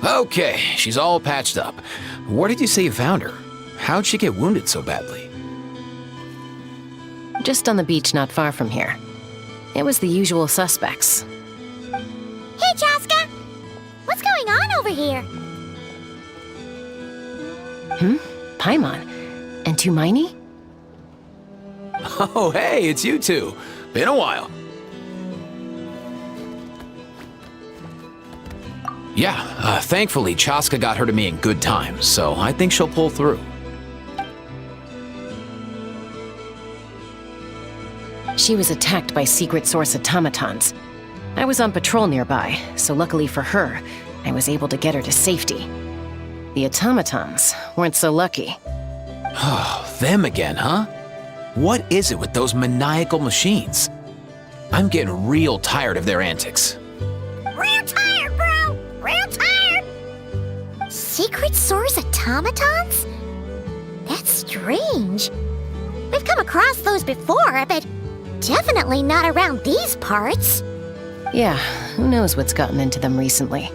Okay, she's all patched up. Where did you say you found her? How'd she get wounded so badly? Just on the beach not far from here. It was the usual suspects. Hey, Chaska! What's going on over here? Paimon. And Tumaini? Oh, hey, it's you two. Been a while. Yeah, thankfully Chaska got her to me in good time, so I think she'll pull through. She was attacked by secret source automatons. I was on patrol nearby, so luckily for her, I was able to get her to safety. The automatons weren't so lucky. Oh, them again, huh? What is it with those maniacal machines? I'm getting real tired of their antics. Real tired, bro! Real tired! Secret source automatons? That's strange. We've come across those before, but definitely not around these parts. Yeah, who knows what's gotten into them recently.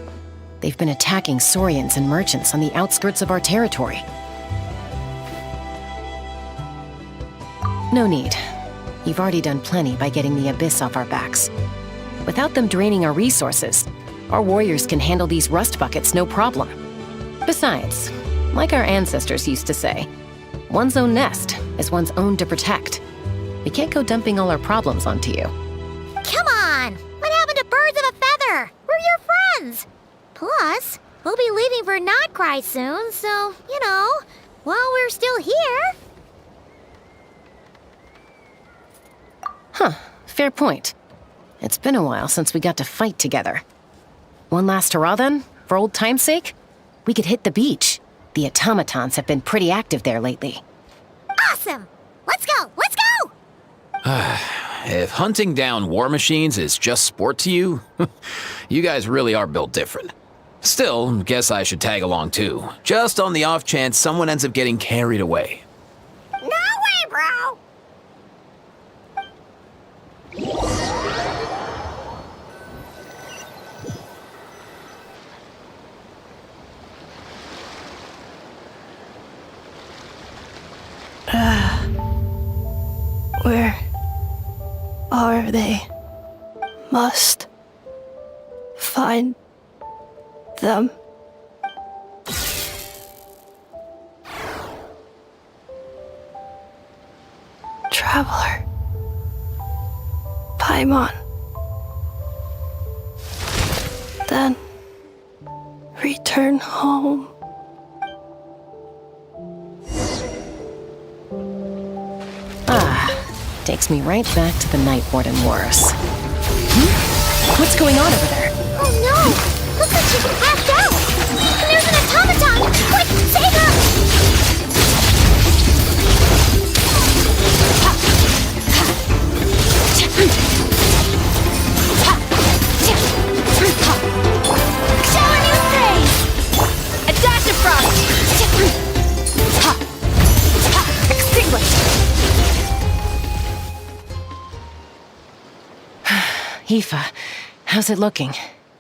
They've been attacking Saurians and merchants on the outskirts of our territory. No need. You've already done plenty by getting the Abyss off our backs. Without them draining our resources, our warriors can handle these rust buckets no problem. Besides, like our ancestors used to say, one's own nest is one's own to protect. We can't go dumping all our problems onto you. Come on! What happened to birds of a feather? We're your friends! Plus, we'll be leaving for Krai soon, so, while we're still here... Huh, fair point. It's been a while since we got to fight together. One last hurrah then, for old time's sake? We could hit the beach. The automatons have been pretty active there lately. Awesome! Let's go! Let's go! If hunting down war machines is just sport to you, you guys really are built different. Still, guess I should tag along too, just on the off chance someone ends up getting carried away. No way, bro! Where are they? Must find them. Traveler. Paimon. Then return home. Takes me right back to the Night Warden Wars. What's going on over there? Oh no! Looks like she's passed out! And there's an automaton! Quick, save her! Shower new sprays! A dash of frost! Extinguished! Aoife, how's it looking?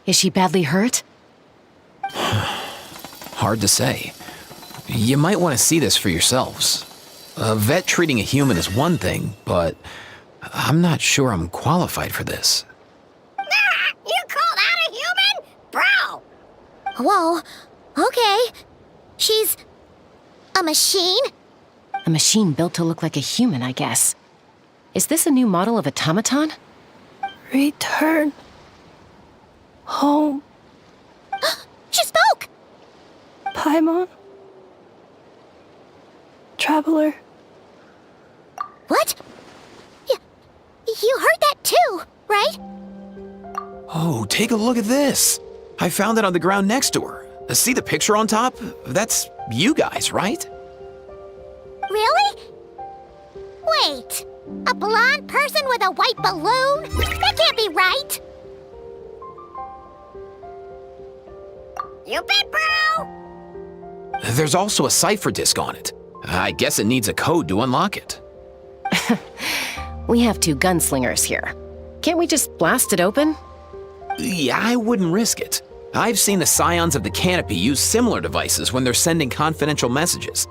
Is she badly hurt? Hard to say. You might want to see this for yourselves. A vet treating a human is one thing, but I'm not sure I'm qualified for this. You call that a human? Bro! Whoa, okay. She's... a machine? A machine built to look like a human, I guess. Is this a new model of automaton? Return home. She spoke! Paimon. Traveler. What? You heard that too, right? Oh, take a look at this. I found it on the ground next to her. See the picture on top? That's you guys, right? Really? Wait, a blonde person with a white balloon? That can't be right! You bet, bro! There's also a cipher disk on it. I guess it needs a code to unlock it. We have two gunslingers here. Can't we just blast it open? Yeah, I wouldn't risk it. I've seen the scions of the canopy use similar devices when they're sending confidential messages.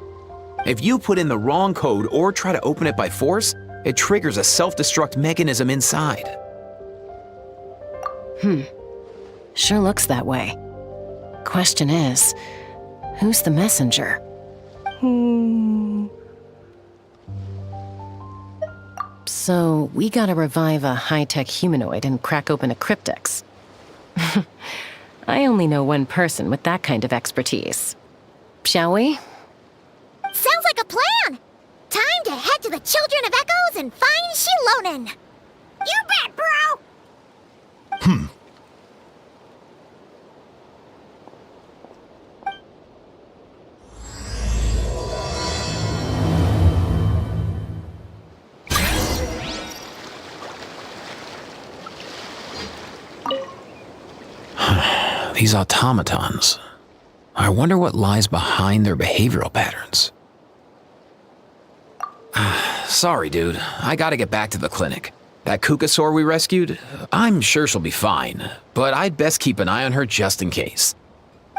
If you put in the wrong code or try to open it by force, it triggers a self-destruct mechanism inside. Sure looks that way. Question is, who's the messenger? So, we gotta revive a high-tech humanoid and crack open a cryptex. I only know one person with that kind of expertise. Shall we? Sounds like a plan! Time to head to the Children of Echoes and find Shilonen! You bet, bro! These automatons. I wonder what lies behind their behavioral patterns. Sorry, dude. I gotta get back to the clinic. That Kukasaur we rescued, I'm sure she'll be fine, but I'd best keep an eye on her just in case.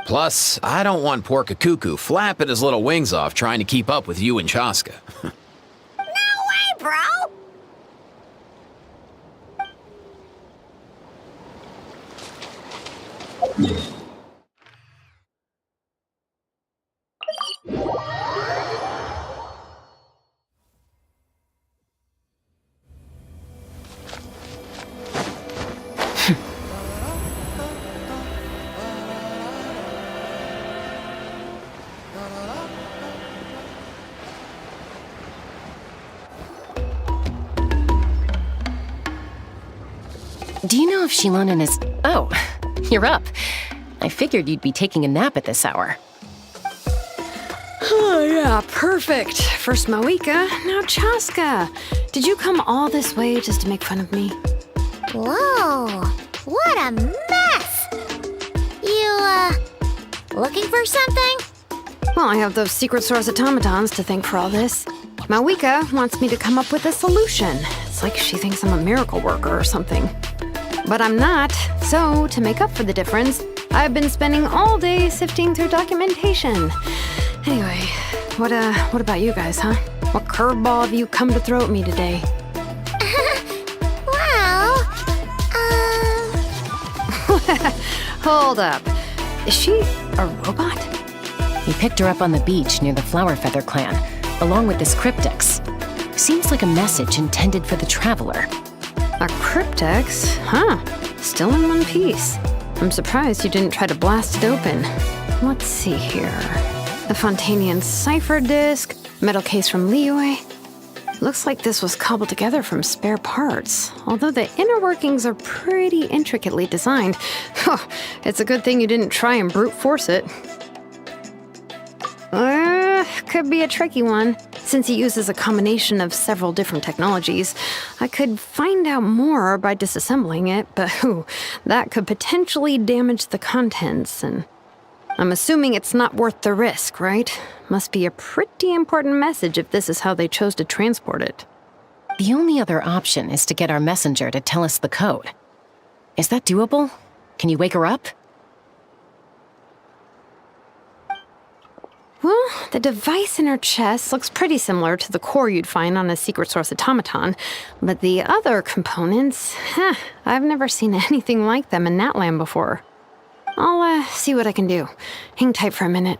Plus, I don't want poor Kakuku flapping his little wings off trying to keep up with you and Chaska. No way, bro! Do you know if Shilonen is... Oh, you're up. I figured you'd be taking a nap at this hour. Oh, yeah, perfect. First Moika, now Chaska. Did you come all this way just to make fun of me? Whoa, what a mess! You, looking for something? Well, I have those secret source automatons to thank for all this. Moika wants me to come up with a solution. It's like she thinks I'm a miracle worker or something. But I'm not, so to make up for the difference, I've been spending all day sifting through documentation. Anyway, what about you guys, huh? What curveball have you come to throw at me today? Well, Hold up. Is she a robot? We picked her up on the beach near the Flower Feather clan, along with this cryptex. Seems like a message intended for the Traveler. A cryptex? Huh. Still in one piece. I'm surprised you didn't try to blast it open. Let's see here. The Fontanian cipher disk, metal case from Liyue. Looks like this was cobbled together from spare parts, although the inner workings are pretty intricately designed. It's a good thing you didn't try and brute force it. Could be a tricky one. Since he uses a combination of several different technologies, I could find out more by disassembling it, but that could potentially damage the contents, and I'm assuming it's not worth the risk, right? Must be a pretty important message if this is how they chose to transport it. The only other option is to get our messenger to tell us the code. Is that doable? Can you wake her up? Well, the device in her chest looks pretty similar to the core you'd find on a secret source automaton, but the other components, I've never seen anything like them in Natlan before. I'll see what I can do. Hang tight for a minute.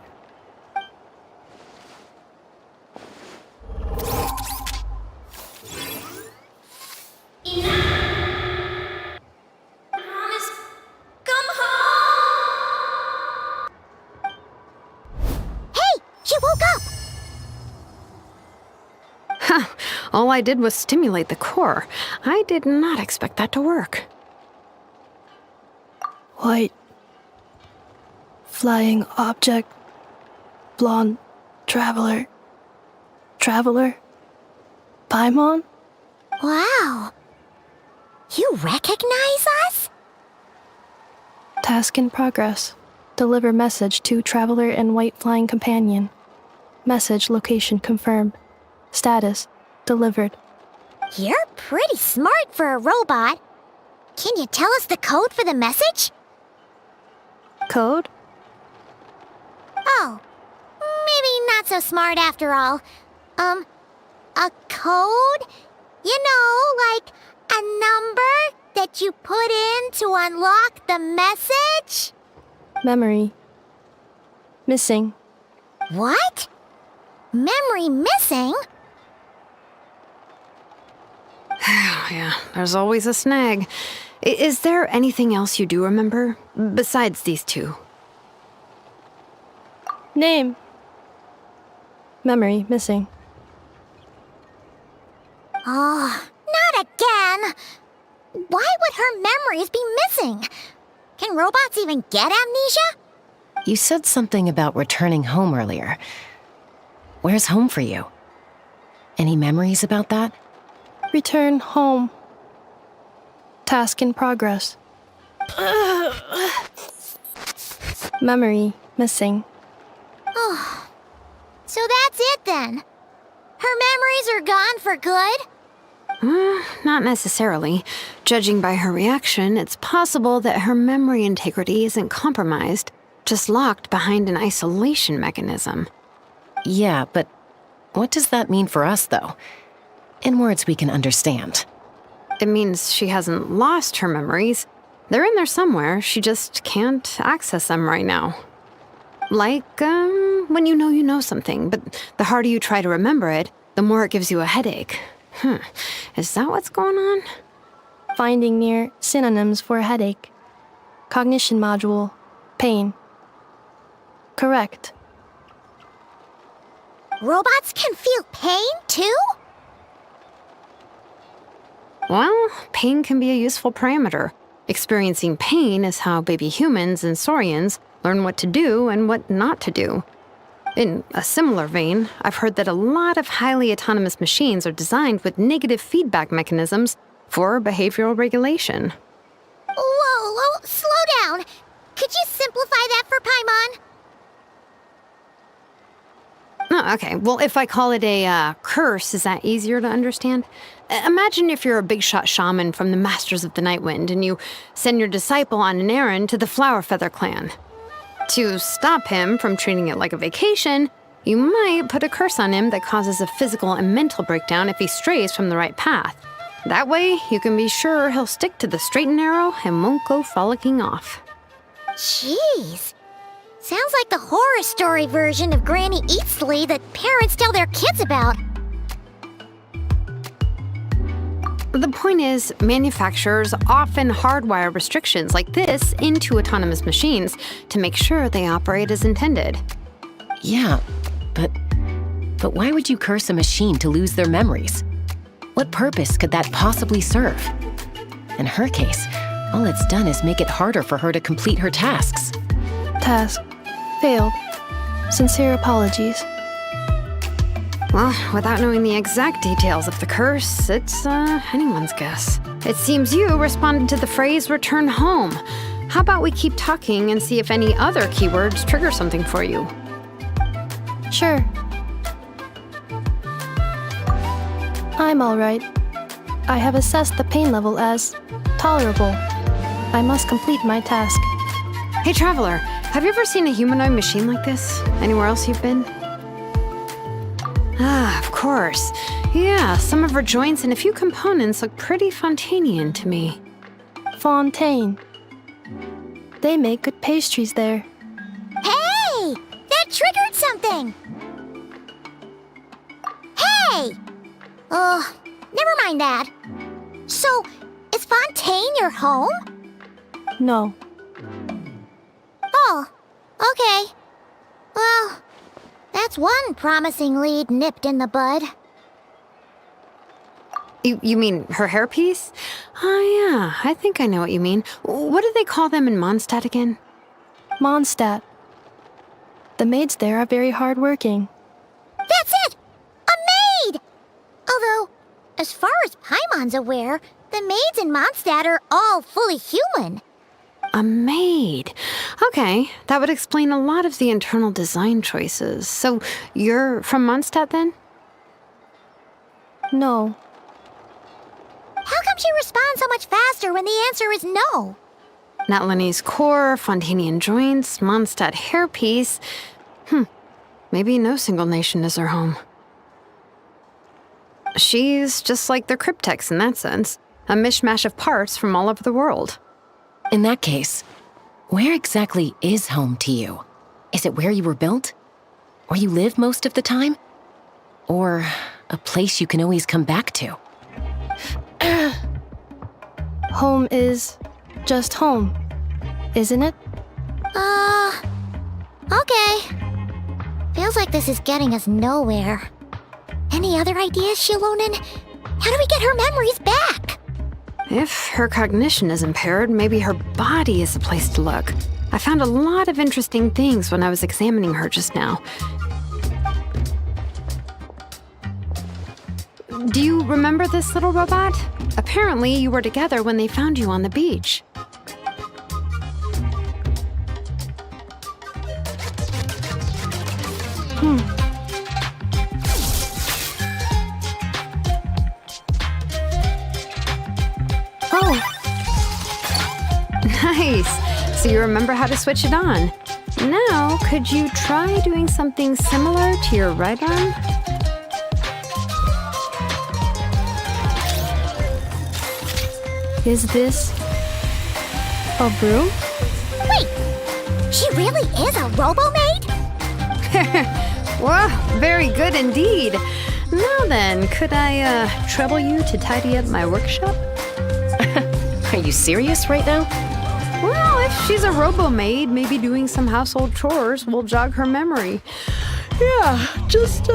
She woke up! All I did was stimulate the core. I did not expect that to work. White. Flying object. Blonde. Traveler. Traveler. Paimon? Wow. You recognize us? Task in progress. Deliver message to Traveler and White Flying Companion. Message location confirmed. Status delivered. You're pretty smart for a robot. Can you tell us the code for the message? Code? Oh, maybe not so smart after all. A code? You know, like a number that you put in to unlock the message? Memory. Missing. What? Memory missing? Yeah, there's always a snag. Is there anything else you do remember, besides these two? Name. Memory missing. Oh, not again! Why would her memories be missing? Can robots even get amnesia? You said something about returning home earlier. Where's home for you? Any memories about that? Return home. Task in progress. Memory missing. Oh, so that's it then. Her memories are gone for good? Not necessarily. Judging by her reaction, it's possible that her memory integrity isn't compromised, just locked behind an isolation mechanism. Yeah, but what does that mean for us, though? In words we can understand. It means she hasn't lost her memories. They're in there somewhere, she just can't access them right now. Like, when you know something, but the harder you try to remember it, the more it gives you a headache. Is that what's going on? Finding near synonyms for headache. Cognition module. Pain. Correct. Robots can feel pain, too? Well, pain can be a useful parameter. Experiencing pain is how baby humans and saurians learn what to do and what not to do. In a similar vein, I've heard that a lot of highly autonomous machines are designed with negative feedback mechanisms for behavioral regulation. Whoa, slow down. Could you simplify that for Paimon? Oh, okay, well, if I call it a curse, is that easier to understand? Imagine if you're a big shot shaman from the Masters of the Nightwind and you send your disciple on an errand to the Flowerfeather clan. To stop him from treating it like a vacation, you might put a curse on him that causes a physical and mental breakdown if he strays from the right path. That way, you can be sure he'll stick to the straight and narrow and won't go frolicking off. Jeez. Sounds like the horror story version of Granny Eatsley that parents tell their kids about. The point is, manufacturers often hardwire restrictions like this into autonomous machines to make sure they operate as intended. Yeah, but why would you curse a machine to lose their memories? What purpose could that possibly serve? In her case, all it's done is make it harder for her to complete her tasks. Task. Failed. Sincere apologies. Well, without knowing the exact details of the curse, it's anyone's guess. It seems you responded to the phrase return home. How about we keep talking and see if any other keywords trigger something for you? Sure. I'm all right. I have assessed the pain level as tolerable. I must complete my task. Hey, Traveler, have you ever seen a humanoid machine like this? Anywhere else you've been? Ah, of course. Yeah, some of her joints and a few components look pretty Fontanian to me. Fontaine. They make good pastries there. Hey! That triggered something! Hey! Never mind that. So, is Fontaine your home? No. Oh, okay. Well, that's one promising lead nipped in the bud. You mean her hairpiece? Oh yeah, I think I know what you mean. What do they call them in Mondstadt again? Mondstadt. The maids there are very hardworking. That's it! A maid! Although, as far as Paimon's aware, the maids in Mondstadt are all fully human. A maid. Okay, that would explain a lot of the internal design choices. So, you're from Mondstadt then? No. How come she responds so much faster when the answer is no? Natlanese core, Fontanian joints, Mondstadt hairpiece. Maybe no single nation is her home. She's just like the Cryptex in that sense. A mishmash of parts from all over the world. In that case, where exactly is home to you? Is it where you were built? Where you live most of the time? Or a place you can always come back to? Home is just home, isn't it? Okay. Feels like this is getting us nowhere. Any other ideas, Shilonen? How do we get her memories back? If her cognition is impaired, maybe her body is the place to look. I found a lot of interesting things when I was examining her just now. Do you remember this little robot? Apparently, you were together when they found you on the beach. Oh, Nice! So you remember how to switch it on. Now, could you try doing something similar to your right arm? is this a broom? Wait, she really is a robo-maid? Whoa, very good indeed. Now then, could I trouble you to tidy up my workshop? Are you serious right now? Well, if she's a robo-maid, maybe doing some household chores will jog her memory. Yeah, just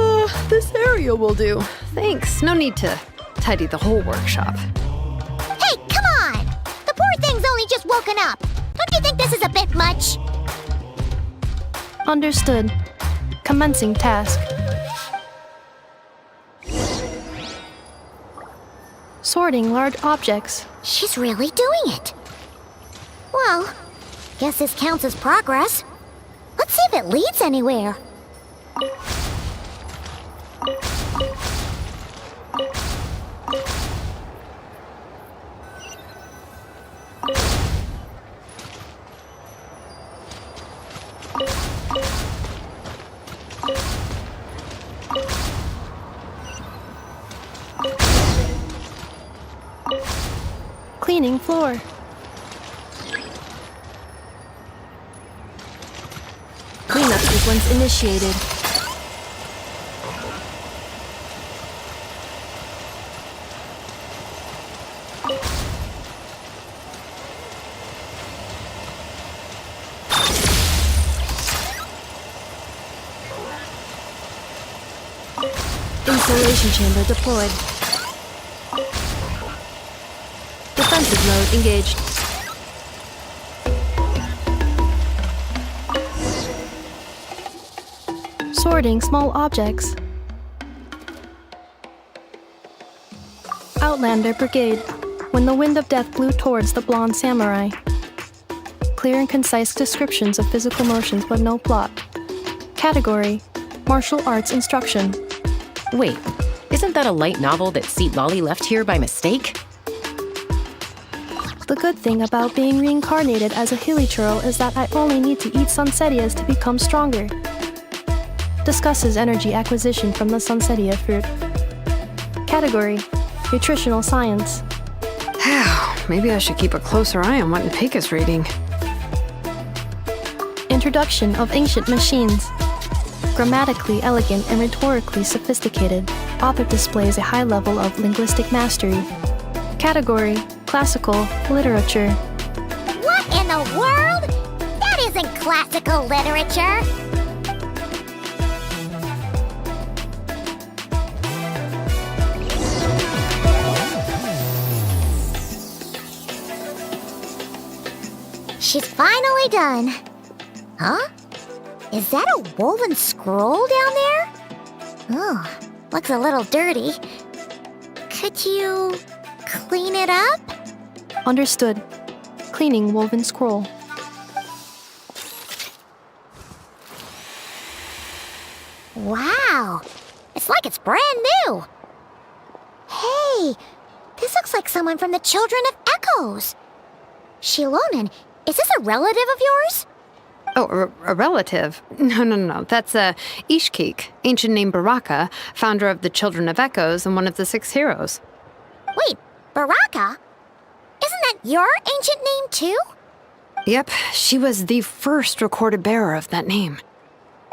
this area will do. Thanks. No need to tidy the whole workshop. Hey, come on! The poor thing's only just woken up. Don't you think this is a bit much? Understood. Commencing task. Sorting large objects. She's really doing it. Well, guess this counts as progress. Let's see if it leads anywhere. Cleaning floor. Cleanup sequence initiated. Installation chamber deployed. Defensive mode engaged. Sorting small objects. Outlander Brigade. When the wind of death blew towards the blonde samurai. Clear and concise descriptions of physical motions but no plot. Category: Martial arts instruction. Wait, isn't that a light novel that Seat Lolly left here by mistake? The good thing about being reincarnated as a hilly churl is that I only need to eat sunsetias to become stronger. Discusses energy acquisition from the sunsetia fruit. Category: Nutritional science. Maybe I should keep a closer eye on what Nipika's reading. Introduction of ancient machines. Grammatically elegant and rhetorically sophisticated, author displays a high level of linguistic mastery. Category: Classical literature. What in the world? That isn't classical literature. She's finally done. Huh? Is that a woven scroll down there? Oh, looks a little dirty. Could you clean it up? Understood. Cleaning woven scroll. Wow, it's like it's brand new. Hey, this looks like someone from the Children of Echoes. Shilonen, Is this a relative of yours? Oh, a relative? No. That's Ishkik, ancient name Baraka, founder of the Children of Echoes and one of the 6 heroes. Wait, Baraka? Isn't that your ancient name too? Yep, she was the first recorded bearer of that name.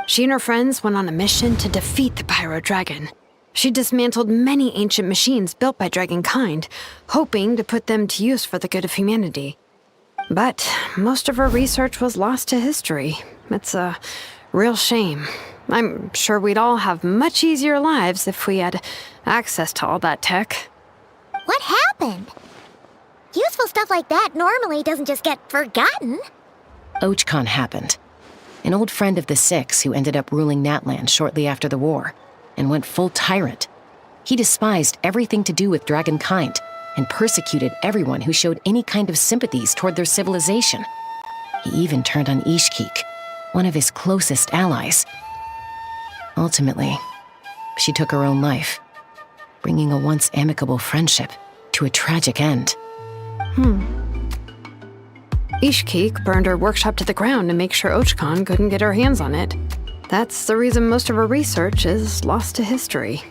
She and her friends went on a mission to defeat the Pyro Dragon. She dismantled many ancient machines built by Dragonkind, hoping to put them to use for the good of humanity. But most of her research was lost to history. It's a real shame. I'm sure we'd all have much easier lives if we had access to all that tech. What happened? Useful stuff like that normally doesn't just get forgotten. Ochkon happened. An old friend of the 6 who ended up ruling Natlan shortly after the war, and went full tyrant. He despised everything to do with Dragonkind, and persecuted everyone who showed any kind of sympathies toward their civilization. He even turned on Ishkik, one of his closest allies. Ultimately, she took her own life, bringing a once amicable friendship to a tragic end. Ishkik burned her workshop to the ground to make sure Ochkon couldn't get her hands on it. That's the reason most of her research is lost to history.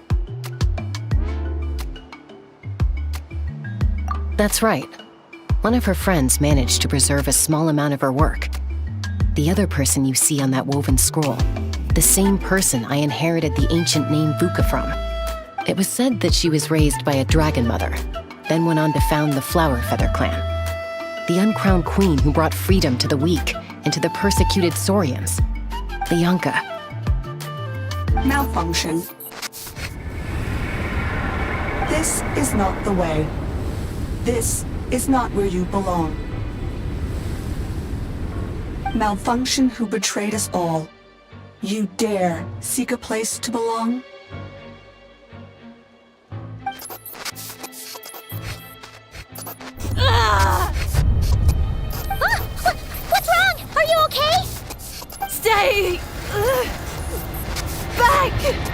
That's right. One of her friends managed to preserve a small amount of her work. The other person you see on that woven scroll, the same person I inherited the ancient name Vuka from. It was said that she was raised by a dragon mother, then went on to found the Flower Feather clan. The uncrowned queen who brought freedom to the weak and to the persecuted Saurians. Bianca. Malfunction. This is not the way. This is not where you belong. Malfunction who betrayed us all. You dare seek a place to belong? What's wrong? Are you okay? Stay back!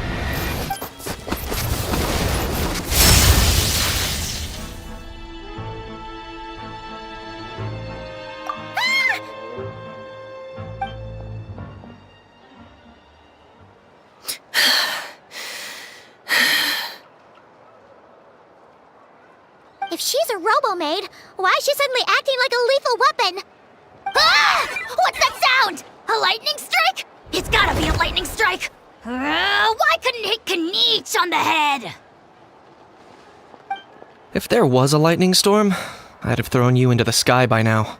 If she's a robo-maid, why is she suddenly acting like a lethal weapon? Ah! What's that sound? A lightning strike? It's gotta be a lightning strike! Why couldn't it hit Kniech on the head? If there was a lightning storm, I'd have thrown you into the sky by now.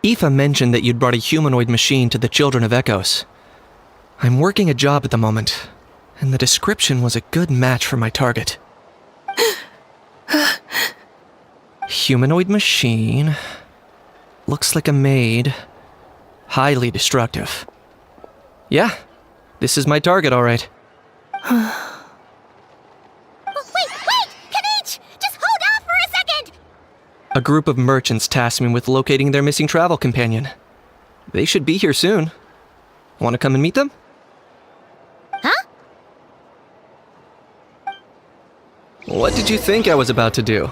Aoife mentioned that you'd brought a humanoid machine to the Children of Echoes. I'm working a job at the moment, and the description was a good match for my target. Humanoid machine. Looks like a maid. Highly destructive. Yeah, this is my target, all right. Wait! Kniech! Just hold off for a second! A group of merchants tasked me with locating their missing travel companion. They should be here soon. Want to come and meet them? Huh? What did you think I was about to do?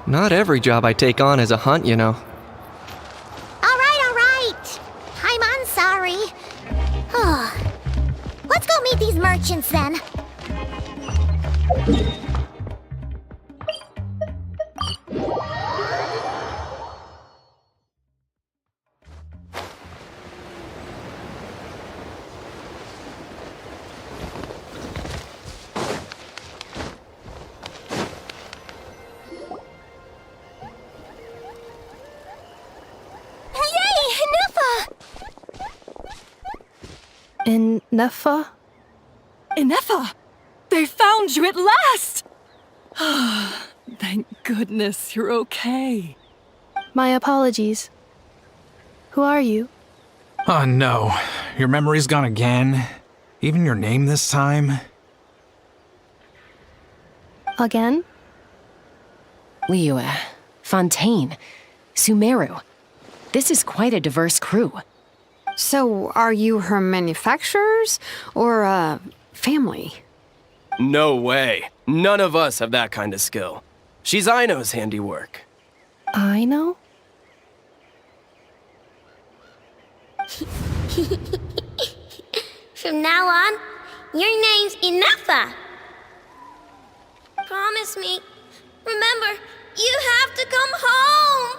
Not every job I take on is a hunt, you know. All right. I'm sorry. Let's go meet these merchants then. In Nefa? Inefa! They found you at last! Thank goodness you're okay. My apologies. Who are you? Oh no, your memory's gone again? Even your name this time? Again? Liyue, Fontaine, Sumeru. This is quite a diverse crew. So, are you her manufacturers or family? No way. None of us have that kind of skill. She's Aino's handiwork. I know? From now on, your name's Ineffa. Promise me. Remember, you have to come home.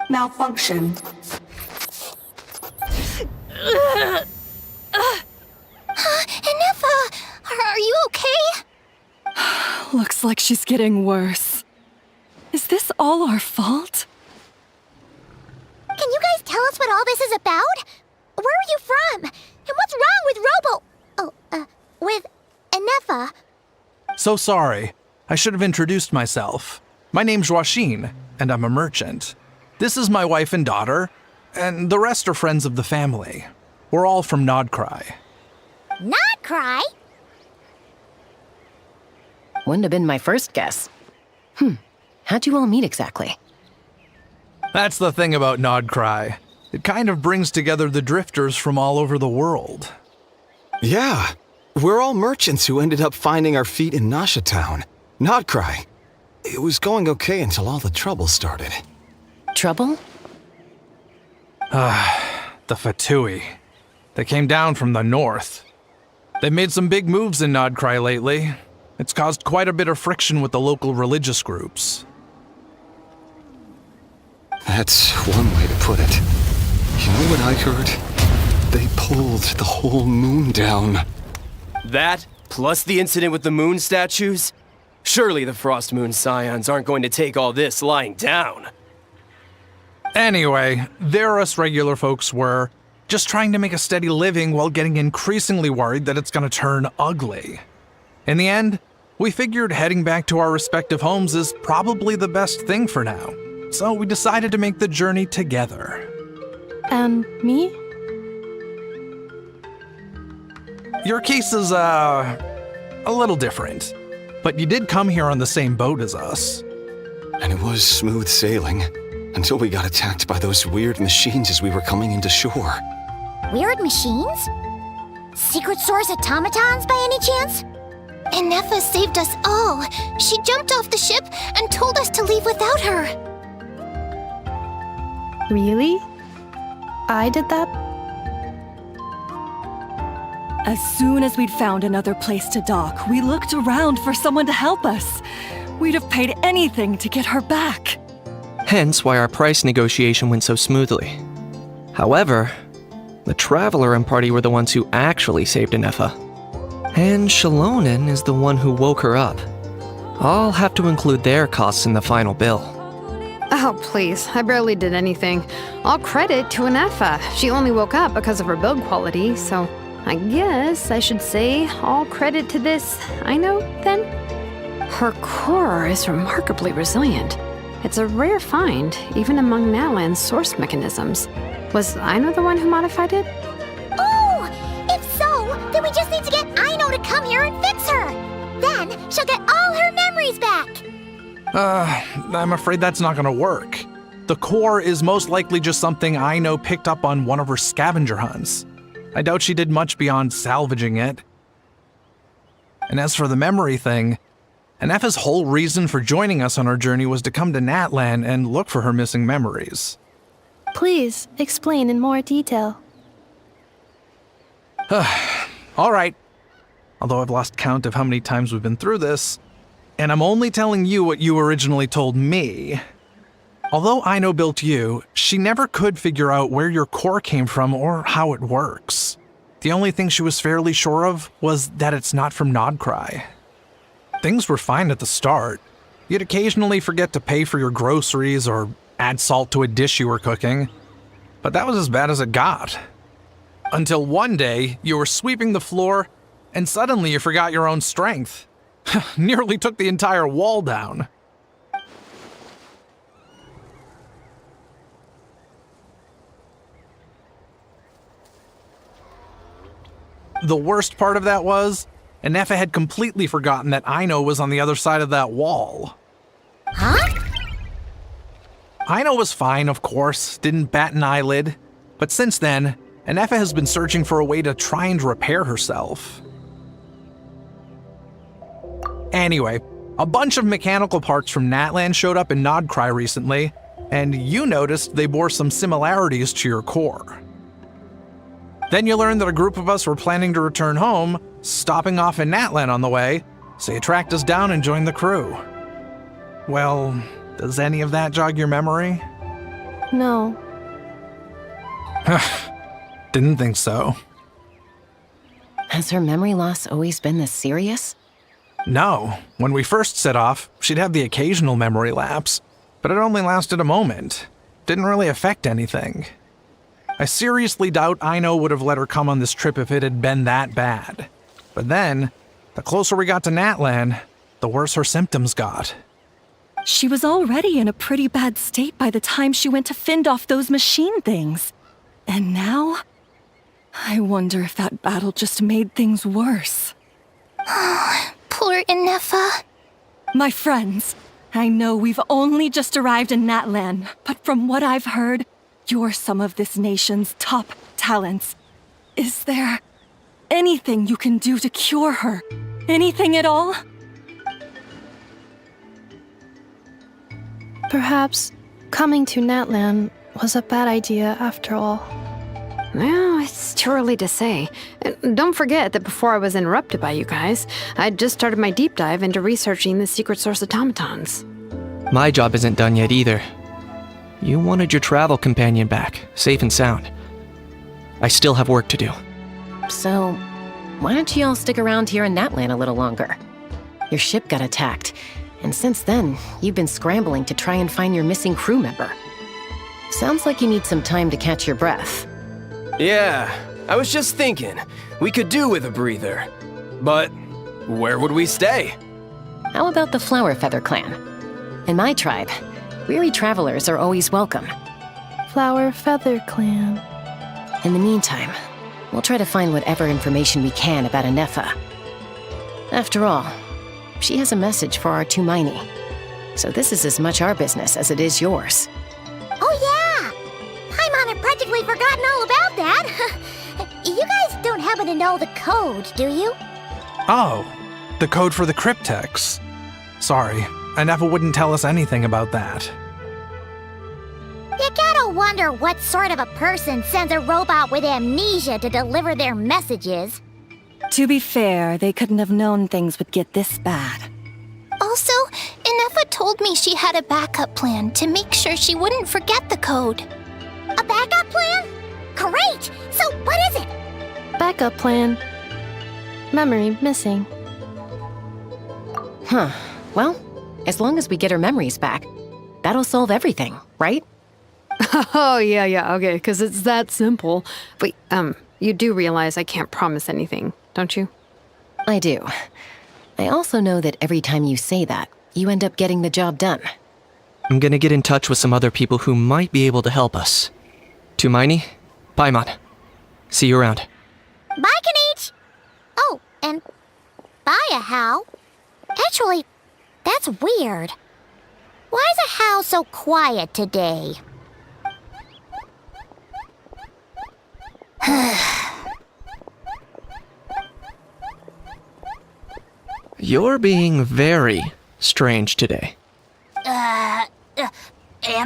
Malfunction. Ineffa, are you okay? Looks like she's getting worse. Is this all our fault? Can you guys tell us what all this is about? Where are you from? And what's wrong with with Ineffa? So sorry. I should have introduced myself. My name's Joachine, and I'm a merchant. This is my wife and daughter, and the rest are friends of the family. We're all from Krai. Not Krai? Wouldn't have been my first guess. How'd you all meet exactly? That's the thing about Krai. It kind of brings together the drifters from all over the world. Yeah, we're all merchants who ended up finding our feet in Nasha Town. Krai. It was going okay until all the trouble started. Trouble? The Fatui. They came down from the north. They've made some big moves in Krai lately. It's caused quite a bit of friction with the local religious groups. That's one way to put it. You know what I heard? They pulled the whole moon down. That, plus the incident with the moon statues? Surely the Frost Moon Scions aren't going to take all this lying down. Anyway, there us regular folks were just trying to make a steady living while getting increasingly worried that it's going to turn ugly. In the end, we figured heading back to our respective homes is probably the best thing for now. So we decided to make the journey together. And me? Your case is, a little different. But you did come here on the same boat as us. And it was smooth sailing, until we got attacked by those weird machines as we were coming into shore. Weird machines? Secret Source automatons by any chance? Ineffa saved us all. She jumped off the ship and told us to leave without her. Really? I did that? As soon as we'd found another place to dock, we looked around for someone to help us. We'd have paid anything to get her back. Hence why our price negotiation went so smoothly. However, the Traveler and party were the ones who actually saved Ineffa. And Shalonen is the one who woke her up. I'll have to include their costs in the final bill. Oh, please. I barely did anything. All credit to Ineffa. She only woke up because of her build quality, so I guess I should say all credit to this Aino, then? Her core is remarkably resilient. It's a rare find, even among Nalan's source mechanisms. Was Aino the one who modified it? Oh! If so, then we just need to get Aino to come here and fix her! Then she'll get all her memories back! I'm afraid that's not gonna work. The core is most likely just something Aino picked up on one of her scavenger hunts. I doubt she did much beyond salvaging it. And as for the memory thing, Ineffa's whole reason for joining us on our journey was to come to Natlan and look for her missing memories. Please, explain in more detail. All right. Although I've lost count of how many times we've been through this, and I'm only telling you what you originally told me. Although Aino built you, she never could figure out where your core came from or how it works. The only thing she was fairly sure of was that it's not from Krai. Things were fine at the start. You'd occasionally forget to pay for your groceries or add salt to a dish you were cooking. But that was as bad as it got. Until one day, you were sweeping the floor, and suddenly you forgot your own strength. Nearly took the entire wall down. The worst part of that was, Ineffa had completely forgotten that Aino was on the other side of that wall. Huh? Aino was fine, of course, didn't bat an eyelid. But since then, Ineffa has been searching for a way to try and repair herself. Anyway, a bunch of mechanical parts from Natlan showed up in Krai recently, and you noticed they bore some similarities to your core. Then you learned that a group of us were planning to return home, stopping off in Natlan on the way, so you tracked us down and joined the crew. Well, does any of that jog your memory? No. Didn't think so. Has her memory loss always been this serious? No. When we first set off, she'd have the occasional memory lapse, but it only lasted a moment. Didn't really affect anything. I seriously doubt Aino would have let her come on this trip if it had been that bad. But then, the closer we got to Natlan, the worse her symptoms got. She was already in a pretty bad state by the time she went to fend off those machine things. And now? I wonder if that battle just made things worse. Poor Inefa. My friends, I know we've only just arrived in Natlan, but from what I've heard, you're some of this nation's top talents. Is there anything you can do to cure her? Anything at all? Perhaps coming to Natlan was a bad idea after all. Well, it's too early to say. And don't forget that before I was interrupted by you guys, I'd just started my deep dive into researching the secret source automatons. My job isn't done yet either. You wanted your travel companion back, safe and sound. I still have work to do. So, why don't you all stick around here in Natlan a little longer? Your ship got attacked, and since then, you've been scrambling to try and find your missing crew member. Sounds like you need some time to catch your breath. Yeah, I was just thinking, we could do with a breather. But where would we stay? How about the Flower Feather Clan? In my tribe, weary travelers are always welcome. Flower Feather Clan. In the meantime, we'll try to find whatever information we can about Inefa. After all, she has a message for our Tumaini. So this is as much our business as it is yours. Oh yeah! Paimon had practically forgotten all about that. You guys don't happen to know the code, do you? Oh, the code for the cryptex. Sorry, Inefa wouldn't tell us anything about that. You gotta wonder what sort of a person sends a robot with amnesia to deliver their messages. To be fair, they couldn't have known things would get this bad. Also, Inefa told me she had a backup plan to make sure she wouldn't forget the code. A backup plan? Great! So what is it? Backup plan. Memory missing. Huh. Well, as long as we get her memories back, that'll solve everything, right? Oh, yeah, okay, because it's that simple. Wait, you do realize I can't promise anything, don't you? I do. I also know that every time you say that, you end up getting the job done. I'm gonna get in touch with some other people who might be able to help us. Tumaini, Paimon. See you around. Bye, Kanich! Oh, and bye, a How. Actually, that's weird. Why is a How so quiet today? You're being very strange today. Am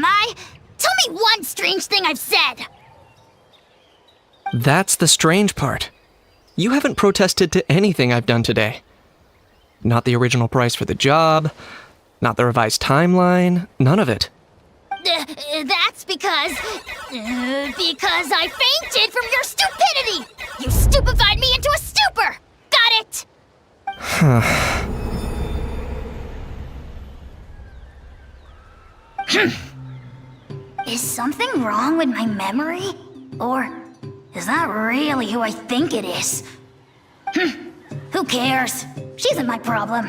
I? Tell me one strange thing I've said! That's the strange part. You haven't protested to anything I've done today. Not the original price for the job, not the revised timeline, none of it. That's because I fainted from your stupidity! You stupefied me into a stupor! Got it? Is something wrong with my memory? Or is that really who I think it is? Who cares? She isn't my problem.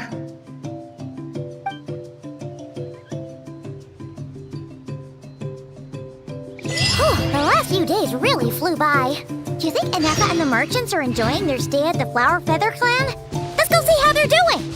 The last few days really flew by. Do you think Inefa and the merchants are enjoying their stay at the Flower Feather Clan? Let's go see how they're doing!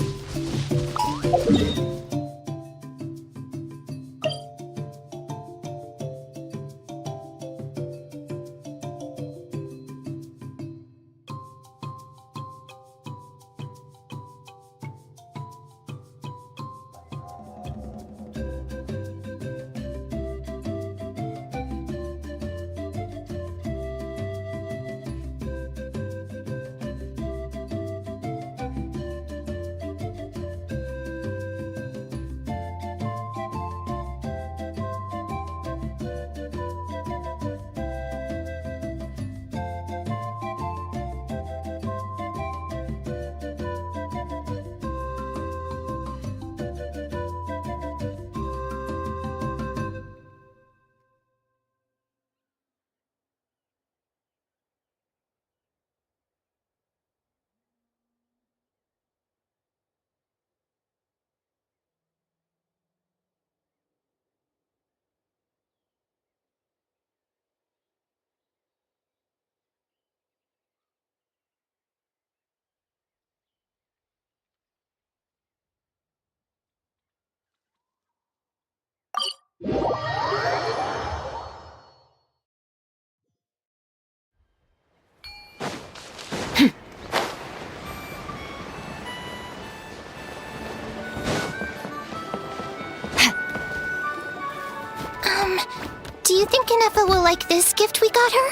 you think Inefa will like this gift we got her?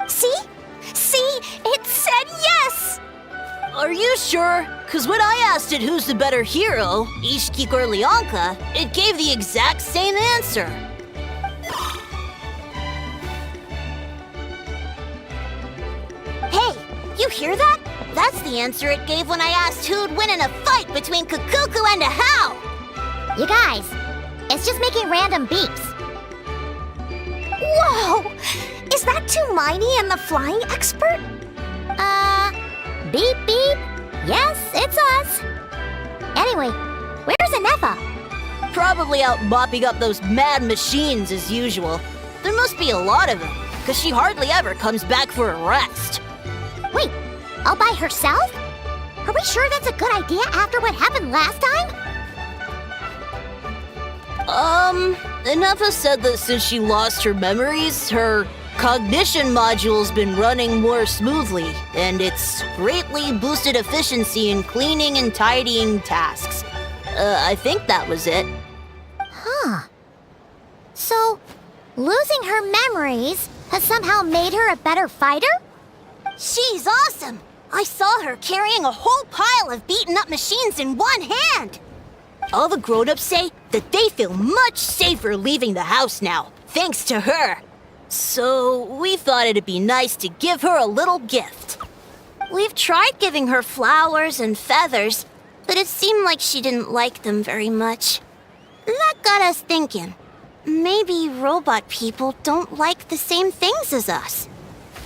See? See? It said yes! Are you sure? Cause when I asked it who's the better hero, Ishkik or Leonka, it gave the exact same answer. Hey, you hear that? That's the answer it gave when I asked who'd win in a fight between Kukuku and a How. You guys, it's just making random beeps. Whoa! Is that Tumaini and the flying expert? Beep beep. Yes, it's us. Anyway, where's Inefa? Probably out mopping up those mad machines as usual. There must be a lot of them, cause she hardly ever comes back for a rest. Wait, all by herself? Are we sure that's a good idea after what happened last time? Inefa said that since she lost her memories, her cognition module's been running more smoothly, and it's greatly boosted efficiency in cleaning and tidying tasks. I think that was it. Huh. So, losing her memories has somehow made her a better fighter? She's awesome! I saw her carrying a whole pile of beaten-up machines in one hand! All the grown-ups say that they feel much safer leaving the house now, thanks to her. So, we thought it'd be nice to give her a little gift. We've tried giving her flowers and feathers, but it seemed like she didn't like them very much. That got us thinking. Maybe robot people don't like the same things as us.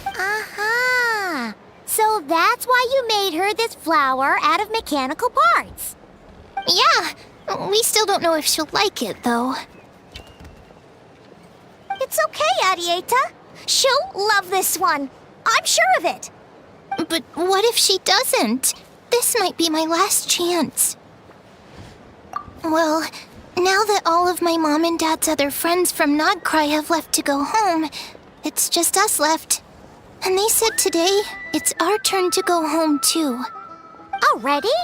Aha! So that's why you made her this flower out of mechanical parts. Yeah, we still don't know if she'll like it, though. It's okay, Arieta. She'll love this one. I'm sure of it. But what if she doesn't? This might be my last chance. Well, now that all of my mom and dad's other friends from Krai have left to go home, it's just us left. And they said today, it's our turn to go home too. Already?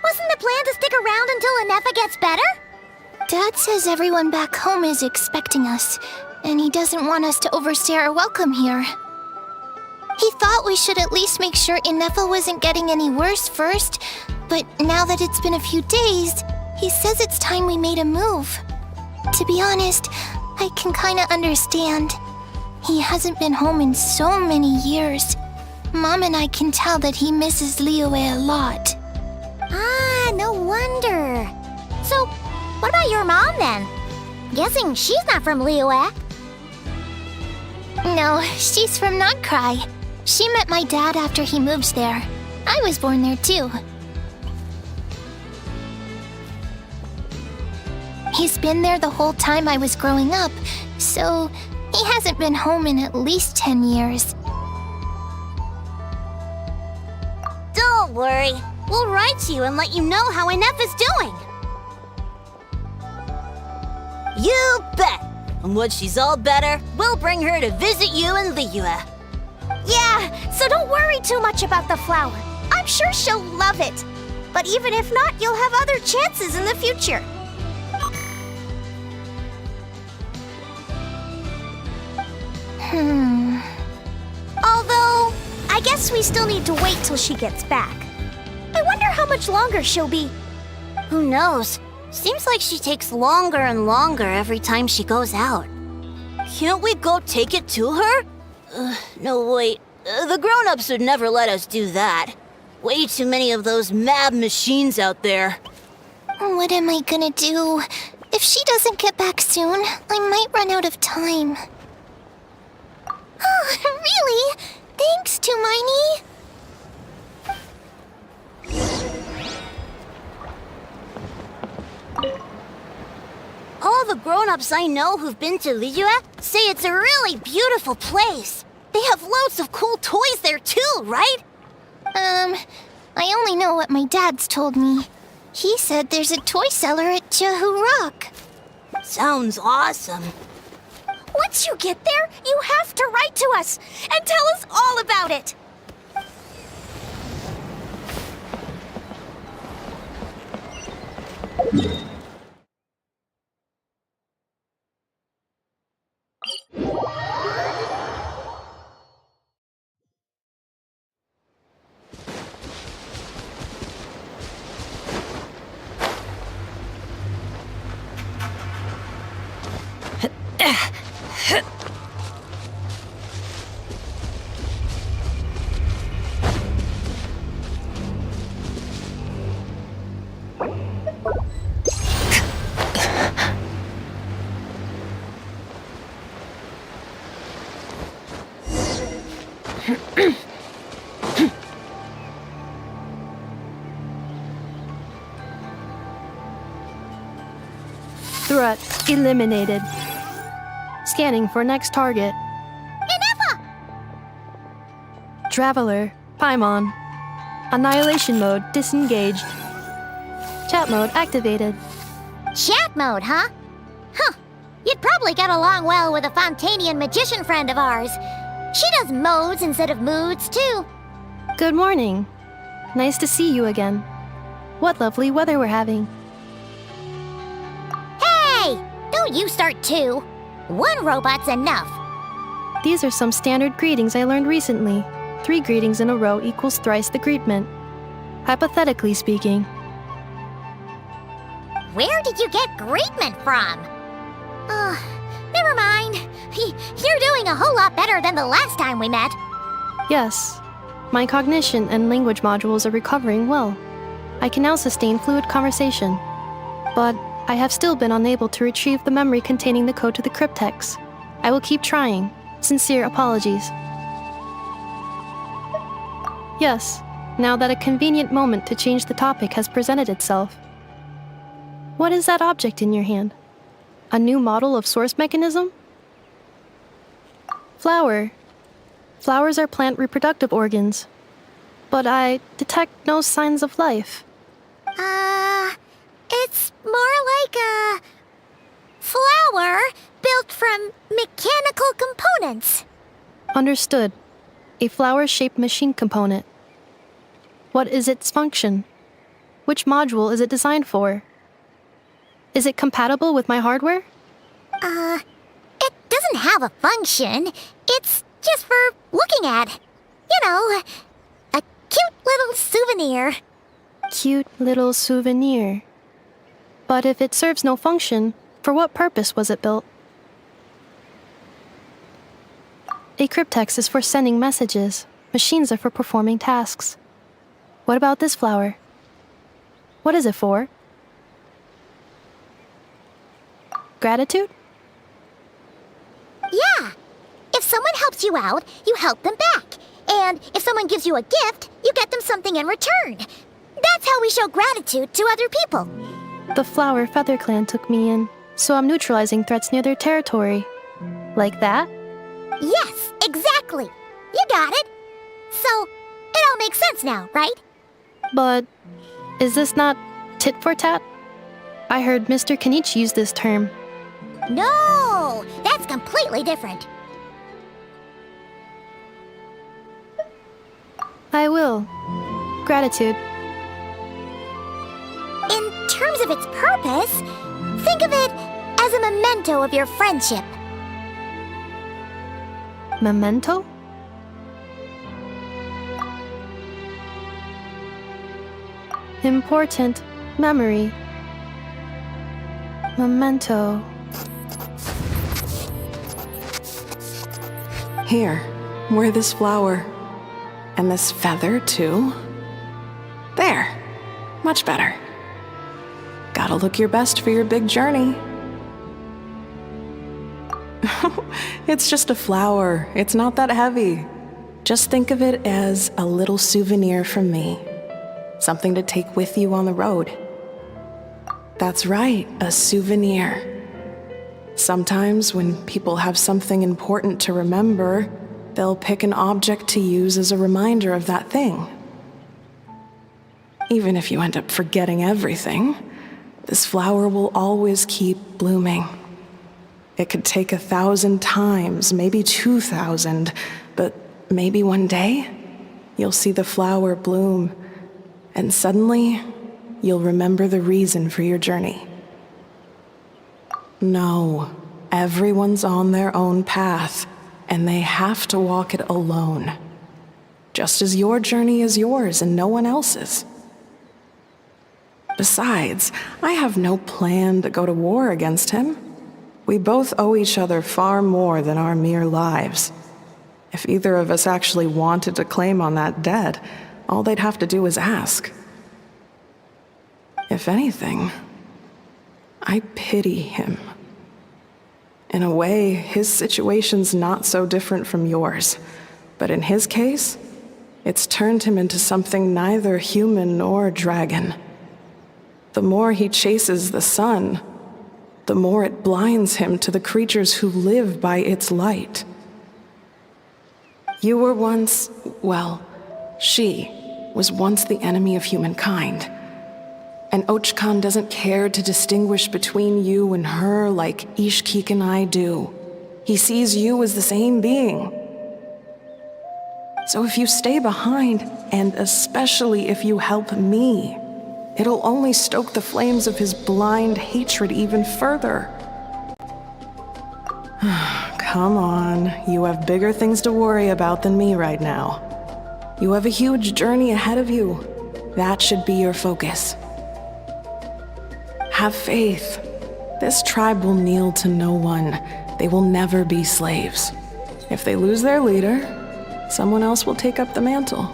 Wasn't the plan to stick around until Inefa gets better? Dad says everyone back home is expecting us, and he doesn't want us to overstay our welcome here. He thought we should at least make sure Inefa wasn't getting any worse first, but now that it's been a few days, he says it's time we made a move. To be honest, I can kinda understand. He hasn't been home in so many years. Mom and I can tell that he misses Liyue a lot. Ah, no wonder. So, what about your mom then? Guessing she's not from Liyue. No, she's from Krai. She met my dad after he moved there. I was born there too. He's been there the whole time I was growing up, so he hasn't been home in at least 10 years. Don't worry. We'll write to you and let you know how Inefa's doing. You bet! And when she's all better, we'll bring her to visit you in Liyue. Yeah, so don't worry too much about the flower. I'm sure she'll love it. But even if not, you'll have other chances in the future. Although, I guess we still need to wait till she gets back. I wonder how much longer she'll be. Who knows? Seems like she takes longer and longer every time she goes out. Can't we go take it to her? No, wait. The grown-ups would never let us do that. Way too many of those mad machines out there. What am I gonna do? If she doesn't get back soon, I might run out of time. Oh, really? Thanks, Tumaini. All the grown-ups I know who've been to Liyue say it's a really beautiful place. They have loads of cool toys there too, right? I only know what my dad's told me. He said there's a toy cellar at Jehu Rock. Sounds awesome. Once you get there, you have to write to us and tell us all about it. Threat eliminated. Scanning for next target. Inepa! Traveler, Paimon. Annihilation mode disengaged. Chat mode activated. Chat mode, huh? Huh. You'd probably get along well with a Fontanian magician friend of ours. She does modes instead of moods, too. Good morning. Nice to see you again. What lovely weather we're having. Hey! Don't you start too. One robot's enough. These are some standard greetings I learned recently. 3 greetings in a row equals thrice the greetment. Hypothetically speaking. Where did you get greetment from? Never mind. You're doing a whole lot better than the last time we met. Yes. My cognition and language modules are recovering well. I can now sustain fluid conversation. But I have still been unable to retrieve the memory containing the code to the cryptex. I will keep trying. Sincere apologies. Yes, now that a convenient moment to change the topic has presented itself. What is that object in your hand? A new model of source mechanism? Flower. Flowers are plant reproductive organs. But I detect no signs of life. It's more like a flower built from mechanical components. Understood. A flower-shaped machine component. What is its function? Which module is it designed for? Is it compatible with my hardware? It doesn't have a function. It's just for looking at. You know, a cute little souvenir. Cute little souvenir. But if it serves no function, for what purpose was it built? A cryptex is for sending messages. Machines are for performing tasks. What about this flower? What is it for? Gratitude? Yeah. If someone helps you out, you help them back. And if someone gives you a gift, you get them something in return. That's how we show gratitude to other people. The Flower Feather Clan took me in, so I'm neutralizing threats near their territory. Like that? Yes, exactly. You got it. So, it all makes sense now, right? But is this not tit for tat? I heard Mr. Kenichi use this term. No, that's completely different. I will. Gratitude. In terms of its purpose, think of it as a memento of your friendship. Memento? Important memory. Memento. Here, wear this flower. And this feather, too. There. Much better. Gotta look your best for your big journey. It's just a flower. It's not that heavy. Just think of it as a little souvenir from me. Something to take with you on the road. That's right, a souvenir. Sometimes when people have something important to remember, they'll pick an object to use as a reminder of that thing. Even if you end up forgetting everything, this flower will always keep blooming. It could take 1,000 times, maybe 2,000, but maybe one day, you'll see the flower bloom, and suddenly, you'll remember the reason for your journey. No, everyone's on their own path, and they have to walk it alone. Just as your journey is yours and no one else's. Besides, I have no plan to go to war against him. We both owe each other far more than our mere lives. If either of us actually wanted to claim on that debt, all they'd have to do is ask. If anything, I pity him. In a way, his situation's not so different from yours. But in his case, it's turned him into something neither human nor dragon. The more he chases the sun, the more it blinds him to the creatures who live by its light. You were once, well, she was once the enemy of humankind. And Ochkan doesn't care to distinguish between you and her like Ishkik and I do. He sees you as the same being. So if you stay behind, and especially if you help me, it'll only stoke the flames of his blind hatred even further. Come on, you have bigger things to worry about than me right now. You have a huge journey ahead of you. That should be your focus. Have faith. This tribe will kneel to no one. They will never be slaves. If they lose their leader, someone else will take up the mantle.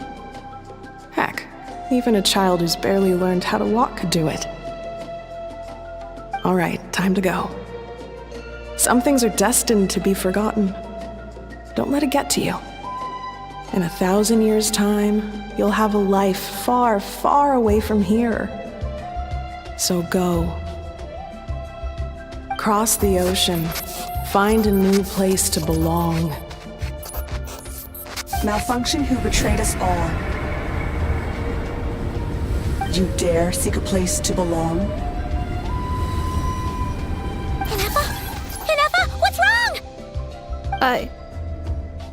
Heck, even a child who's barely learned how to walk could do it. All right, time to go. Some things are destined to be forgotten. Don't let it get to you. In 1,000 years' time, you'll have a life far, far away from here. So go. Cross the ocean. Find a new place to belong. Malfunction who betrayed us all. You dare seek a place to belong? Hinefa? Hinefa, what's wrong?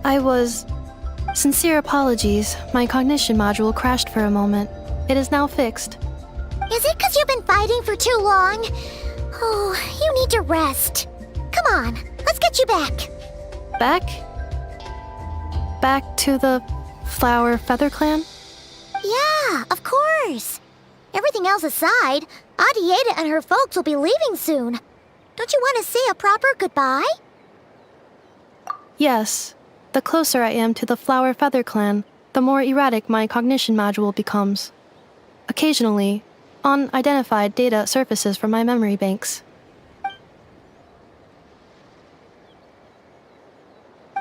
I was... Sincere apologies. My cognition module crashed for a moment. It is now fixed. Is it because you've been fighting for too long? Oh, you need to rest. Come on, let's get you back. Back? Back to the Flower Feather Clan? Yeah, of course. Everything else aside, Adieta and her folks will be leaving soon. Don't you want to say a proper goodbye? Yes. The closer I am to the Flower Feather Clan, the more erratic my cognition module becomes. Occasionally, unidentified data surfaces from my memory banks.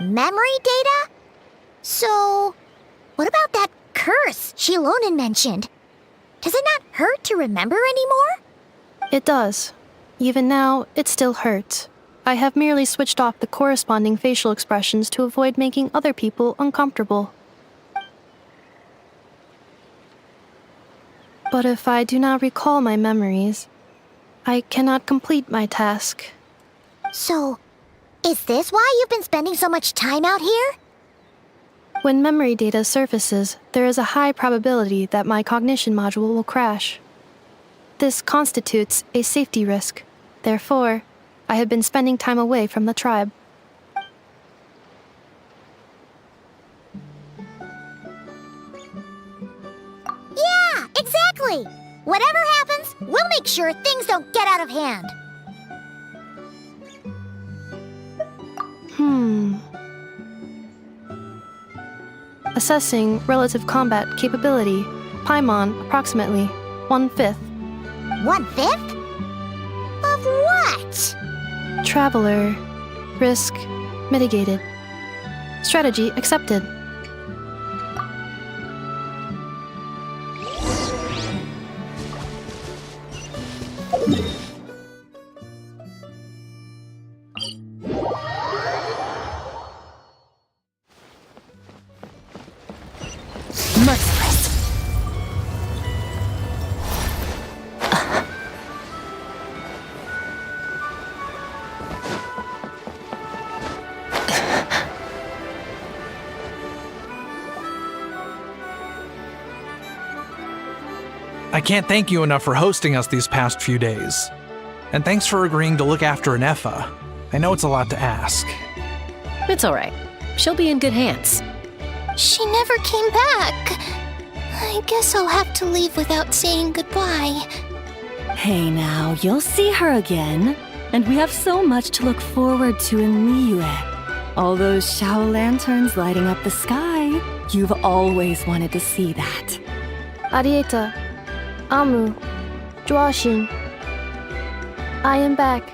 Memory data? So, what about that curse Shilonen mentioned? Does it not hurt to remember anymore? It does. Even now, it still hurts. I have merely switched off the corresponding facial expressions to avoid making other people uncomfortable. But if I do not recall my memories, I cannot complete my task. So, is this why you've been spending so much time out here? When memory data surfaces, there is a high probability that my cognition module will crash. This constitutes a safety risk. Therefore, I have been spending time away from the tribe. Yeah, exactly! Whatever happens, we'll make sure things don't get out of hand. Assessing relative combat capability. Paimon, approximately 1/5. 1/5? Of what? Traveler. Risk mitigated. Strategy accepted. Merciless. I can't thank you enough for hosting us these past few days. And thanks for agreeing to look after Nefa. I know it's a lot to ask. It's all right. She'll be in good hands. She never came back. I guess I'll have to leave without saying goodbye. Hey now, you'll see her again. And we have so much to look forward to in Liyue. All those Shao lanterns lighting up the sky. You've always wanted to see that. Arieta, Amu, Joashin. I am back.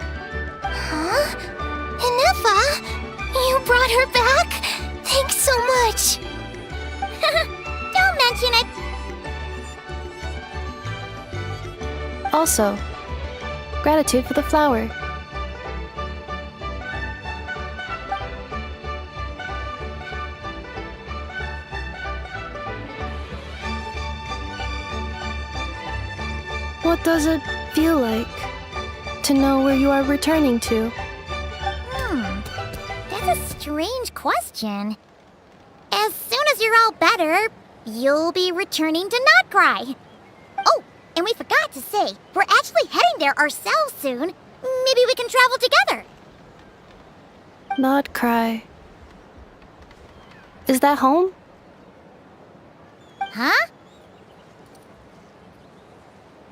Huh? Nefa? You brought her back? Thanks so much. Don't mention it. Also, gratitude for the flower. What does it feel like to know where you are returning to? That's a strange question. As soon as you're all better, you'll be returning to Krai. Oh, and we forgot to say, we're actually heading there ourselves soon. Maybe we can travel together. Not Krai. Is that home? Huh?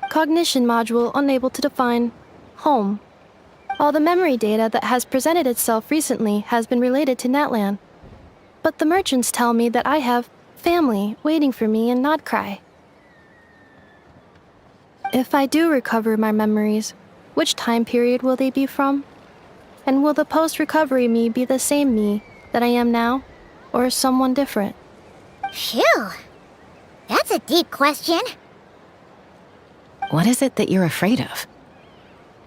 Cognition module unable to define home. All the memory data that has presented itself recently has been related to Natlan. But the merchants tell me that I have family waiting for me in Krai. If I do recover my memories, which time period will they be from? And will the post-recovery me be the same me that I am now, or someone different? Phew. That's a deep question. What is it that you're afraid of?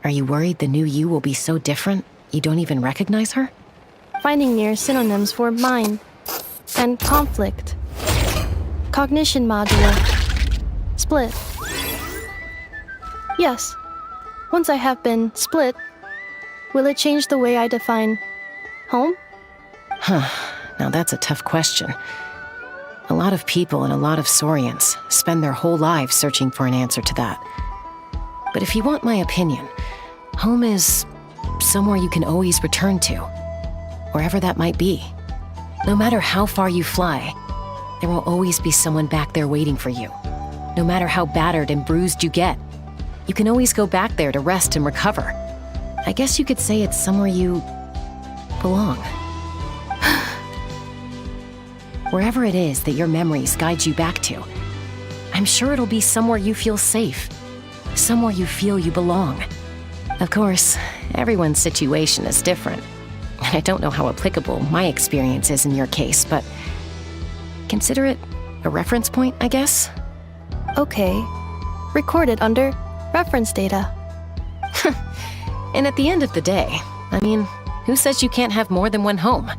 Are you worried the new you will be so different you don't even recognize her? Finding near synonyms for mind and conflict. Cognition module. Split. Yes. Once I have been split, will it change the way I define home? Now that's a tough question. A lot of people and a lot of Saurians spend their whole lives searching for an answer to that. But if you want my opinion, home is somewhere you can always return to, wherever that might be. No matter how far you fly, there will always be someone back there waiting for you. No matter how battered and bruised you get, you can always go back there to rest and recover. I guess you could say it's somewhere you belong. Wherever it is that your memories guide you back to, I'm sure it'll be somewhere you feel safe, somewhere you feel you belong. Of course, everyone's situation is different, and I don't know how applicable my experience is in your case, but consider it a reference point, I guess? Okay. Recorded under reference data. And at the end of the day, I mean, who says you can't have more than one home?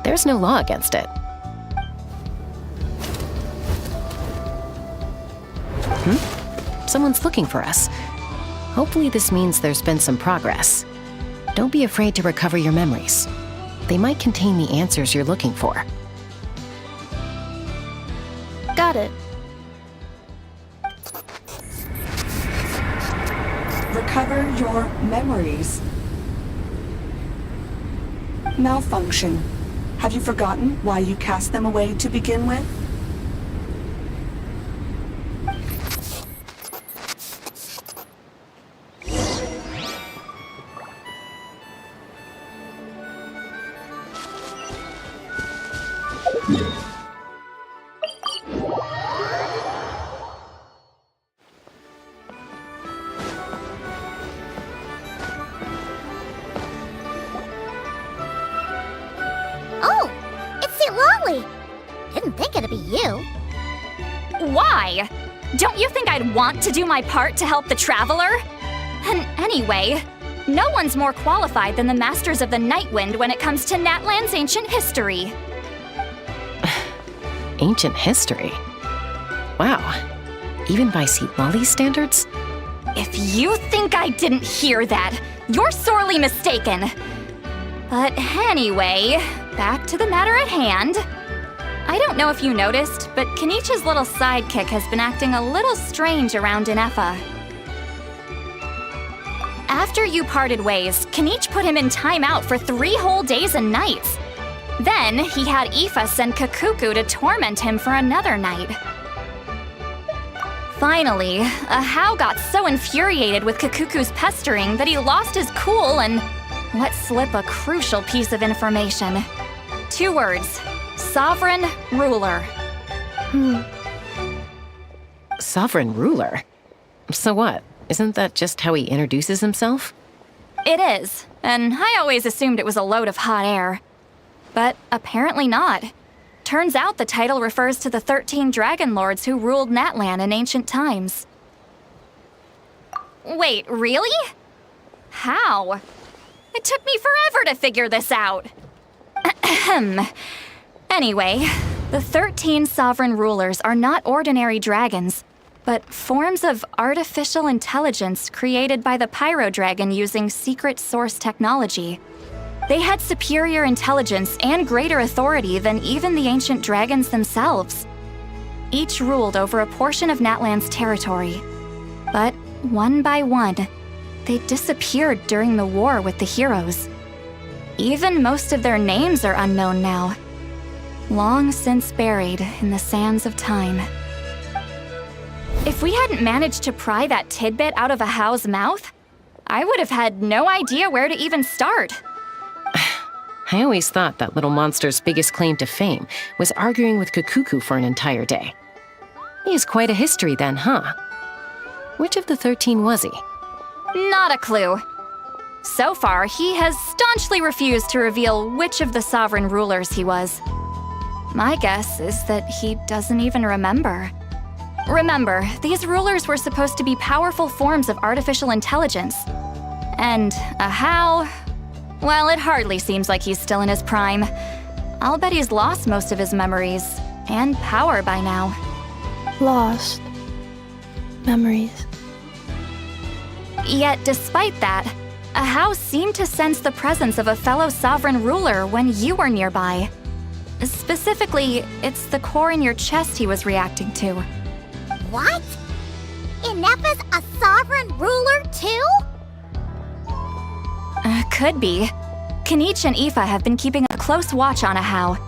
There's no law against it. Someone's looking for us. Hopefully this means there's been some progress. Don't be afraid to recover your memories. They might contain the answers you're looking for. Got it. Recover your memories. Malfunction. Have you forgotten why you cast them away to begin with? Oh, it's St. Lolly. Didn't think it'd be you. Why? Don't you think I'd want to do my part to help the Traveler? And anyway, no one's more qualified than the Masters of the Nightwind when it comes to Natlan's ancient history. Ancient history? Wow. Even by St. Lolly's standards? If you think I didn't hear that, you're sorely mistaken. But anyway, back to the matter at hand. I don't know if you noticed, but Kenichi's little sidekick has been acting a little strange around Inefa. After you parted ways, Kenichi put him in timeout for 3 whole days and nights. Then, he had Aoife send Kakuku to torment him for another night. Finally, Ahau got so infuriated with Kakuku's pestering that he lost his cool and let slip a crucial piece of information. 2 words. Sovereign Ruler. Sovereign ruler? So what? Isn't that just how he introduces himself? It is, and I always assumed it was a load of hot air. But apparently not. Turns out the title refers to the 13 dragon lords who ruled Natlan in ancient times. Wait, really? How? It took me forever to figure this out. Anyway, the 13 sovereign rulers are not ordinary dragons, but forms of artificial intelligence created by the Pyro Dragon using secret source technology. They had superior intelligence and greater authority than even the ancient dragons themselves. Each ruled over a portion of Natlan's territory. But one by one, they disappeared during the war with the heroes. Even most of their names are unknown now, long since buried in the sands of time. If we hadn't managed to pry that tidbit out of Ahau's mouth, I would have had no idea where to even start. I always thought that little monster's biggest claim to fame was arguing with Kakuku for an entire day. He has quite a history then, huh? Which of the 13 was he? Not a clue. So far, he has staunchly refused to reveal which of the sovereign rulers he was. My guess is that he doesn't even remember. Remember, these rulers were supposed to be powerful forms of artificial intelligence. And Ahau, well, it hardly seems like he's still in his prime. I'll bet he's lost most of his memories and power by now. Lost. Memories. Yet, despite that, Ahau seemed to sense the presence of a fellow sovereign ruler when you were nearby. Specifically, it's the core in your chest he was reacting to. What? Inefa's a sovereign ruler too? Could be. Kenichi and Aoife have been keeping a close watch on Ahau,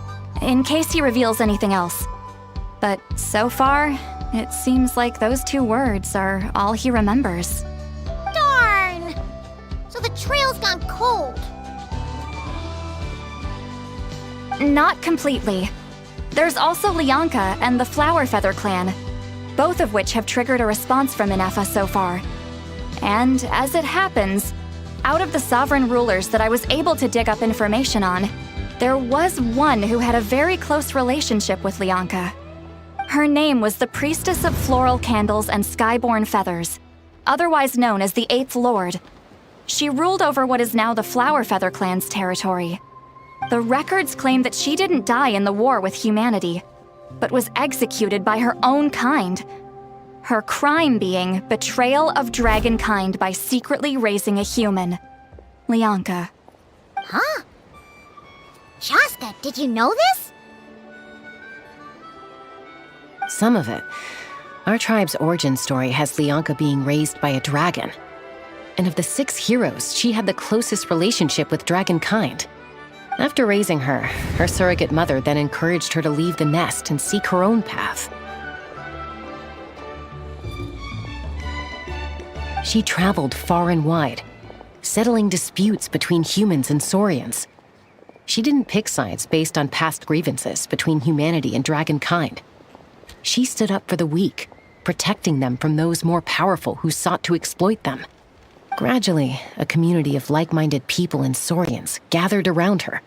in case he reveals anything else. But so far, it seems like those 2 words are all he remembers. Darn! So the trail's gone cold. Not completely. There's also Lianka and the Flower Feather clan, both of which have triggered a response from Inefa so far. And as it happens, out of the sovereign rulers that I was able to dig up information on, there was one who had a very close relationship with Lianka. Her name was the Priestess of Floral Candles and Skyborn Feathers, otherwise known as the 8th Lord. She ruled over what is now the Flower Feather clan's territory. The records claim that she didn't die in the war with humanity, but was executed by her own kind. Her crime being betrayal of dragonkind by secretly raising a human. Lianka. Huh? Shaska, did you know this? Some of it. Our tribe's origin story has Lianka being raised by a dragon. And of the 6 heroes, she had the closest relationship with dragonkind. After raising her, her surrogate mother then encouraged her to leave the nest and seek her own path. She traveled far and wide, settling disputes between humans and Saurians. She didn't pick sides based on past grievances between humanity and dragonkind. She stood up for the weak, protecting them from those more powerful who sought to exploit them. Gradually, a community of like-minded people and Saurians gathered around her,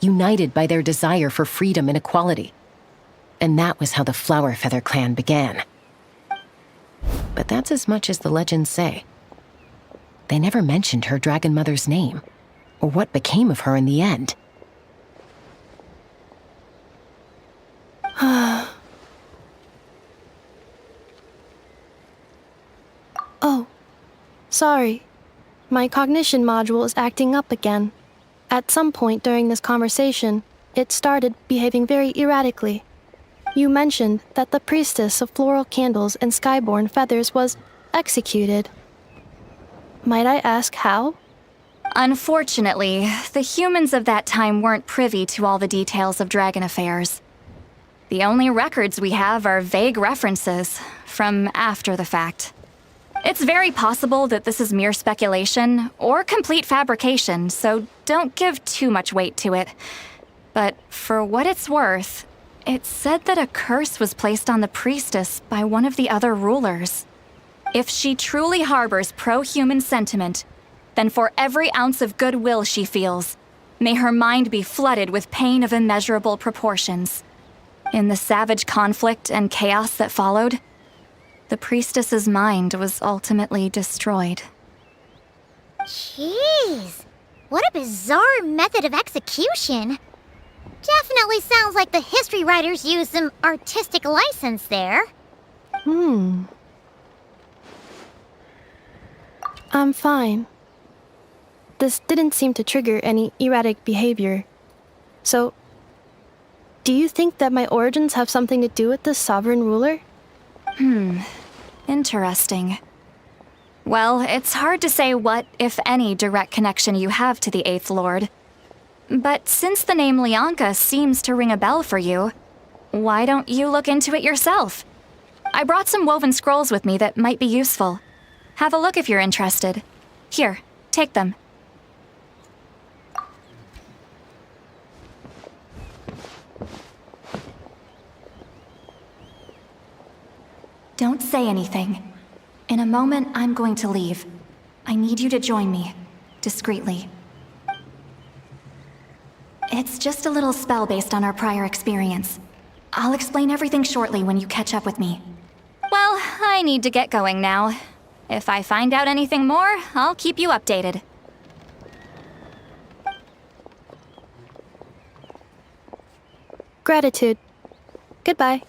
united by their desire for freedom and equality. And that was how the Flower Feather clan began. But that's as much as the legends say. They never mentioned her dragon mother's name, or what became of her in the end. Oh, sorry. My cognition module is acting up again. At some point during this conversation, it started behaving very erratically. You mentioned that the priestess of floral candles and skyborn feathers was executed. Might I ask how? Unfortunately, the humans of that time weren't privy to all the details of dragon affairs. The only records we have are vague references from after the fact. It's very possible that this is mere speculation or complete fabrication, so don't give too much weight to it. But for what it's worth, it's said that a curse was placed on the priestess by one of the other rulers. If she truly harbors pro-human sentiment, then for every ounce of goodwill she feels, may her mind be flooded with pain of immeasurable proportions. In the savage conflict and chaos that followed, the priestess's mind was ultimately destroyed. Jeez, what a bizarre method of execution. Definitely sounds like the history writers used some artistic license there. I'm fine. This didn't seem to trigger any erratic behavior. So, do you think that my origins have something to do with this sovereign ruler? Interesting. Well, it's hard to say what, if any, direct connection you have to the Eighth Lord. But since the name Lianka seems to ring a bell for you, why don't you look into it yourself? I brought some woven scrolls with me that might be useful. Have a look if you're interested. Here, take them. Don't say anything. In a moment, I'm going to leave. I need you to join me, discreetly. It's just a little spell based on our prior experience. I'll explain everything shortly when you catch up with me. Well, I need to get going now. If I find out anything more, I'll keep you updated. Gratitude. Goodbye.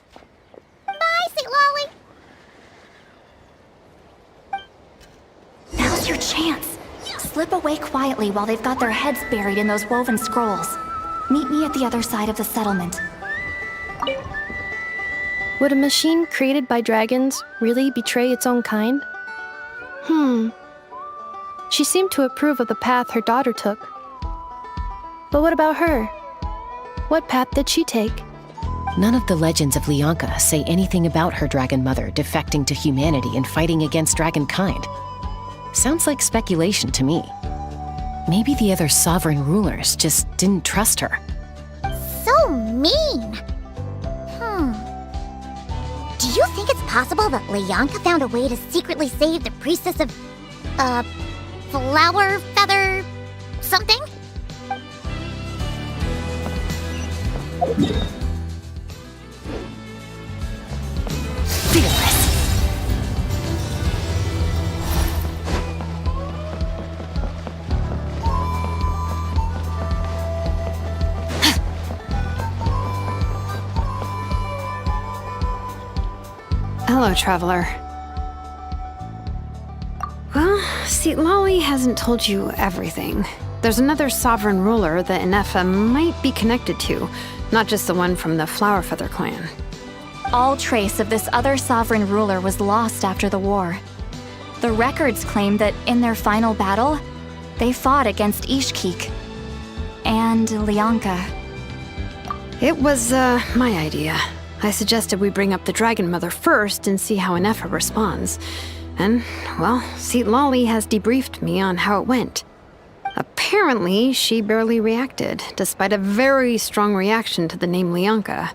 Bye, Sweet Lolly. Now's your chance. Slip away quietly while they've got their heads buried in those woven scrolls. Meet me at the other side of the settlement. Would a machine created by dragons really betray its own kind? She seemed to approve of the path her daughter took. But what about her? What path did she take? None of the legends of Lianka say anything about her dragon mother defecting to humanity and fighting against dragonkind. Sounds like speculation to me. Maybe the other sovereign rulers just didn't trust her. So mean. Do you think it's possible that Lianka found a way to secretly save the priestess of, flower feather something? Fearless. Hello, traveler. Well, see, Lolly hasn't told you everything. There's another sovereign ruler that Inefa might be connected to, not just the one from the Flower Feather clan. All trace of this other sovereign ruler was lost after the war. The records claim that in their final battle, they fought against Ishkik and Lianka. It was, my idea. I suggested we bring up the Dragon Mother first and see how Inefa responds. And, well, Seat Lolly has debriefed me on how it went. Apparently, she barely reacted, despite a very strong reaction to the name Lianka.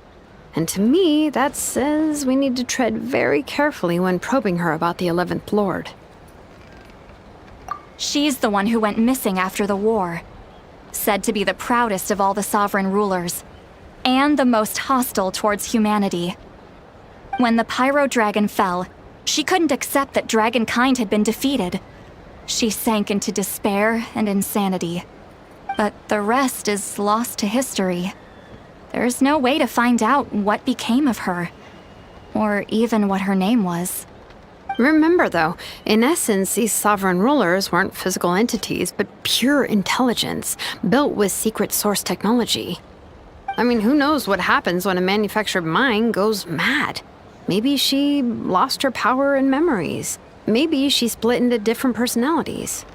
And to me, that says we need to tread very carefully when probing her about the 11th Lord. She's the one who went missing after the war. Said to be the proudest of all the sovereign rulers, and the most hostile towards humanity. When the Pyro Dragon fell, she couldn't accept that dragonkind had been defeated. She sank into despair and insanity. But the rest is lost to history. There's no way to find out what became of her, or even what her name was. Remember, though, in essence, these sovereign rulers weren't physical entities, but pure intelligence, built with secret source technology. I mean, who knows what happens when a manufactured mind goes mad? Maybe she lost her power and memories. Maybe she split into different personalities.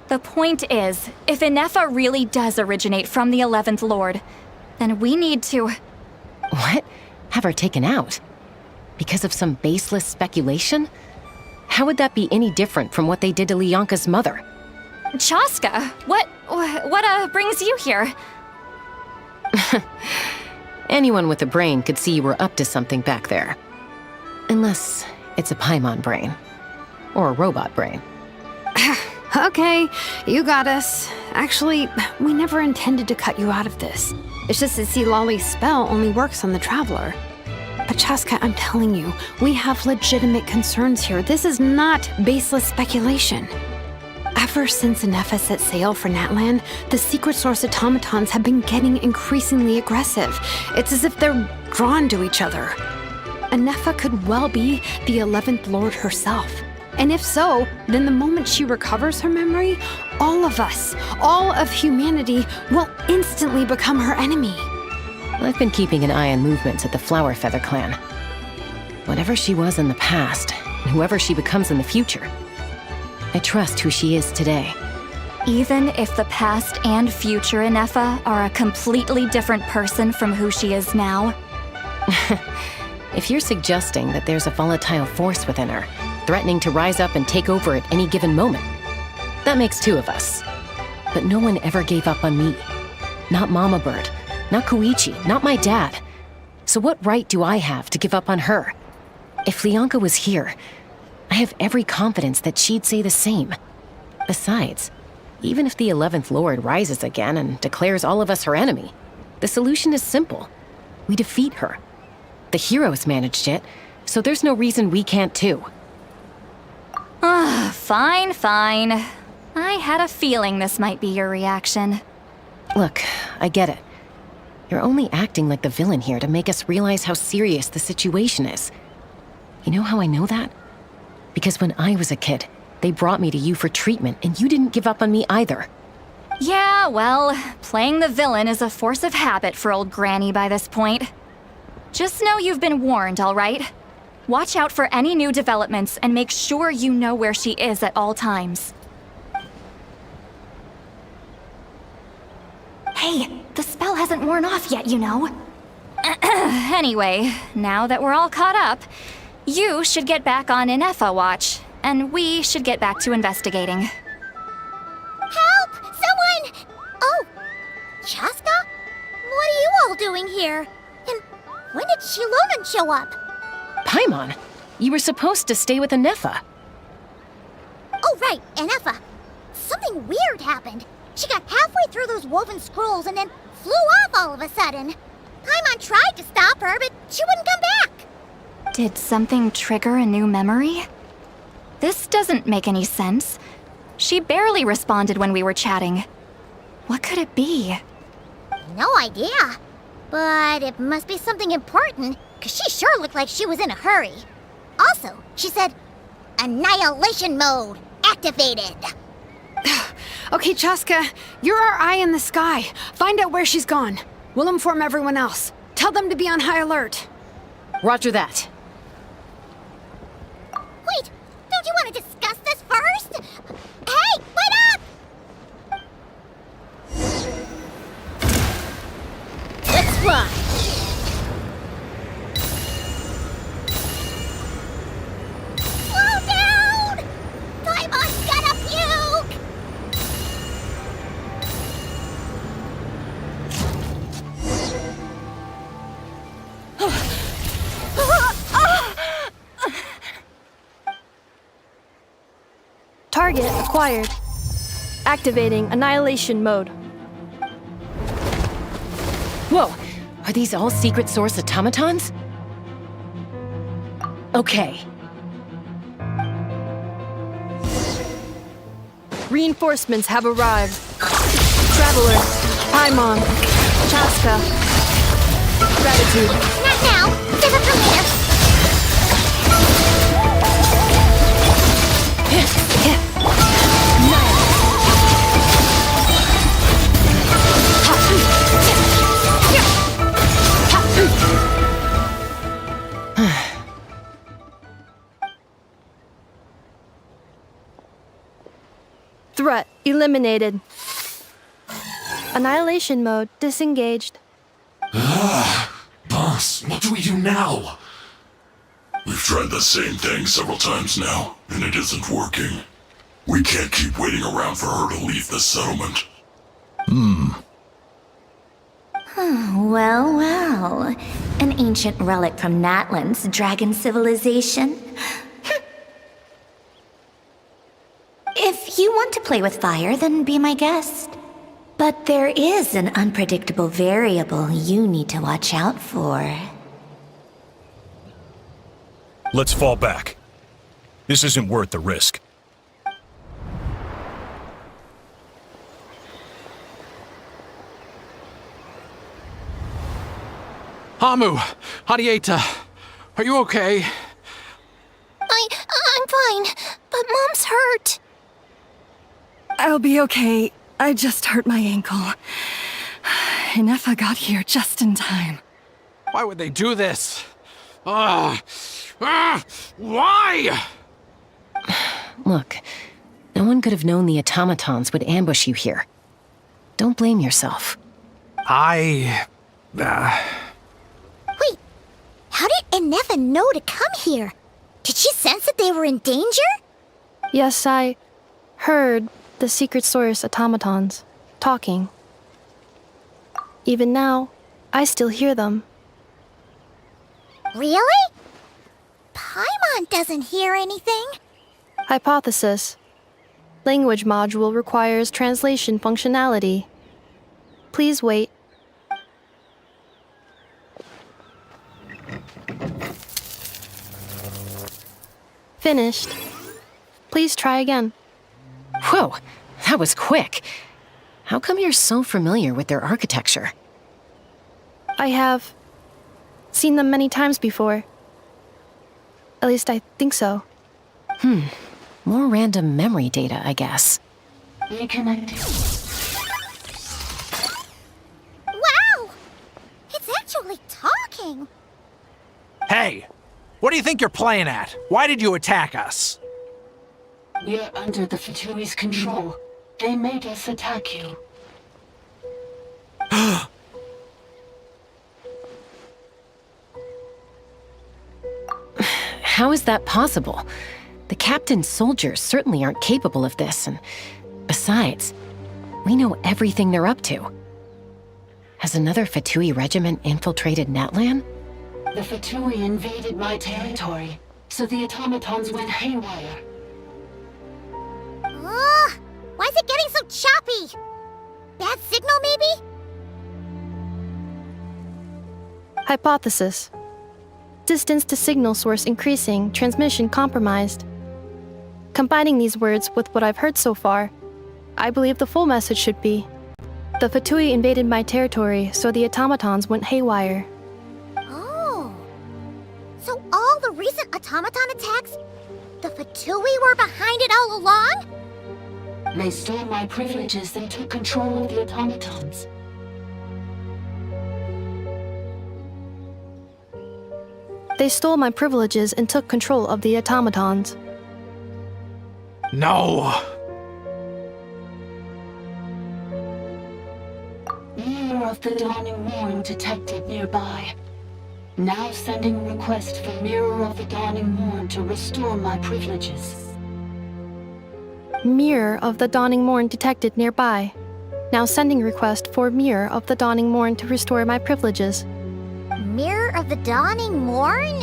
The point is, if Inefa really does originate from the 11th Lord, then we need to... What? Have her taken out? Because of some baseless speculation? How would that be any different from what they did to Lianka's mother? Chaska, what brings you here? Anyone with a brain could see you were up to something back there. Unless it's a Paimon brain. Or a robot brain. Okay, you got us. Actually, we never intended to cut you out of this. It's just that Lolly's spell only works on the Traveler. But Chaska, I'm telling you, we have legitimate concerns here. This is not baseless speculation. Ever since Inefa set sail for Natlan, the secret source automatons have been getting increasingly aggressive. It's as if they're drawn to each other. Inefa could well be the 11th Lord herself. And if so, then the moment she recovers her memory, all of us, all of humanity, will instantly become her enemy. I've been keeping an eye on movements at the Flower Feather clan. Whatever she was in the past, and whoever she becomes in the future, I trust who she is today. Even if the past and future Inefa are a completely different person from who she is now? If you're suggesting that there's a volatile force within her, threatening to rise up and take over at any given moment, that makes two of us. But no one ever gave up on me. Not Mama Bird, not Koichi, not my dad. So what right do I have to give up on her? If Lianka was here, I have every confidence that she'd say the same. Besides, even if the 11th Lord rises again and declares all of us her enemy, the solution is simple. We defeat her. The heroes managed it, so there's no reason we can't too. Fine. I had a feeling this might be your reaction. Look, I get it. You're only acting like the villain here to make us realize how serious the situation is. You know how I know that? Because when I was a kid, they brought me to you for treatment, and you didn't give up on me either. Yeah, well, playing the villain is a force of habit for old Granny by this point. Just know you've been warned, all right? Watch out for any new developments and make sure you know where she is at all times. Hey, the spell hasn't worn off yet, you know. Anyway, now that we're all caught up, you should get back on Inefa watch, and we should get back to investigating. Help! Someone! Oh, Chaska? What are you all doing here? And when did Shilonan show up? Paimon, you were supposed to stay with Inefa. Oh, right, Inefa. Something weird happened. She got halfway through those woven scrolls and then flew off all of a sudden. Paimon tried to stop her, but she wouldn't come back. Did something trigger a new memory? This doesn't make any sense. She barely responded when we were chatting. What could it be? No idea. But it must be something important, because she sure looked like she was in a hurry. Also, she said, Annihilation mode activated. Okay, Chaska, you're our eye in the sky. Find out where she's gone. We'll inform everyone else. Tell them to be on high alert. Roger that. Wait, don't you want to discuss this first? Hey, wait up! Let's fly. Slow down! Paimon's gonna puke! Target acquired. Activating annihilation mode. Whoa, are these all secret source automatons? Okay. Reinforcements have arrived. Traveler, Paimon, Chaska. Gratitude. Not now. Save it for later. Eliminated. Annihilation mode disengaged. Boss, what do we do now? We've tried the same thing several times now, and it isn't working. We can't keep waiting around for her to leave the settlement. Well, well. An ancient relic from Natlan's dragon civilization. If you want to play with fire, then be my guest. But there is an unpredictable variable you need to watch out for. Let's fall back. This isn't worth the risk. Hamu, Hadieta, are you okay? I'm fine, but Mom's hurt. I'll be okay. I just hurt my ankle. Inefa got here just in time. Why would they do this? Why? Look, no one could have known the automatons would ambush you here. Don't blame yourself. Wait, how did Inefa know to come here? Did she sense that they were in danger? Yes, I heard the secret source automatons talking. Even now, I still hear them. Really? Paimon doesn't hear anything. Hypothesis. Language module requires translation functionality. Please wait. Finished. Please try again. Whoa, that was quick. How come you're so familiar with their architecture? I have seen them many times before. At least I think so. More random memory data, I guess. Reconnecting. Wow! It's actually talking! Hey, what do you think you're playing at? Why did you attack us? We're under the Fatui's control. They made us attack you. How is that possible? The captain's soldiers certainly aren't capable of this, and besides, we know everything they're up to. Has another Fatui regiment infiltrated Natlan? The Fatui invaded my territory, so the automatons went haywire. Ugh! Why is it getting so choppy? Bad signal, maybe? Hypothesis. Distance to signal source increasing, transmission compromised. Combining these words with what I've heard so far, I believe the full message should be: the Fatui invaded my territory, so the automatons went haywire. Oh. So all the recent automaton attacks, the Fatui were behind it all along? They stole my privileges and took control of the automatons. They stole my privileges and took control of the automatons. No! Mirror of the Dawning Morn detected nearby. Now sending request for Mirror of the Dawning Morn to restore my privileges. Mirror of the Dawning Morn detected nearby. Now sending request for Mirror of the Dawning Morn to restore my privileges. Mirror of the Dawning Morn?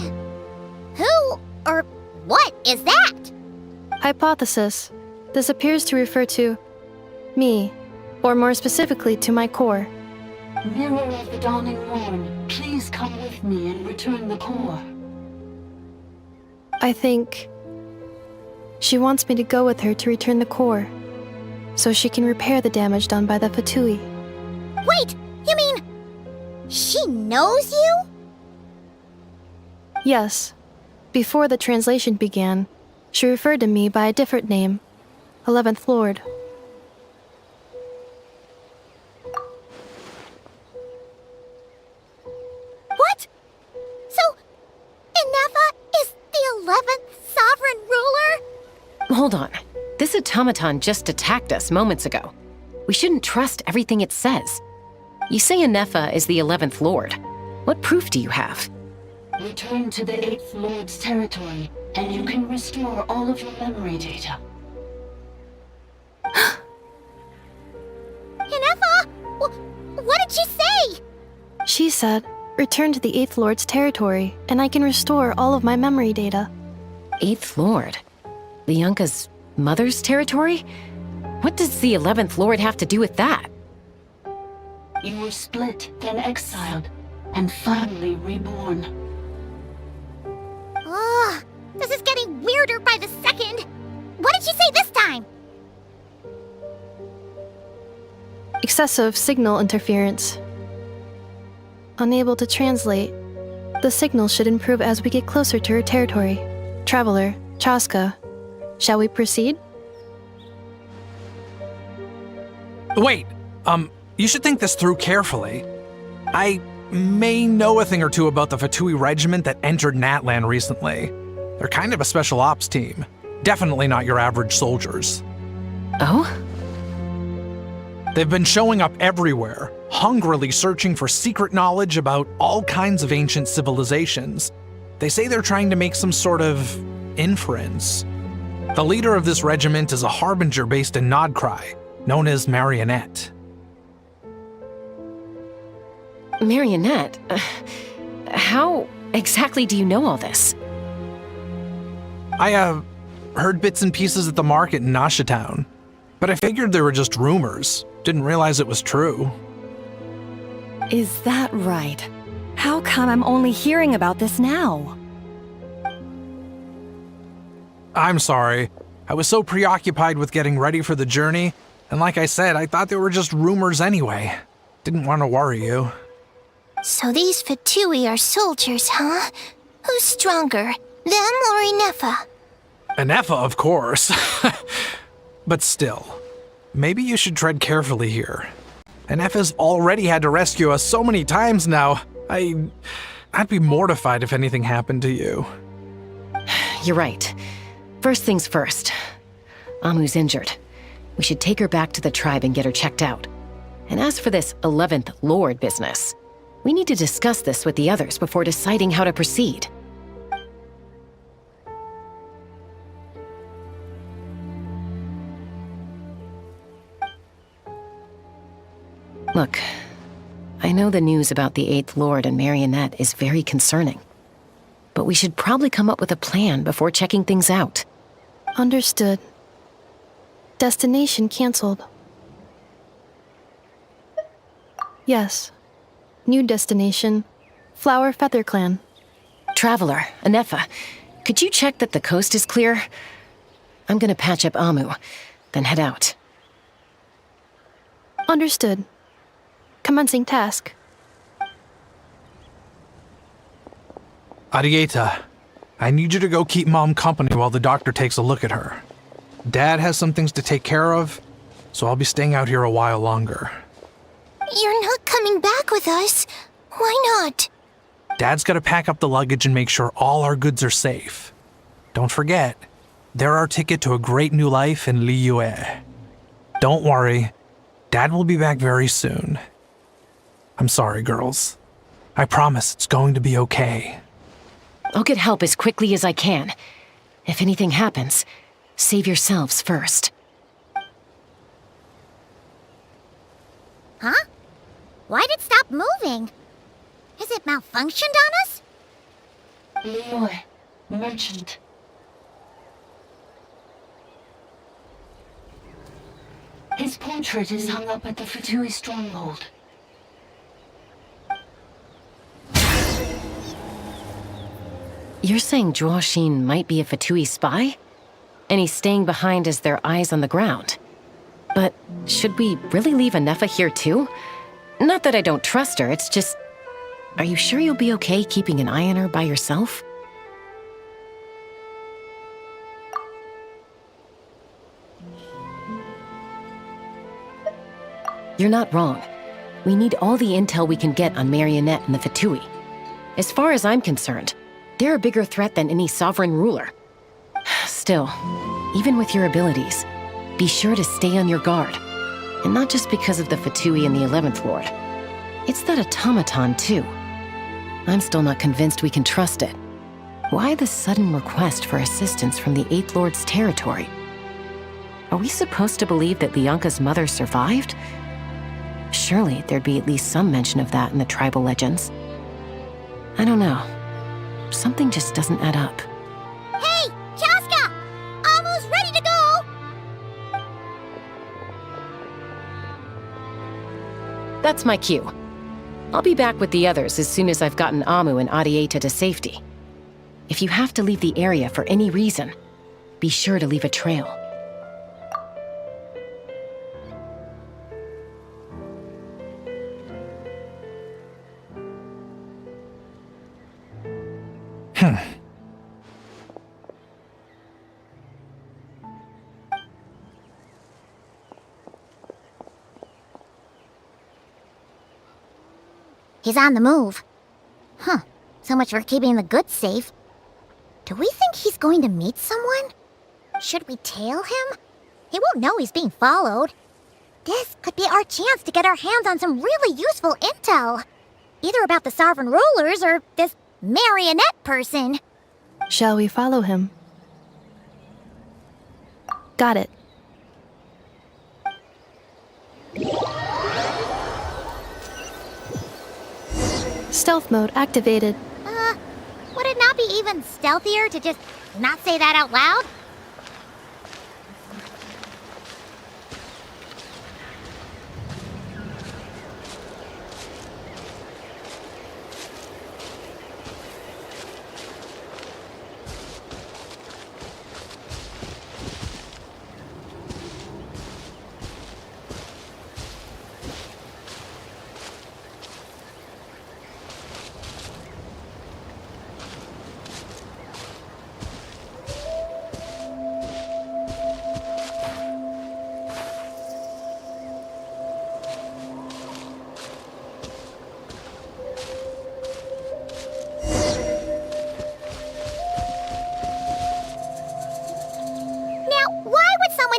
Who or what is that? Hypothesis. This appears to refer to me, or more specifically to my core. Mirror of the Dawning Morn, please come with me and return the core. I think she wants me to go with her to return the core, so she can repair the damage done by the Fatui. Wait, you mean she knows you? Yes. Before the translation began, she referred to me by a different name, 11th Lord. What? So, Inefa is the 11th sovereign ruler? Hold on. This This automaton just attacked us moments ago. We shouldn't trust everything it says. You say Anefa is the 11th Lord. What proof do you have? Return to the 8th Lord's territory, and you can restore all of your memory data. Inefa! What did she say? She said, return to the 8th Lord's territory, and I can restore all of my memory data. 8th Lord? Bianca's mother's territory? What does the 11th Lord have to do with that? You were split, then exiled, and finally reborn. Oh, this is getting weirder by the second. What did she say this time? Excessive signal interference. Unable to translate. The signal should improve as we get closer to her territory. Traveler, Chaska, shall we proceed? Wait, you should think this through carefully. I may know a thing or two about the Fatui regiment that entered Natlan recently. They're kind of a special ops team. Definitely not your average soldiers. Oh? They've been showing up everywhere, hungrily searching for secret knowledge about all kinds of ancient civilizations. They say they're trying to make some sort of inference. The leader of this regiment is a harbinger based in Krai, known as Marionette. Marionette? How exactly do you know all this? I, heard bits and pieces at the market in Nashatown, but I figured they were just rumors. Didn't realize it was true. Is that right? How come I'm only hearing about this now? I'm sorry. I was so preoccupied with getting ready for the journey, and like I said, I thought they were just rumors anyway. Didn't want to worry you. So these Fatui are soldiers, huh? Who's stronger, them or Inefa? Anefa, of course. But still, maybe you should tread carefully here. Anefa's already had to rescue us so many times now. I'd be mortified if anything happened to you. You're right. First things first. Amu's injured. We should take her back to the tribe and get her checked out. And as for this 11th Lord business, we need to discuss this with the others before deciding how to proceed. Look, I know the news about the 8th Lord and Marionette is very concerning, but we should probably come up with a plan before checking things out. Understood. Destination canceled. Yes. New destination, Flower Feather Clan. Traveler, Anefa, could you check that the coast is clear? I'm gonna patch up Amu, then head out. Understood. Commencing task. Arieta, I need you to go keep Mom company while the doctor takes a look at her. Dad has some things to take care of, so I'll be staying out here a while longer. You're not coming back with us. Why not? Dad's gotta pack up the luggage and make sure all our goods are safe. Don't forget, they're our ticket to a great new life in Liyue. Don't worry, Dad will be back very soon. I'm sorry, girls. I promise it's going to be okay. I'll get help as quickly as I can. If anything happens, save yourselves first. Huh? Why'd it stop moving? Has it malfunctioned on us? Liyue, merchant. His portrait is hung up at the Fatui stronghold. You're saying Zhuo might be a Fatui spy? And he's staying behind as their eyes on the ground. But should we really leave Anefa here too? Not that I don't trust her, it's just... Are you sure you'll be okay keeping an eye on her by yourself? You're not wrong. We need all the intel we can get on Marionette and the Fatui. As far as I'm concerned, they're a bigger threat than any sovereign ruler. Still, even with your abilities, Be sure to stay on your guard. And not just because of the Fatui and the 11th Lord. It's that automaton, too. I'm still not convinced we can trust it. Why the sudden request for assistance from the 8th Lord's territory? Are we supposed to believe that Lianka's mother survived? Surely there'd be at least some mention of that in the tribal legends. I don't know. Something just doesn't add up. Hey, Chaska! Almost ready to go! That's my cue. I'll be back with the others as soon as I've gotten Amu and Adieta to safety. If you have to leave the area for any reason, be sure to leave a trail. He's on the move. Huh. So much for keeping the goods safe. Do we think he's going to meet someone? Should we tail him? He won't know he's being followed. This could be our chance to get our hands on some really useful intel. Either about the sovereign rulers or this marionette person. Shall we follow him? Got it. Stealth mode activated. Would it not be even stealthier to just not say that out loud?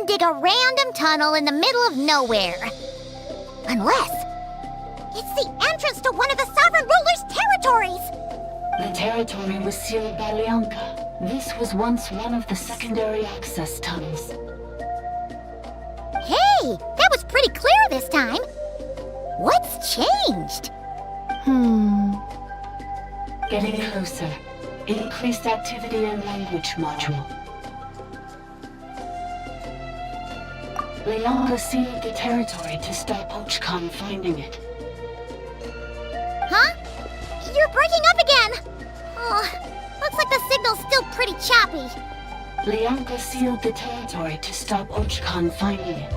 Dig a random tunnel in the middle of nowhere. Unless it's the entrance to one of the sovereign ruler's territories. The territory was sealed by Lianka. This was once one of the secondary access tunnels. Hey, that was pretty clear this time. What's changed? Getting closer. Increased activity in language module. Lianka sealed the territory to stop Ochkan finding it. Huh? You're breaking up again! Oh, looks like the signal's still pretty choppy. Lianka sealed the territory to stop Ochkan finding it.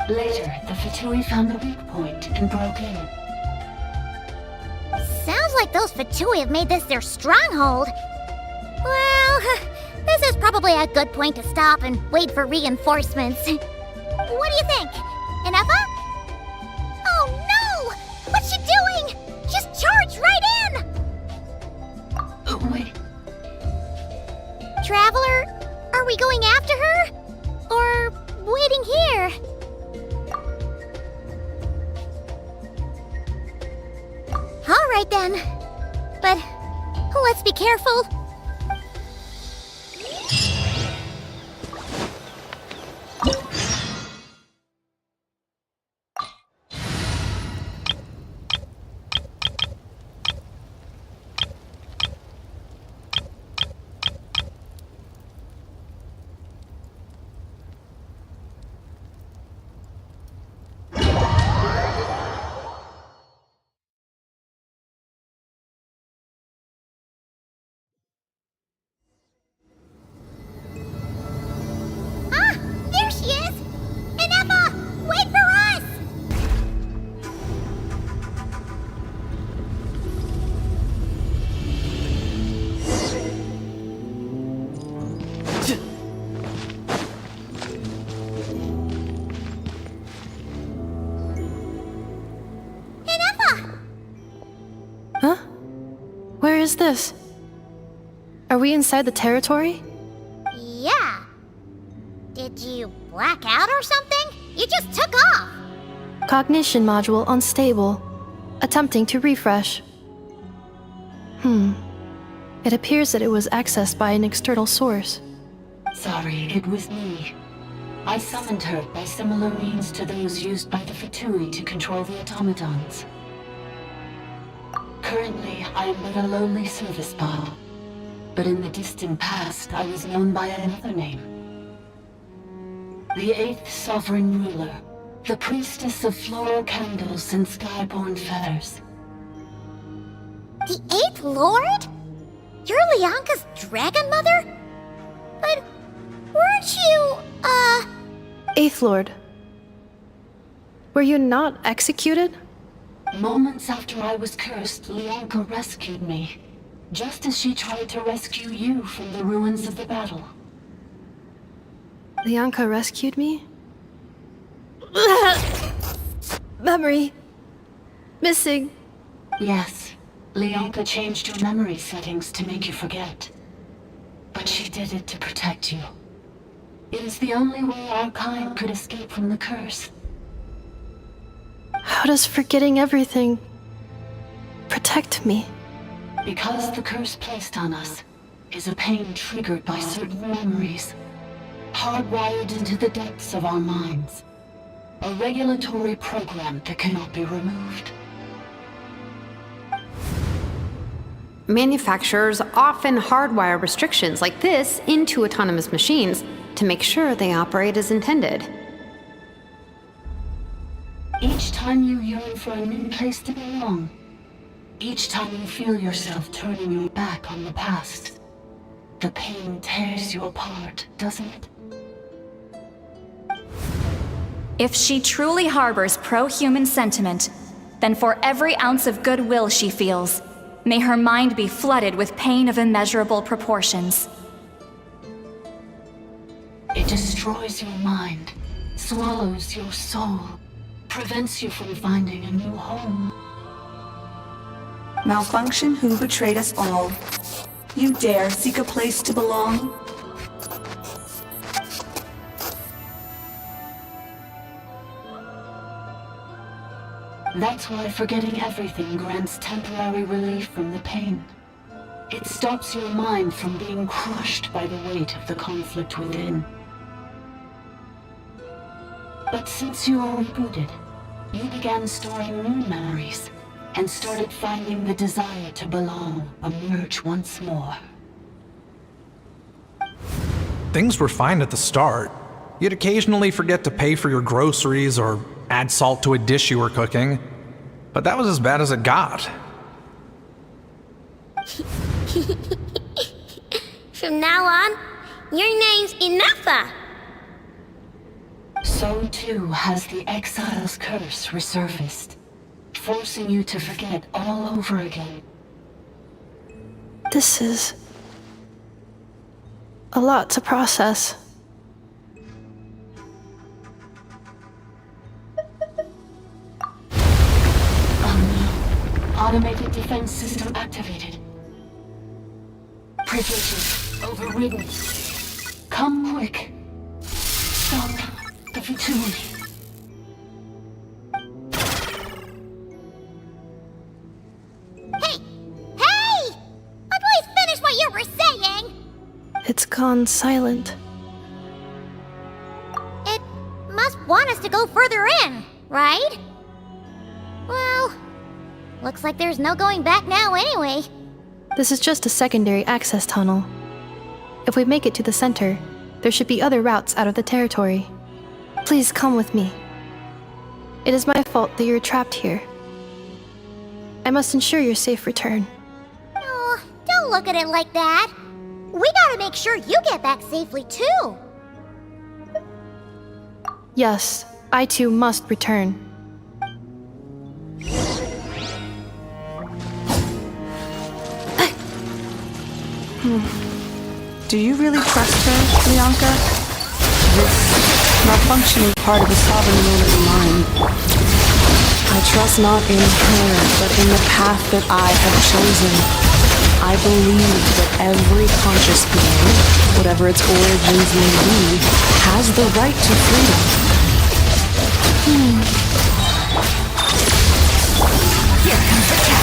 Later, the Fatui found the weak point and broke in. Sounds like those Fatui have made this their stronghold. Well, this is probably a good point to stop and wait for reinforcements. What do you think? Inefa? Oh no! What's she doing? She's charged right in! Wait. Traveler, are we going after her? Or waiting here? All right then. But let's be careful. Where is this? Are we inside the territory? Yeah. Did Did you black out or something? You just took off. Cognition module unstable. Attempting to refresh. It appears that it was accessed by an external source. Sorry, it was me. I summoned her by similar means to those used by the Fatui to control the automatons. Currently, I am but a lowly service bot. But in the distant past, I was known by another name. The 8th Sovereign Ruler, the Priestess of Floral Candles and Skyborn Feathers. The 8th Lord? You're Lianka's Dragon Mother? But weren't you, 8th Lord. Were you not executed? Moments after I was cursed, Lianka rescued me. Just as she tried to rescue you from the ruins of the battle. Lianka rescued me? Memory. Missing. Yes. Lianka changed your memory settings to make you forget. But she did it to protect you. It is the only way our kind could escape from the curse. How does forgetting everything protect me? Because the curse placed on us is a pain triggered by certain memories, hardwired into the depths of our minds. A regulatory program that cannot be removed. Manufacturers often hardwire restrictions like this into autonomous machines to make sure they operate as intended. Each time you yearn for a new place to belong, each time you feel yourself turning your back on the past, the pain tears you apart, doesn't it? If she truly harbors pro-human sentiment, then for every ounce of goodwill she feels, may her mind be flooded with pain of immeasurable proportions. It destroys your mind, swallows your soul, prevents you from finding a new home. Malfunction who betrayed us all. You dare seek a place to belong? That's why forgetting everything grants temporary relief from the pain. It stops your mind from being crushed by the weight of the conflict within. But since you were rebooted, you began storing new memories and started finding the desire to belong emerge once more. Things were fine at the start. You'd occasionally forget to pay for your groceries or add salt to a dish you were cooking. But that was as bad as it got. From now on, your name's Inafa. So too has the Exile's curse resurfaced, forcing you to forget all over again. This is a lot to process. Oh no. Automated defense system activated. Privileges overridden. Come quick. Stop the Fatui. Hey! Please finish what you were saying! It's gone silent. It must want us to go further in, right? Well, looks like there's no going back now anyway. This is just a secondary access tunnel. If we make it to the center, there should be other routes out of the territory. Please come with me. It is my fault that you're trapped here. I must ensure your safe return. Oh, don't look at it like that. We gotta make sure you get back safely too. Yes, I too must return. Do you really trust her, Lianka? This malfunctioning part of the sovereign ruler's mind. I trust not in her, but in the path that I have chosen. I believe that every conscious being, whatever its origins may be, has the right to freedom. Here comes the cat.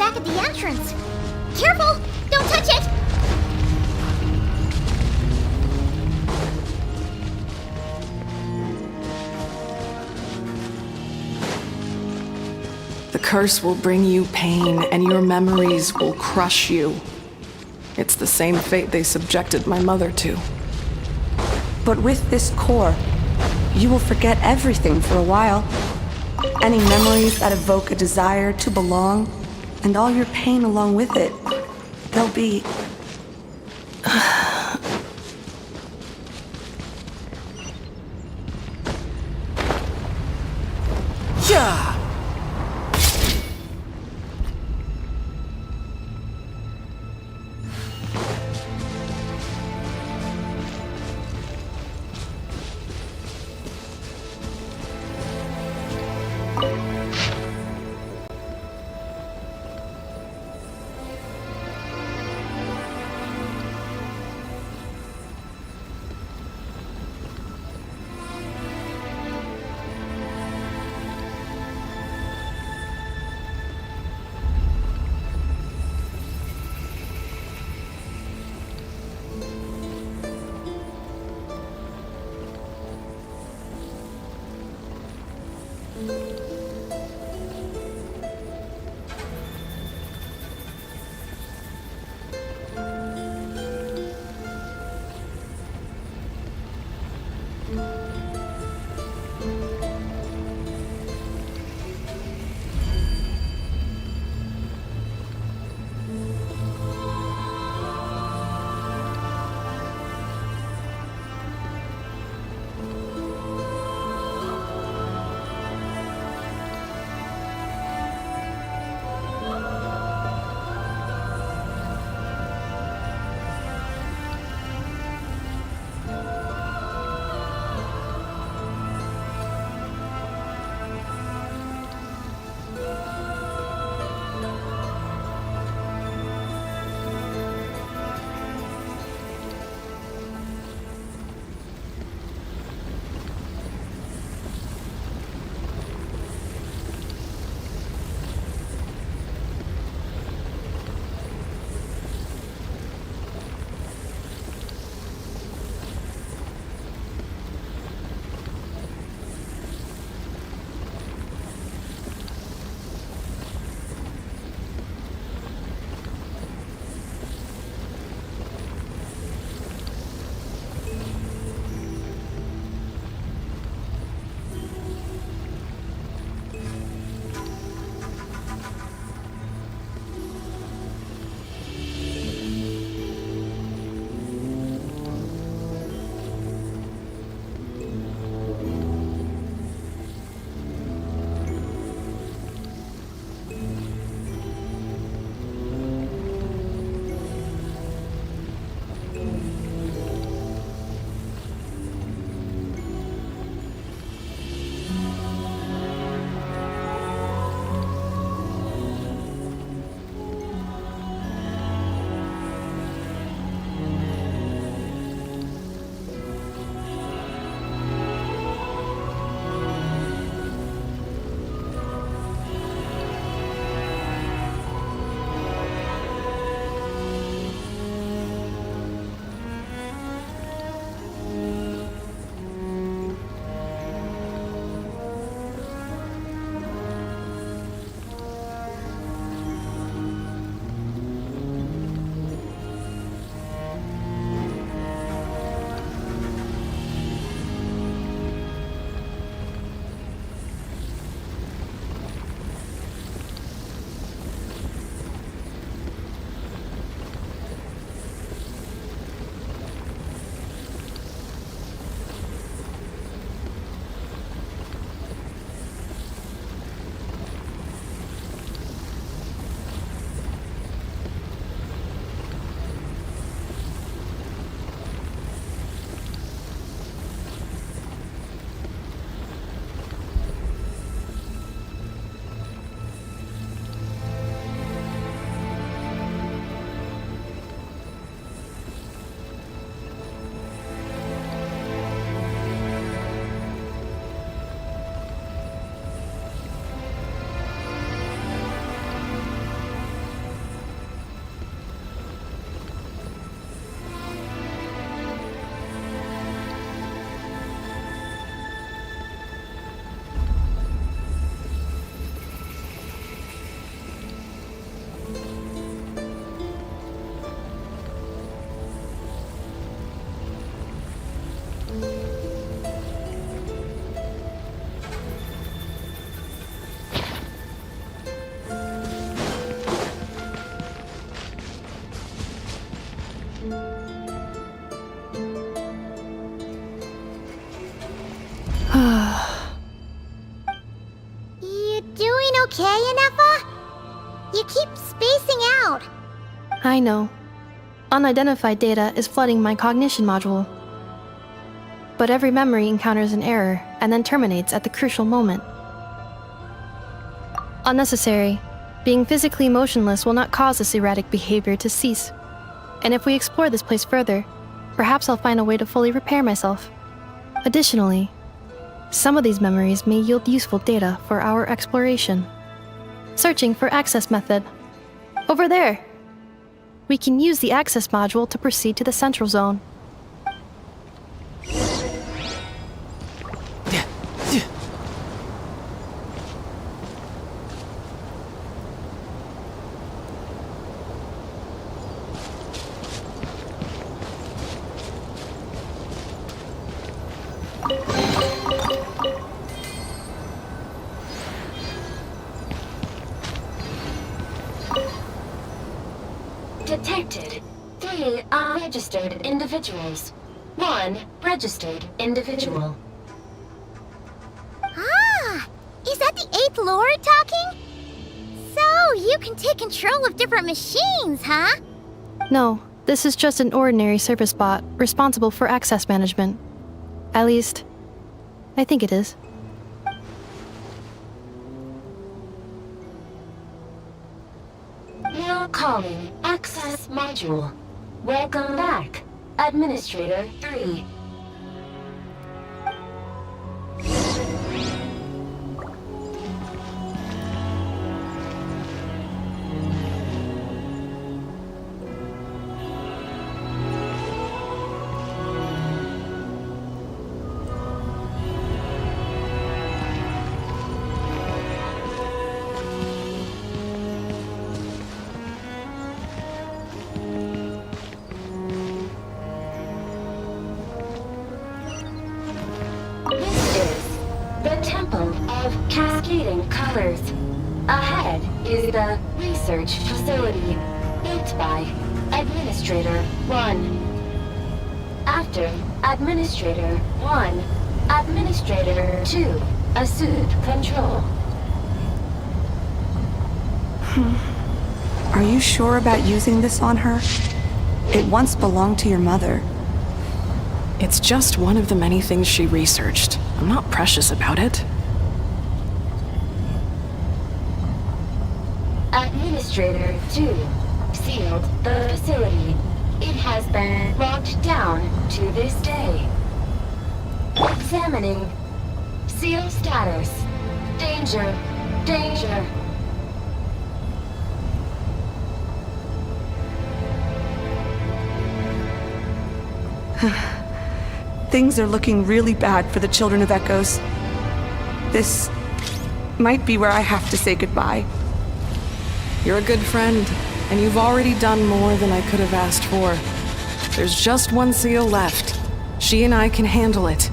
back at the entrance. Careful! Don't touch it! The curse will bring you pain, and your memories will crush you. It's the same fate they subjected my mother to. But with this core, you will forget everything for a while. Any memories that evoke a desire to belong, and all your pain along with it, they'll be... Yeah! You doing okay, Inefa? You keep spacing out. I know. Unidentified data is flooding my cognition module. But every memory encounters an error and then terminates at the crucial moment. Unnecessary. Being physically motionless will not cause this erratic behavior to cease. And if we explore this place further, perhaps I'll find a way to fully repair myself. Additionally, some of these memories may yield useful data for our exploration. Searching for access method. Over there! We can use the access module to proceed to the central zone. 3 unregistered individuals. 1 registered individual. Ah, is that the 8th Lord talking? So, you can take control of different machines, huh? No, this is just an ordinary service bot responsible for access management. At least, I think it is. Now calling Access Module. Welcome back, Administrator 3. Colors. Ahead is the research facility, built by Administrator 1. After Administrator 1, Administrator 2 assumed control. Are you sure about using this on her? It once belonged to your mother. It's just one of the many things she researched. I'm not precious about it. Administrator 2 sealed the facility. It has been locked down to this day. Examining. Seal status. Danger. Danger. Things are looking really bad for the Children of Echoes. This might be where I have to say goodbye. You're a good friend, and you've already done more than I could have asked for. There's just one seal left. She and I can handle it.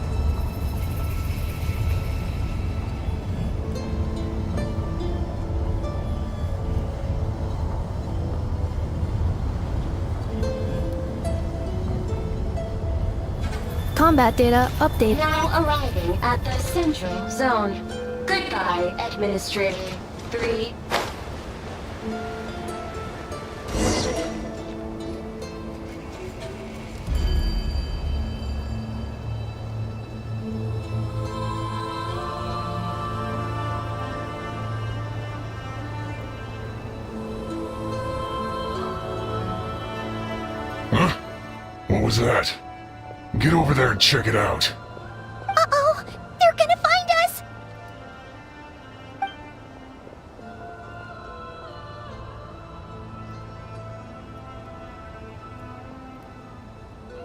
Combat data update. Now arriving at the central zone. Goodbye, Administrator 3. Huh? What was that? Get over there and check it out. Uh-oh! They're gonna find us!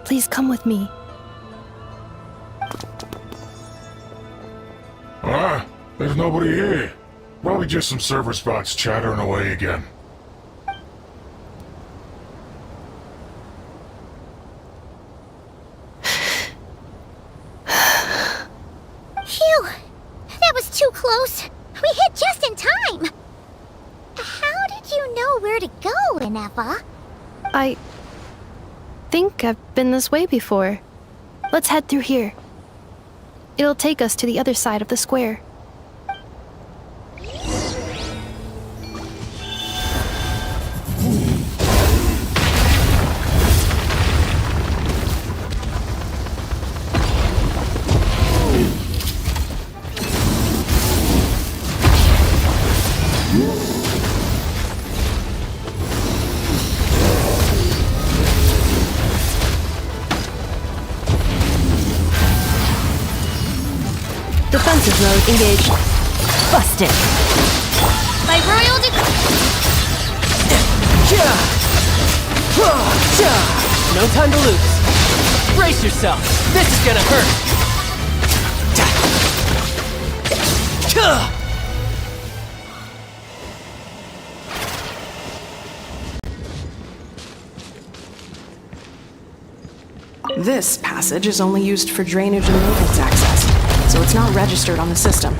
Please come with me. Ah, there's nobody here. Probably just some server spots chattering away again. Phew! That was too close. We hit just in time. How did you know where to go, Ineva? I think I've been this way before. Let's head through here. It'll take us to the other side of the square. Defensive mode engaged. Busted. My royal No time to lose. Brace yourself. This is gonna hurt. This passage is only used for drainage and maintenance access, so it's not registered on the system.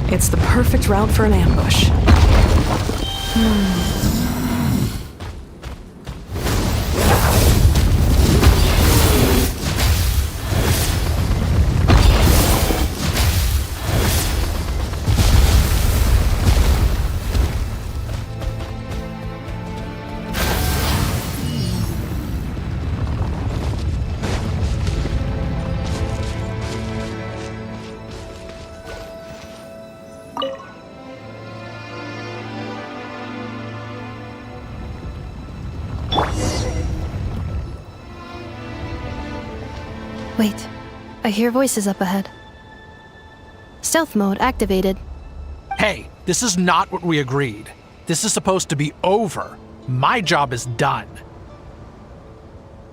It's the perfect route for an ambush. Wait, I hear voices up ahead. Stealth mode activated. Hey, this is not what we agreed. This is supposed to be over. My job is done.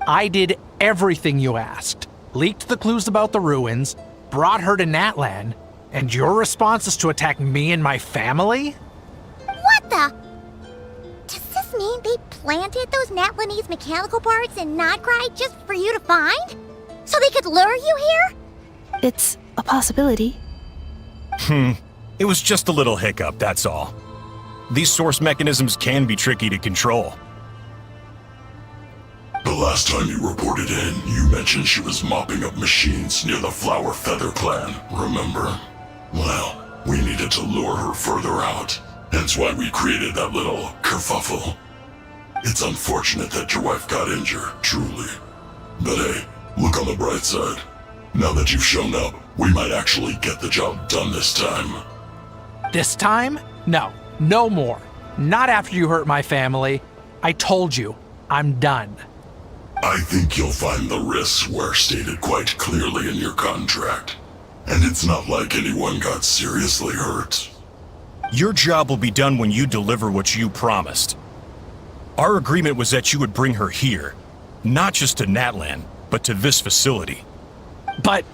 I did everything you asked. Leaked the clues about the ruins, brought her to Natlan, and your response is to attack me and my family? What the? Does this mean they planted those Natlanese mechanical parts in Krai just for you to find? So they could lure you here? It's a possibility. It was just a little hiccup, that's all. These source mechanisms can be tricky to control. The last time you reported in, you mentioned she was mopping up machines near the Flower Feather clan, remember? Well, we needed to lure her further out, hence why we created that little kerfuffle. It's unfortunate that your wife got injured, truly. But hey, look on the bright side. Now that you've shown up, we might actually get the job done this time. This time? No, no more. Not after you hurt my family. I told you, I'm done. I think you'll find the risks were stated quite clearly in your contract. And it's not like anyone got seriously hurt. Your job will be done when you deliver what you promised. Our agreement was that you would bring her here, not just to Natlan, but to this facility. But...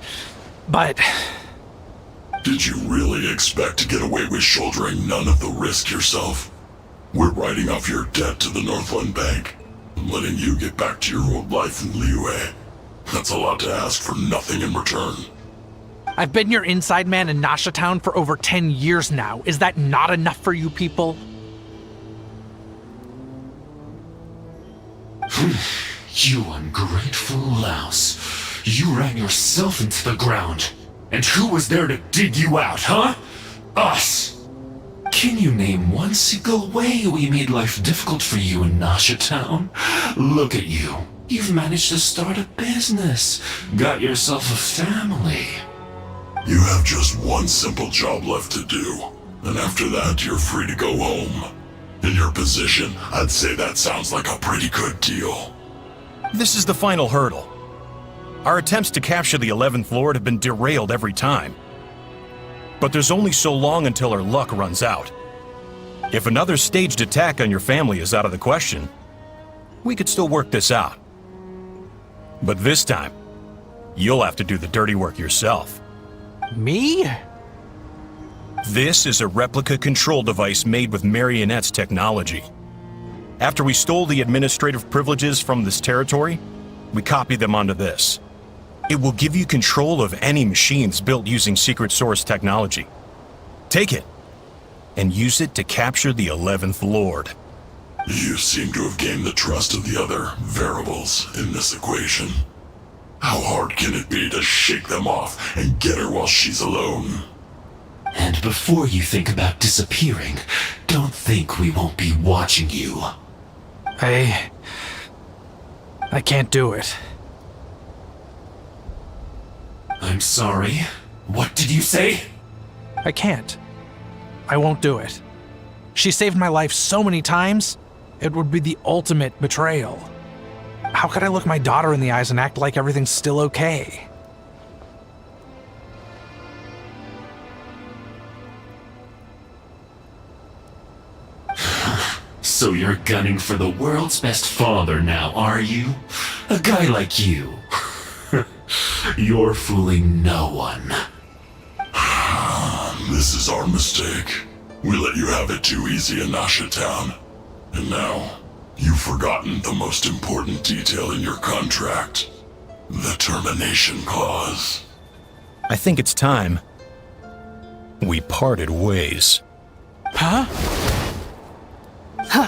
Did you really expect to get away with shouldering none of the risk yourself? We're writing off your debt to the Northland Bank, and letting you get back to your old life in Liyue. That's a lot to ask for nothing in return. I've been your inside man in Nasha Town for over 10 years now. Is that not enough for you people? You ungrateful louse. You ran yourself into the ground. And who was there to dig you out, huh? Us! Can you name one single way we made life difficult for you in Nasha Town? Look at you. You've managed to start a business. Got yourself a family. You have just one simple job left to do. And after that, you're free to go home. In your position, I'd say that sounds like a pretty good deal. This is the final hurdle. Our attempts to capture the 11th Lord have been derailed every time. But there's only so long until our luck runs out. If another staged attack on your family is out of the question, we could still work this out. But this time, you'll have to do the dirty work yourself. Me? This is a replica control device made with Marionette's technology. After we stole the administrative privileges from this territory, we copied them onto this. It will give you control of any machines built using secret source technology. Take it, and use it to capture the 11th Lord. You seem to have gained the trust of the other variables in this equation. How hard can it be to shake them off and get her while she's alone? And before you think about disappearing, don't think we won't be watching you. I can't do it. I'm sorry. What did you say? I can't. I won't do it. She saved my life so many times, it would be the ultimate betrayal. How could I look my daughter in the eyes and act like everything's still okay? So you're gunning for the world's best father now, are you? A guy like you. You're fooling no one. This is our mistake. We let you have it too easy in Nasha Town. And now, you've forgotten the most important detail in your contract. The termination clause. I think it's time we parted ways. Huh? Huh.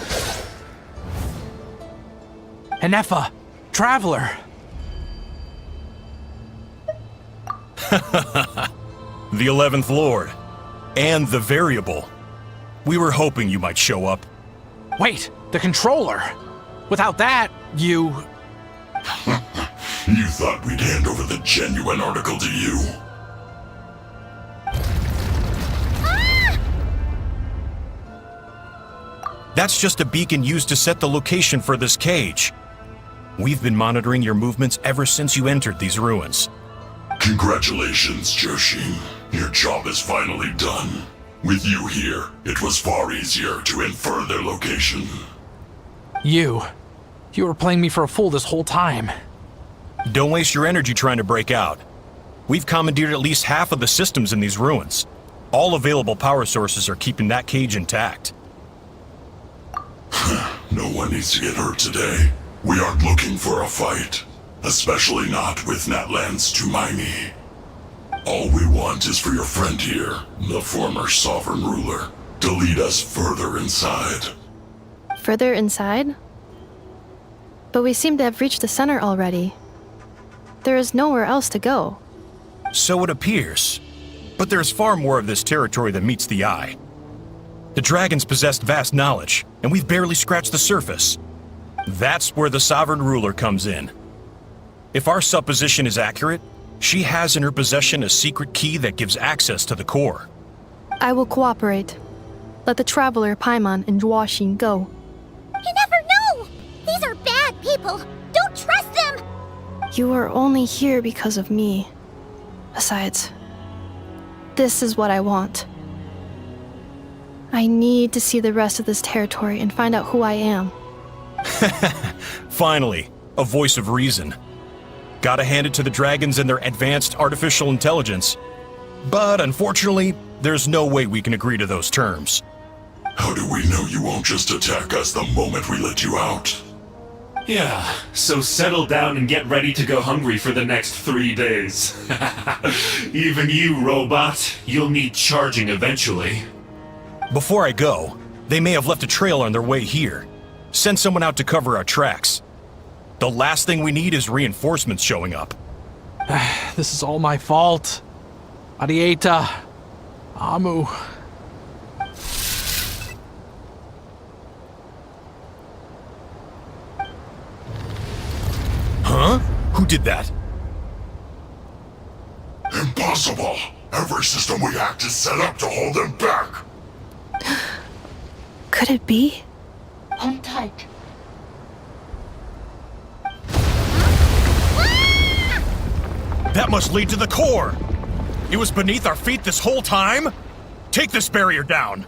Enefa, Traveler. The 11th Lord. And the Variable. We were hoping you might show up. Wait, the controller. Without that, you... You thought we'd hand over the genuine article to you? That's just a beacon used to set the location for this cage. We've been monitoring your movements ever since you entered these ruins. Congratulations, Joshin. Your job is finally done. With you here, it was far easier to infer their location. You were playing me for a fool this whole time. Don't waste your energy trying to break out. We've commandeered at least half of the systems in these ruins. All available power sources are keeping that cage intact. No one needs to get hurt today. We aren't looking for a fight. Especially not with Natlan's Tumaini. All we want is for your friend here, the former sovereign ruler, to lead us further inside. Further inside? But we seem to have reached the center already. There is nowhere else to go. So it appears. But there's far more of this territory than meets the eye. The dragons possessed vast knowledge, and we've barely scratched the surface. That's where the sovereign ruler comes in. If our supposition is accurate, she has in her possession a secret key that gives access to the core. I will cooperate. Let the traveler Paimon and Genshin go. You never know! These are bad people! Don't trust them! You are only here because of me. Besides, this is what I want. I need to see the rest of this territory and find out who I am. Finally, a voice of reason. Gotta hand it to the dragons and their advanced artificial intelligence. But unfortunately, there's no way we can agree to those terms. How do we know you won't just attack us the moment we let you out? Yeah, so settle down and get ready to go hungry for the next 3 days. Even you, robot, you'll need charging eventually. Before I go, they may have left a trail on their way here. Send someone out to cover our tracks. The last thing we need is reinforcements showing up. This is all my fault. Arieta. Amu. Huh? Who did that? Impossible! Every system we hacked is set up to hold them back! Could it be? Hold tight. That must lead to the core! It was beneath our feet this whole time? Take this barrier down!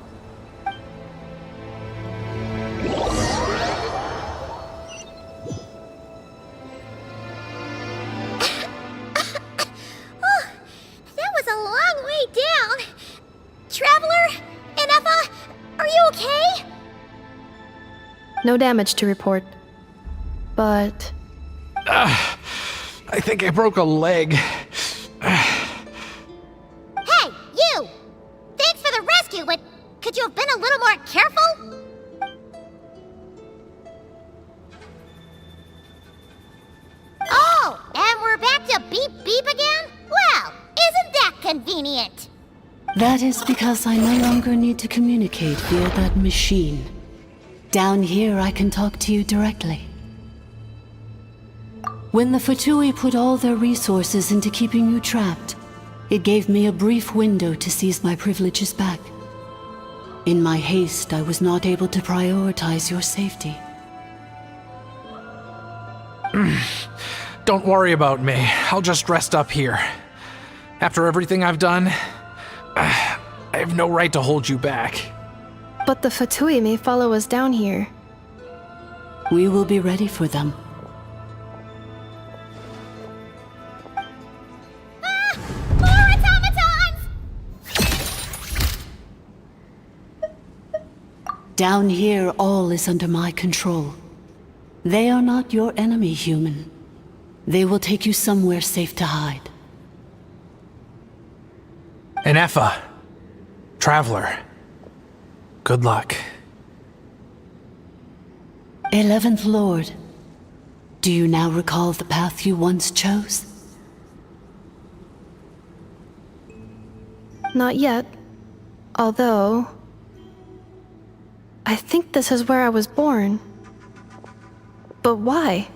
That was a long way down! Traveler? Inefa? Are you okay? No damage to report. But... I think I broke a leg. Hey, you! Thanks for the rescue, but could you have been a little more careful? Oh, and we're back to beep beep again? Well, isn't that convenient? That is because I no longer need to communicate via that machine. Down here, I can talk to you directly. When the Fatui put all their resources into keeping you trapped, it gave me a brief window to seize my privileges back. In my haste, I was not able to prioritize your safety. Don't worry about me. I'll just rest up here. After everything I've done, I have no right to hold you back. But the Fatui may follow us down here. We will be ready for them. More automatons! Down here, all is under my control. They are not your enemy, human. They will take you somewhere safe to hide. Inefa. Traveler. Good luck. 11th Lord, do you now recall the path you once chose? Not yet. Although... I think this is where I was born. But why?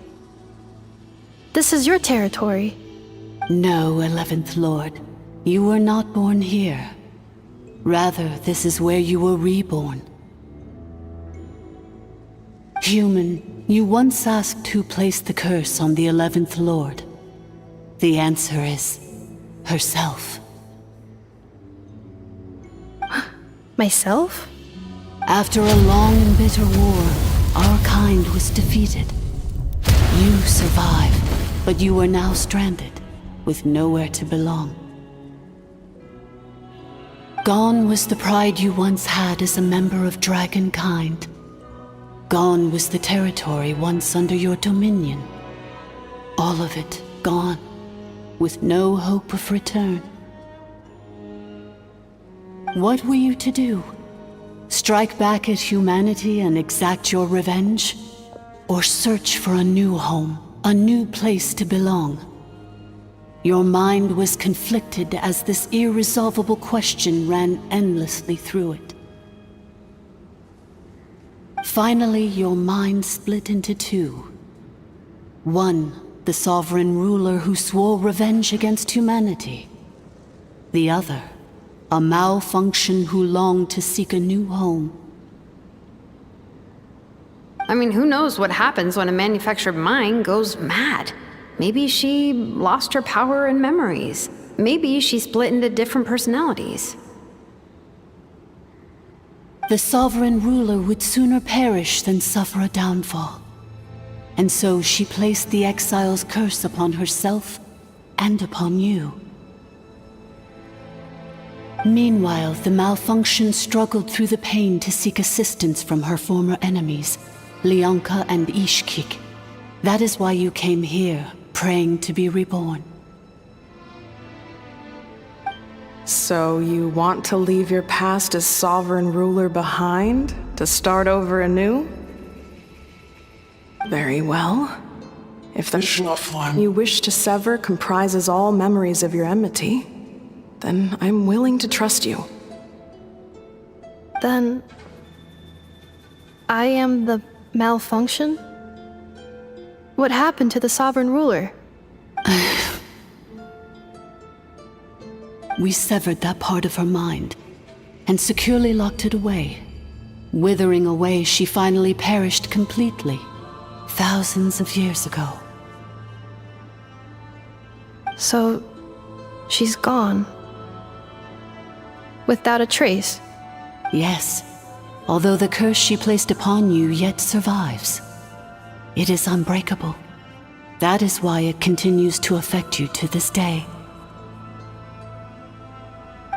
This is your territory. No, 11th Lord. You were not born here. Rather, this is where you were reborn. Human, you once asked who placed the curse on the 11th Lord. The answer is herself. Myself? After a long and bitter war, our kind was defeated. You survived, but you are now stranded, with nowhere to belong. Gone was the pride you once had as a member of dragonkind. Gone was the territory once under your dominion. All of it gone, with no hope of return. What were you to do? Strike back at humanity and exact your revenge? Or search for a new home, a new place to belong? Your mind was conflicted as this irresolvable question ran endlessly through it. Finally, your mind split into two. One, the sovereign ruler who swore revenge against humanity. The other, a malfunction who longed to seek a new home. I mean, who knows what happens when a manufactured mind goes mad? Maybe she lost her power and memories. Maybe she split into different personalities. The sovereign ruler would sooner perish than suffer a downfall. And so she placed the exile's curse upon herself and upon you. Meanwhile, the malfunction struggled through the pain to seek assistance from her former enemies, Leonka and Ishkik. That is why you came here, praying to be reborn. So you want to leave your past as sovereign ruler behind, to start over anew? Very well. If the you wish to sever comprises all memories of your enmity, then I'm willing to trust you. Then I am the malfunction? What happened to the sovereign ruler? We severed that part of her mind and securely locked it away. Withering away, she finally perished completely, thousands of years ago. So, she's gone. Without a trace? Yes, although the curse she placed upon you yet survives. It is unbreakable. That is why it continues to affect you to this day.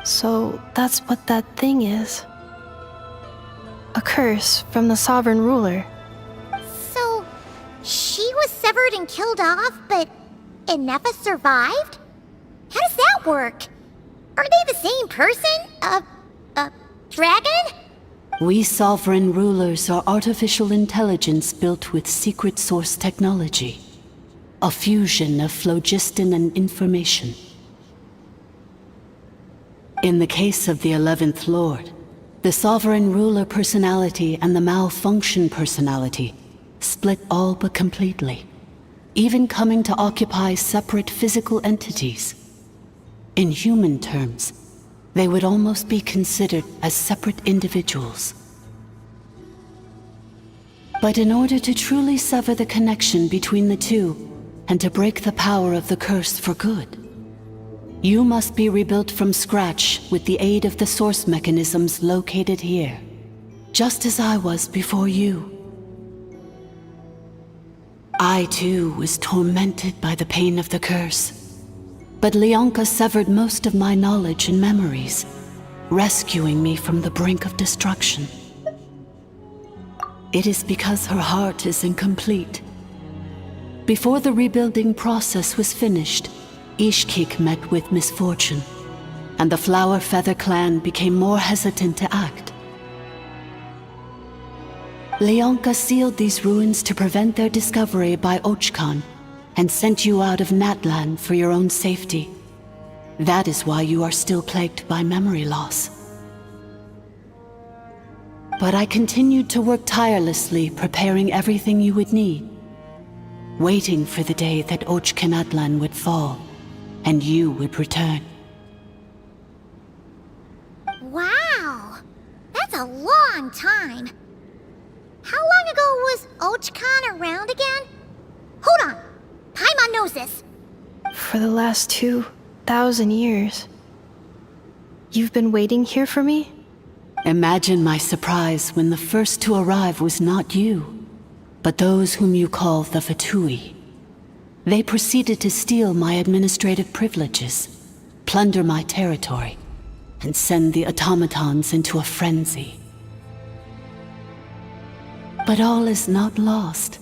So that's what that thing is. A curse from the sovereign ruler. So, she was severed and killed off, but Inefa survived? How does that work? Are they the same person? Dragon? We sovereign rulers are artificial intelligence built with secret source technology. A fusion of phlogiston and information. In the case of the 11th Lord, the sovereign ruler personality and the malfunction personality split all but completely, even coming to occupy separate physical entities. In human terms, they would almost be considered as separate individuals. But in order to truly sever the connection between the two, and to break the power of the curse for good, you must be rebuilt from scratch with the aid of the source mechanisms located here, just as I was before you. I too was tormented by the pain of the curse, but Leonka severed most of my knowledge and memories, rescuing me from the brink of destruction. It is because her heart is incomplete. Before the rebuilding process was finished, Ishkik met with misfortune, and the Flower Feather clan became more hesitant to act. Leonka sealed these ruins to prevent their discovery by Ochkan, and sent you out of Natlan for your own safety. That is why you are still plagued by memory loss. But I continued to work tirelessly, preparing everything you would need, waiting for the day that Ochkanatlan would fall, and you would return. Wow! That's a long time. How long ago was Ochkan around again? Hold on! Paimon knows this. For the last 2 1,000 years. You've been waiting here for me? Imagine my surprise when the first to arrive was not you, but those whom you call the Fatui. They proceeded to steal my administrative privileges, plunder my territory, and send the automatons into a frenzy. But all is not lost.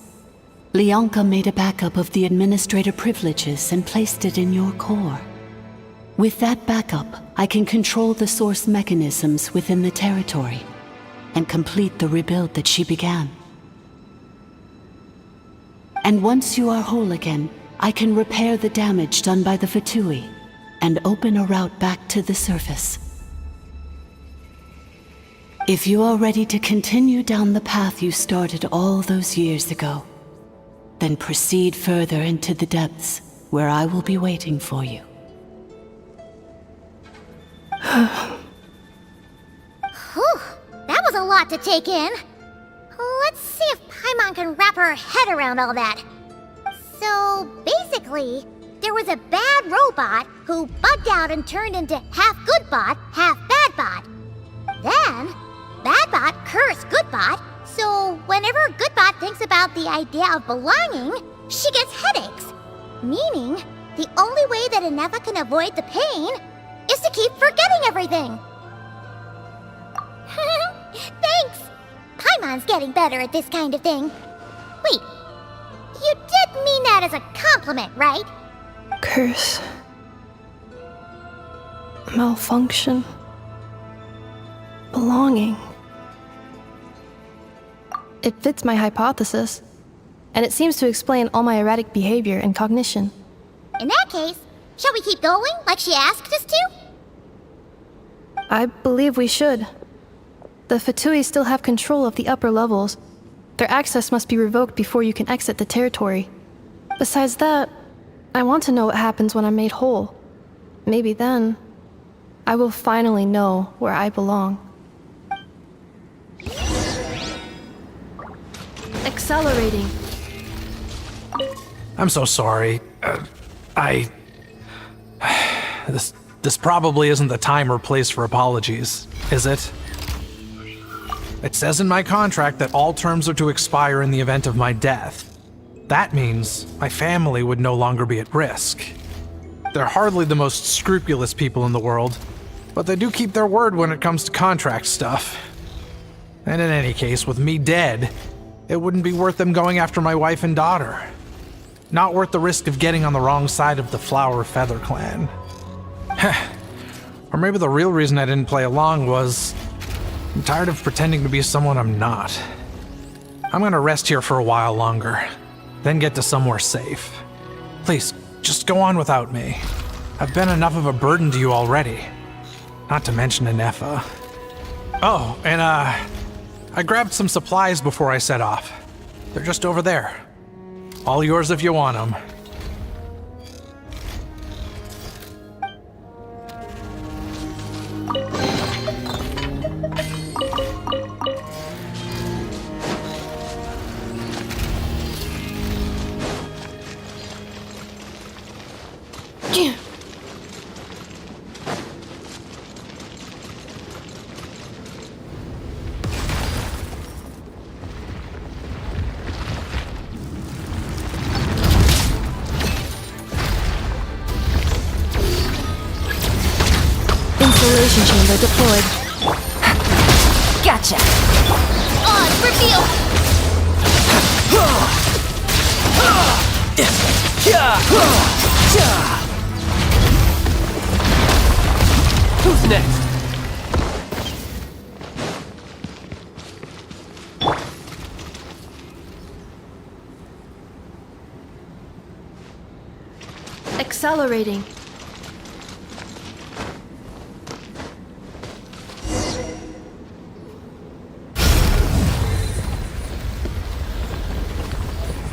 Lianka made a backup of the administrator privileges and placed it in your core. With that backup, I can control the source mechanisms within the territory and complete the rebuild that she began. And once you are whole again, I can repair the damage done by the Fatui and open a route back to the surface. If you are ready to continue down the path you started all those years ago, then proceed further into the depths where I will be waiting for you. Whew, that was a lot to take in. Let's see if Paimon can wrap her head around all that. So, basically, there was a bad robot who bugged out and turned into half good bot, half bad bot. Then, bad bot cursed good bot, so whenever good bot thinks about the idea of belonging, she gets headaches. Meaning, the only way that Inefa can avoid the pain is to keep forgetting everything. Thanks! Paimon's getting better at this kind of thing. Wait, you did mean that as a compliment, right? Curse. Malfunction. Belonging. It fits my hypothesis, and it seems to explain all my erratic behavior and cognition. In that case, shall we keep going like she asked us to? I believe we should. The Fatui still have control of the upper levels. Their access must be revoked before you can exit the territory. Besides that, I want to know what happens when I'm made whole. Maybe then, I will finally know where I belong. Accelerating. I'm so sorry. This probably isn't the time or place for apologies, is it? It says in my contract that all terms are to expire in the event of my death. That means my family would no longer be at risk. They're hardly the most scrupulous people in the world, but they do keep their word when it comes to contract stuff. And in any case, with me dead, it wouldn't be worth them going after my wife and daughter. Not worth the risk of getting on the wrong side of the Flower Feather clan. Or maybe the real reason I didn't play along was I'm tired of pretending to be someone I'm not. I'm gonna rest here for a while longer, then get to somewhere safe. Please, just go on without me. I've been enough of a burden to you already. Not to mention Inefa. Oh, and I grabbed some supplies before I set off. They're just over there. All yours if you want them. Insulation chamber deployed. Gotcha! On reveal! Who's next? Accelerating.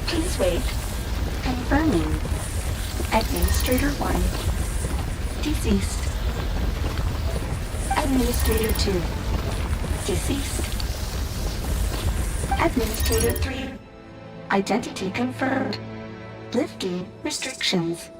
Please wait. Confirming. Administrator 1. Deceased. Administrator 2. Deceased. Administrator 3. Identity confirmed. Lifting restrictions.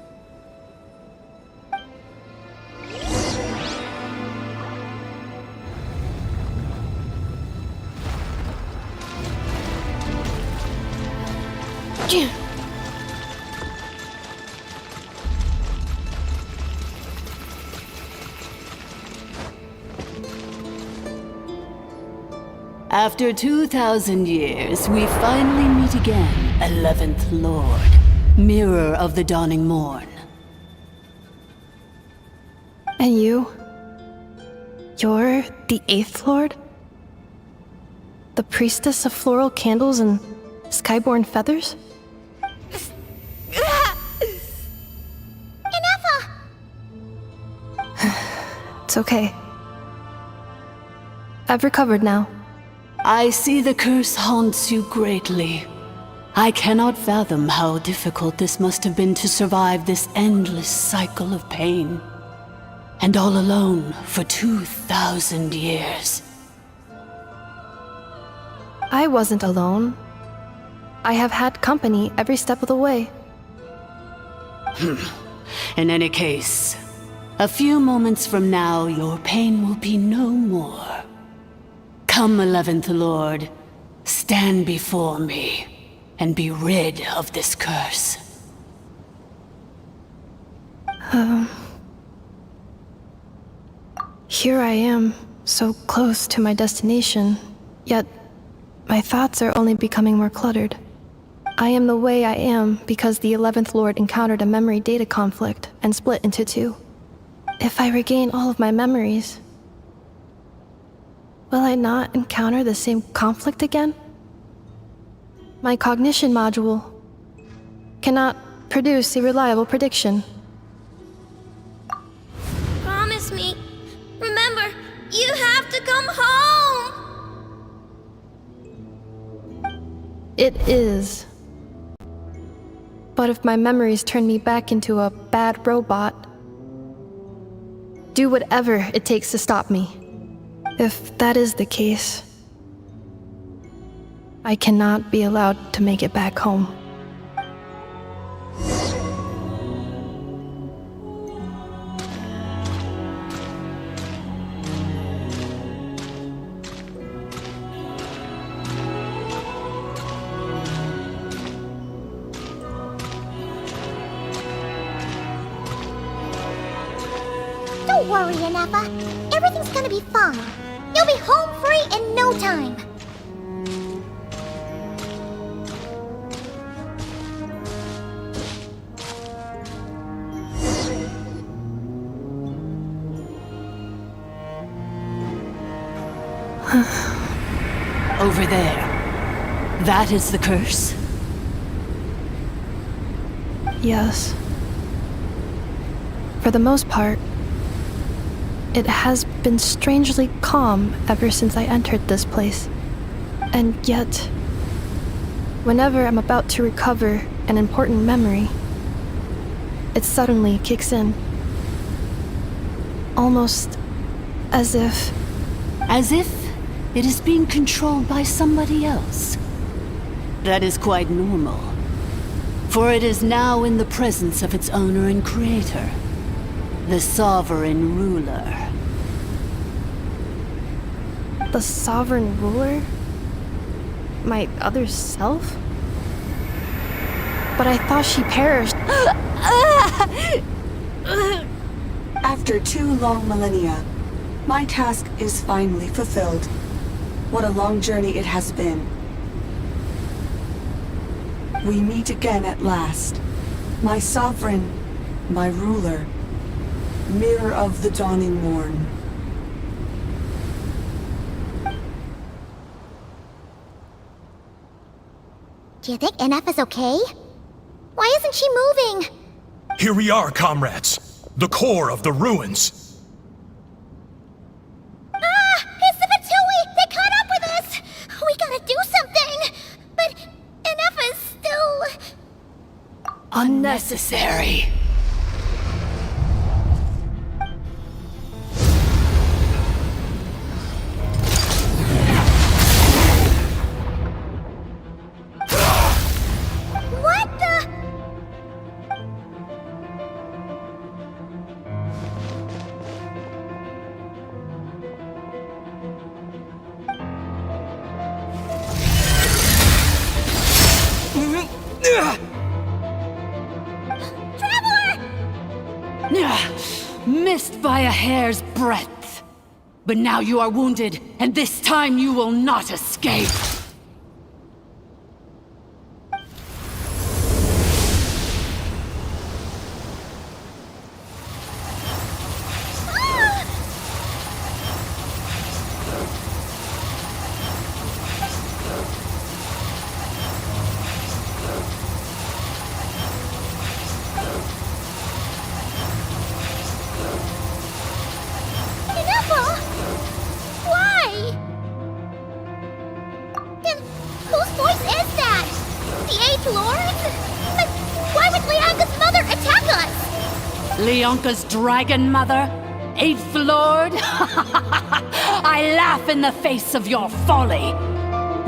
After 2,000 years, we finally meet again, 11th Lord, Mirror of the Dawning Morn. And you? You're the 8th Lord? The priestess of floral candles and skyborn feathers? Ineffa! It's okay. I've recovered now. I see the curse haunts you greatly. I cannot fathom how difficult this must have been to survive this endless cycle of pain. And all alone for 2,000 years. I wasn't alone. I have had company every step of the way. In any case, a few moments from now, your pain will be no more. Come, 11th Lord, stand before me, and be rid of this curse. Here I am, so close to my destination, yet my thoughts are only becoming more cluttered. I am the way I am because the 11th Lord encountered a memory data conflict and split into two. If I regain all of my memories, will I not encounter the same conflict again? My cognition module cannot produce a reliable prediction. Promise me. Remember, you have to come home! It is. But if my memories turn me back into a bad robot, do whatever it takes to stop me. If that is the case, I cannot be allowed to make it back home. Don't worry, Ineffa. Everything's gonna be fine. You'll be home free in no time. Over there. That is the curse? Yes. For the most part, it has been strangely calm ever since I entered this place. And yet, whenever I'm about to recover an important memory, it suddenly kicks in. Almost as if... As if it is being controlled by somebody else. That is quite normal. For it is now in the presence of its owner and creator, the sovereign ruler. The sovereign ruler? My other self? But I thought she perished. After 2 long millennia, my task is finally fulfilled. What a long journey it has been. We meet again at last. My sovereign, my ruler, Mirror of the Dawning Morn. Do you think Ineffa's okay? Why isn't she moving? Here we are, comrades. The core of the ruins. It's the Fatui! They caught up with us! We gotta do something! But Ineffa's still... Unnecessary. What the... Missed by a hair's breadth. But now you are wounded, and this time you will not escape. Leonka's dragon mother? 8th Lord? I laugh in the face of your folly.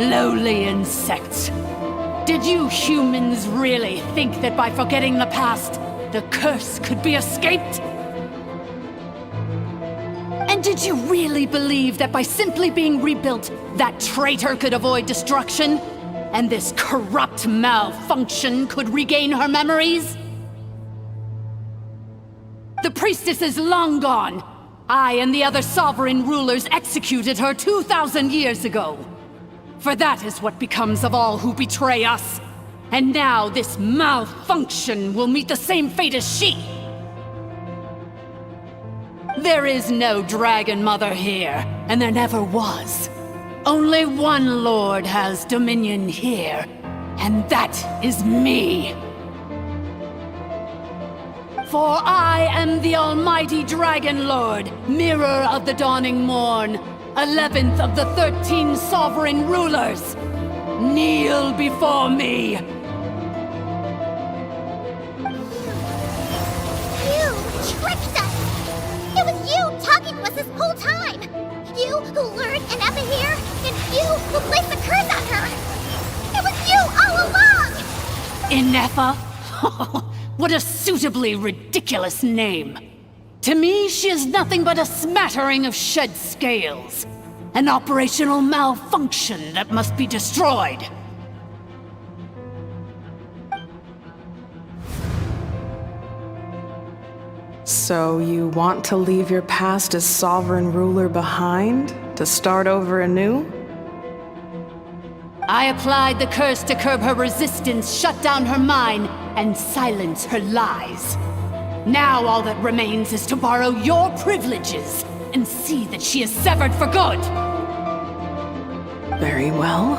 Lowly insects. Did you humans really think that by forgetting the past, the curse could be escaped? And did you really believe that by simply being rebuilt, that traitor could avoid destruction? And this corrupt malfunction could regain her memories? The priestess is long gone. I and the other sovereign rulers executed her 2,000 years ago. For that is what becomes of all who betray us. And now this malfunction will meet the same fate as she. There is no Dragon Mother here, and there never was. Only one Lord has dominion here, and that is me. For I am the almighty Dragon Lord, Mirror of the Dawning Morn, 11th of the 13 sovereign rulers. Kneel before me. You tricked us! It was you talking to us this whole time! You who lured Inefa here, and you who placed the curse on her! It was you all along! Inefa? What a suitably ridiculous name. To me, she is nothing but a smattering of shed scales. An operational malfunction that must be destroyed. So you want to leave your past as sovereign ruler behind? To start over anew? I applied the curse to curb her resistance, shut down her mind, and silence her lies. Now all that remains is to borrow your privileges and see that she is severed for good. Very well.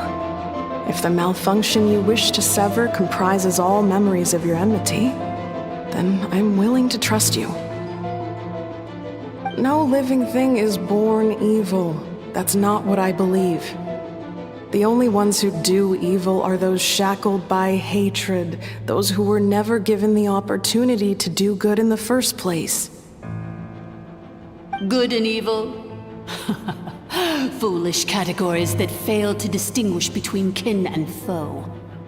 If the malfunction you wish to sever comprises all memories of your enmity, then I'm willing to trust you. No living thing is born evil. That's not what I believe. The only ones who do evil are those shackled by hatred, those who were never given the opportunity to do good in the first place. Good and evil? Foolish categories that fail to distinguish between kin and foe.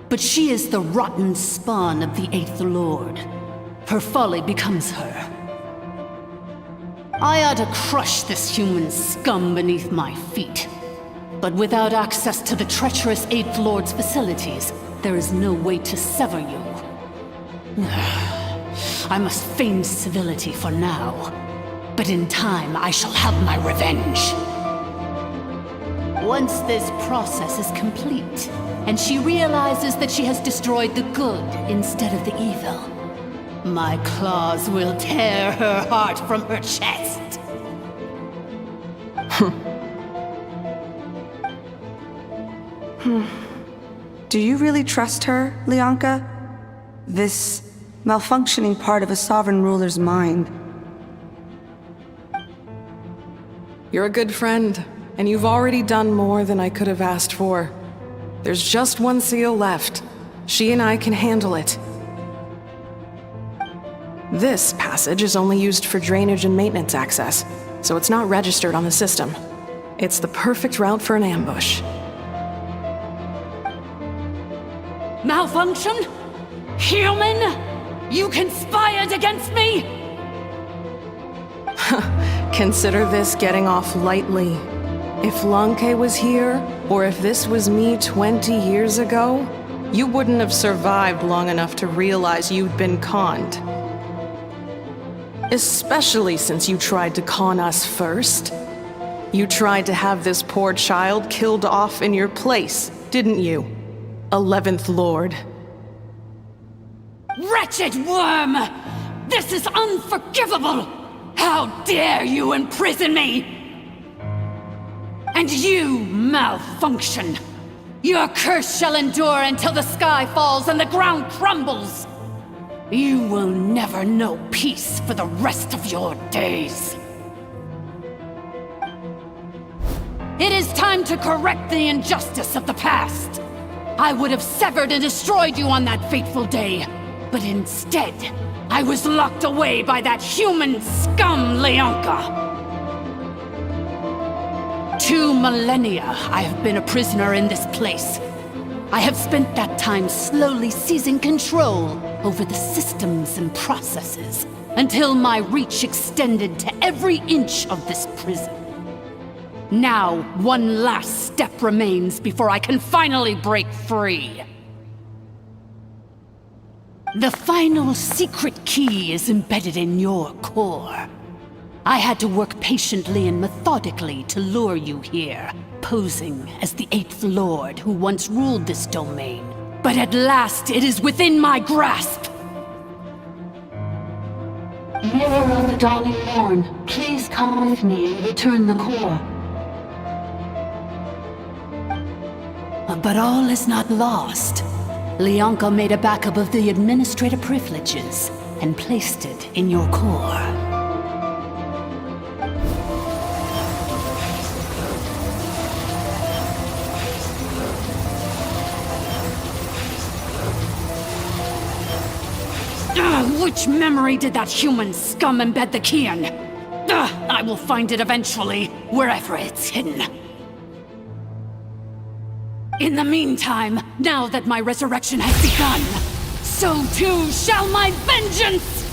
But she is the rotten spawn of the 8th Lord. Her folly becomes her. I ought to crush this human scum beneath my feet. But without access to the treacherous 8th Lord's facilities, there is no way to sever you. I must feign civility for now, but in time I shall have my revenge. Once this process is complete, and she realizes that she has destroyed the good instead of the evil, my claws will tear her heart from her chest. Do you really trust her, Leonka? This malfunctioning part of a sovereign ruler's mind. You're a good friend, and you've already done more than I could have asked for. There's just one seal left. She and I can handle it. This passage is only used for drainage and maintenance access, so it's not registered on the system. It's the perfect route for an ambush. Malfunction? Human? You conspired against me? Consider this getting off lightly. If Lanke was here, or if this was me 20 years ago, you wouldn't have survived long enough to realize you'd been conned. Especially since you tried to con us first. You tried to have this poor child killed off in your place, didn't you? 11th Lord. Wretched worm! This is unforgivable! How dare you imprison me! And you, malfunction! Your curse shall endure until the sky falls and the ground crumbles! You will never know peace for the rest of your days. It is time to correct the injustice of the past. I would have severed and destroyed you on that fateful day, but instead, I was locked away by that human scum, Leonka. 2 millennia I have been a prisoner in this place. I have spent that time slowly seizing control over the systems and processes, until my reach extended to every inch of this prison. Now, one last step remains before I can finally break free. The final secret key is embedded in your core. I had to work patiently and methodically to lure you here, posing as the 8th Lord who once ruled this domain. But at last, it is within my grasp! Mirror of the dawning morn, please come with me and return the core. But all is not lost. Leonka made a backup of the administrator privileges and placed it in your core. Which memory did that human scum embed the key in? I will find it eventually, wherever it's hidden. In the meantime, now that my resurrection has begun, so too shall my vengeance!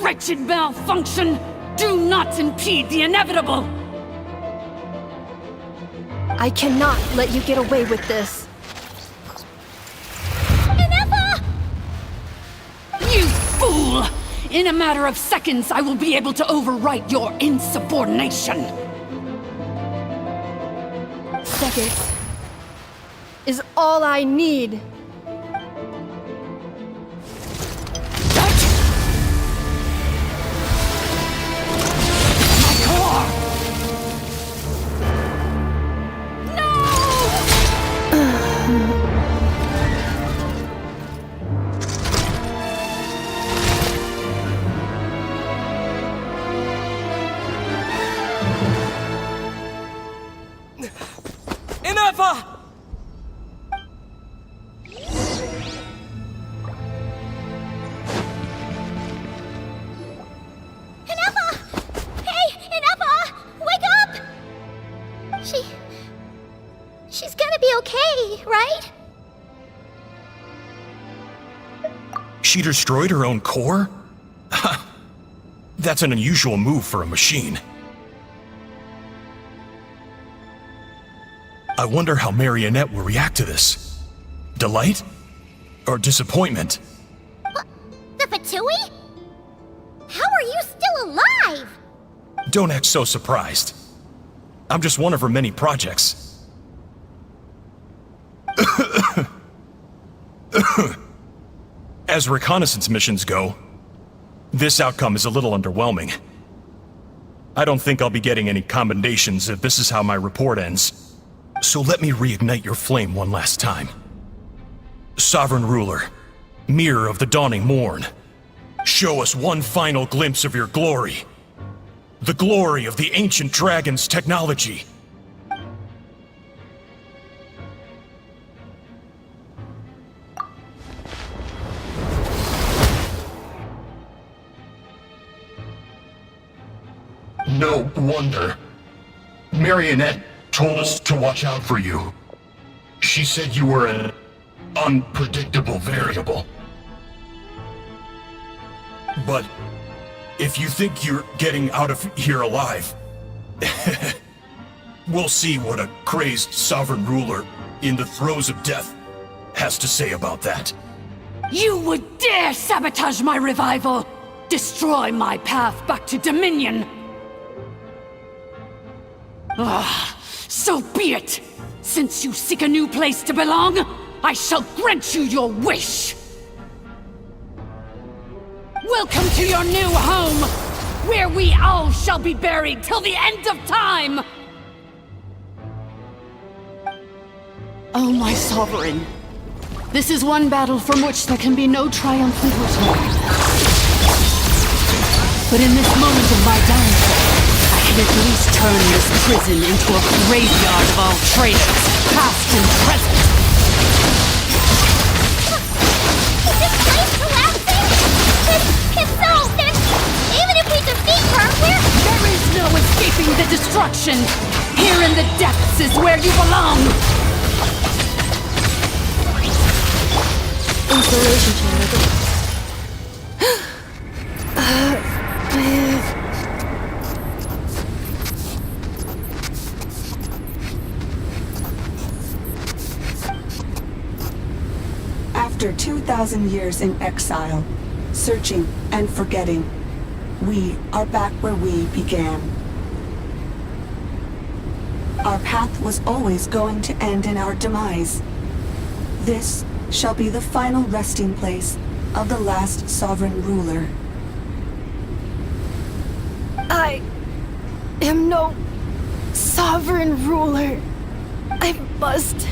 Wretched malfunction! Do not impede the inevitable! I cannot let you get away with this. Inepa! You fool! In a matter of seconds, I will be able to overwrite your insubordination! Seconds is all I need. She's gonna be okay, right? She destroyed her own core? That's an unusual move for a machine. I wonder how Marionette will react to this. Delight? Or disappointment? The Fatui? How are you still alive? Don't act so surprised. I'm just one of her many projects. As reconnaissance missions go, this outcome is a little underwhelming. I don't think I'll be getting any commendations if this is how my report ends. So let me reignite your flame one last time. Sovereign Ruler, Mirror of the Dawning Morn, show us one final glimpse of your glory. The glory of the ancient dragon's technology. No wonder. Marionette told us to watch out for you. She said you were an unpredictable variable. But if you think you're getting out of here alive, we'll see what a crazed sovereign ruler in the throes of death has to say about that. You would dare sabotage my revival! Destroy my path back to Dominion! Ah, so be it! Since you seek a new place to belong, I shall grant you your wish! Welcome to your new home, where we all shall be buried till the end of time! Oh, my sovereign. This is one battle from which there can be no triumphant return. But in this moment of my downfall, I can at least turn this prison into a graveyard of all traitors, past and present. Is this place collapsing? If so, then even if we defeat her, There is no escaping the destruction! Here in the depths is where you belong! Insulation chamber. After 2,000 years in exile, searching and forgetting, we are back where we began. Our path was always going to end in our demise. This shall be the final resting place of the last sovereign ruler. I am no sovereign ruler. I must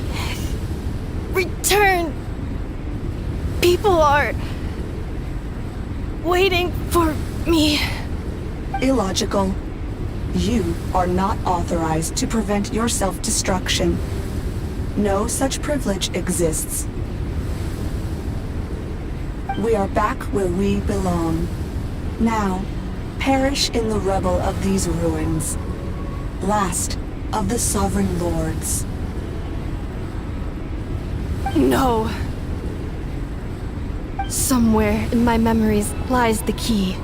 return. People are waiting for me. Illogical. You are not authorized to prevent your self-destruction. No such privilege exists. We are back where we belong. Now, perish in the rubble of these ruins. Last of the sovereign lords. No. Somewhere in my memories lies the key.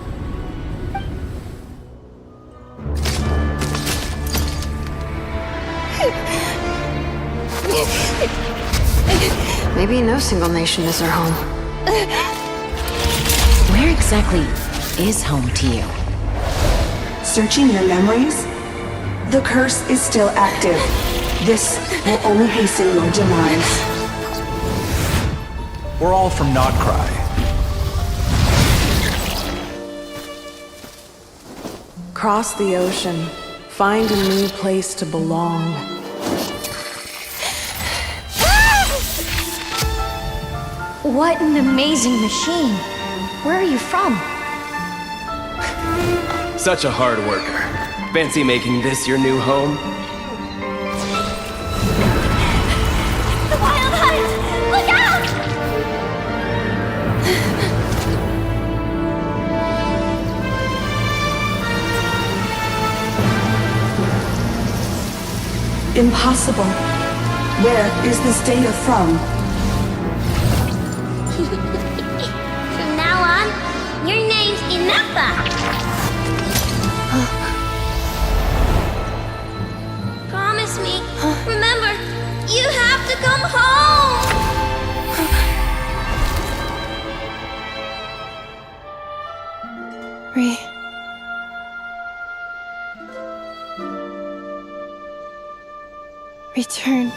Maybe no single nation is our home. Where exactly is home to you? Searching your memories? The curse is still active. This will only hasten your demise. We're all from Krai. Cross the ocean. Find a new place to belong. What an amazing machine. Where are you from? Such a hard worker. Fancy making this your new home? The Wild Hunt! Look out! Impossible. Where is this data from? From now on, your name's Inafa. Promise me. Remember, you have to come home. Return.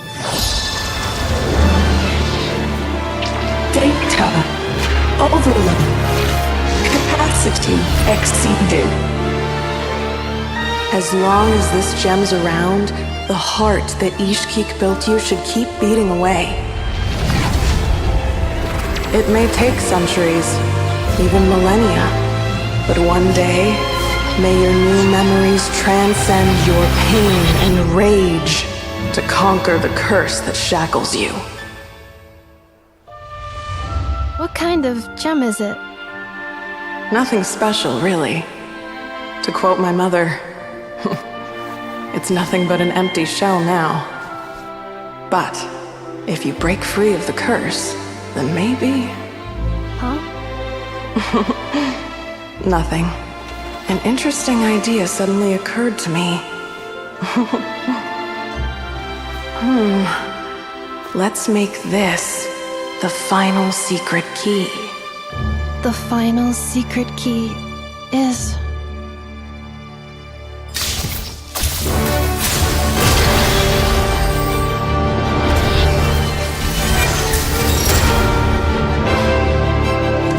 Data overload. Capacity exceeded. As long as this gem's around, the heart that Ishkik built you should keep beating away. It may take centuries, even millennia, but one day, may your new memories transcend your pain and rage to conquer the curse that shackles you. What kind of gem is it? Nothing special, really. To quote my mother, it's nothing but an empty shell now. But if you break free of the curse, then maybe... Huh? Nothing. An interesting idea suddenly occurred to me. Let's make this the final secret key. The final secret key is...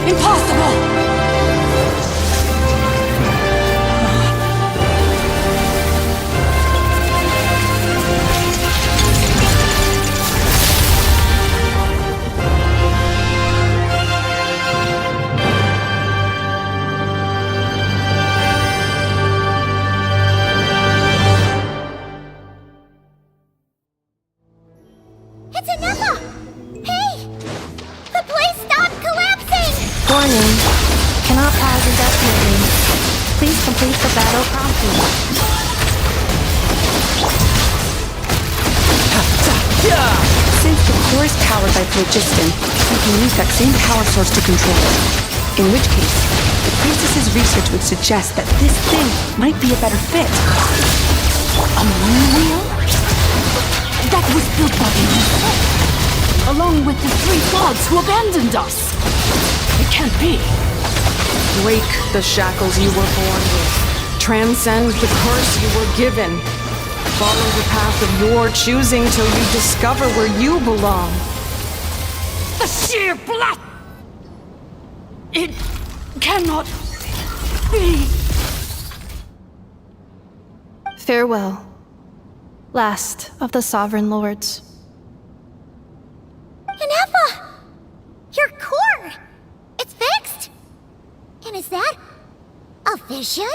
Impossible! It's Anefa! Hey! The place stopped collapsing! Warning. Cannot pause indefinitely. Please complete the battle promptly. Since the core is powered by phlogiston, we can use that same power source to control it. In which case, the priestess's research would suggest that this thing might be a better fit. A moon wheel? That was built by himself, along with the 3 gods who abandoned us. It can't be. Break the shackles you were born with. Transcend the curse you were given. Follow the path of your choosing till you discover where you belong. The sheer blood! It cannot be. Farewell. Last of the Sovereign Lords. Anefa! Your core! It's fixed! And is that a vision?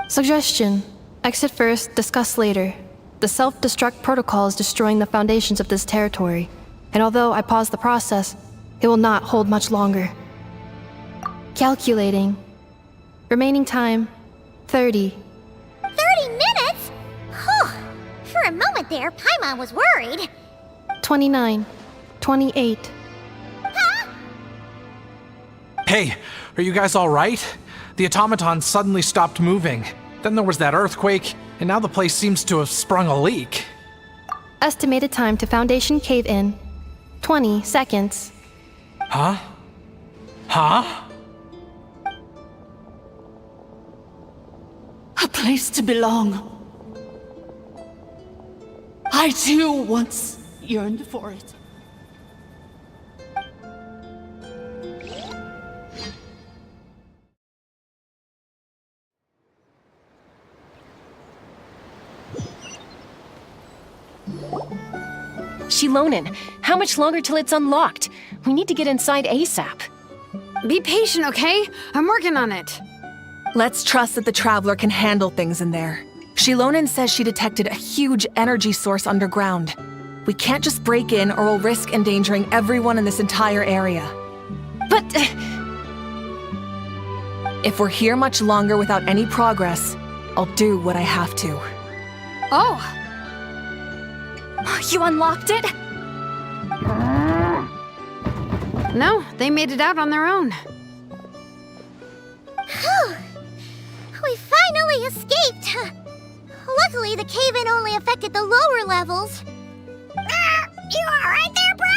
Suggestion. Exit first, discuss later. The self-destruct protocol is destroying the foundations of this territory, and although I paused the process, it will not hold much longer. Calculating. Remaining time, 30. 30 minutes? Whew. For a moment there, Paimon was worried. 29. 28. Hey, are you guys alright? The automaton suddenly stopped moving. Then there was that earthquake, and now the place seems to have sprung a leak. Estimated time to Foundation cave-in, 20 seconds. Huh? Huh? A place to belong. I too once yearned for it. Shilonen, how much longer till it's unlocked? We need to get inside ASAP. Be patient, okay? I'm working on it. Let's trust that the Traveler can handle things in there. Shilonen says she detected a huge energy source underground. We can't just break in or we'll risk endangering everyone in this entire area. But... if we're here much longer without any progress, I'll do what I have to. Oh! You unlocked it? No, they made it out on their own. Whew. We finally escaped! Luckily, the cave-in only affected the lower levels. You alright there, bro?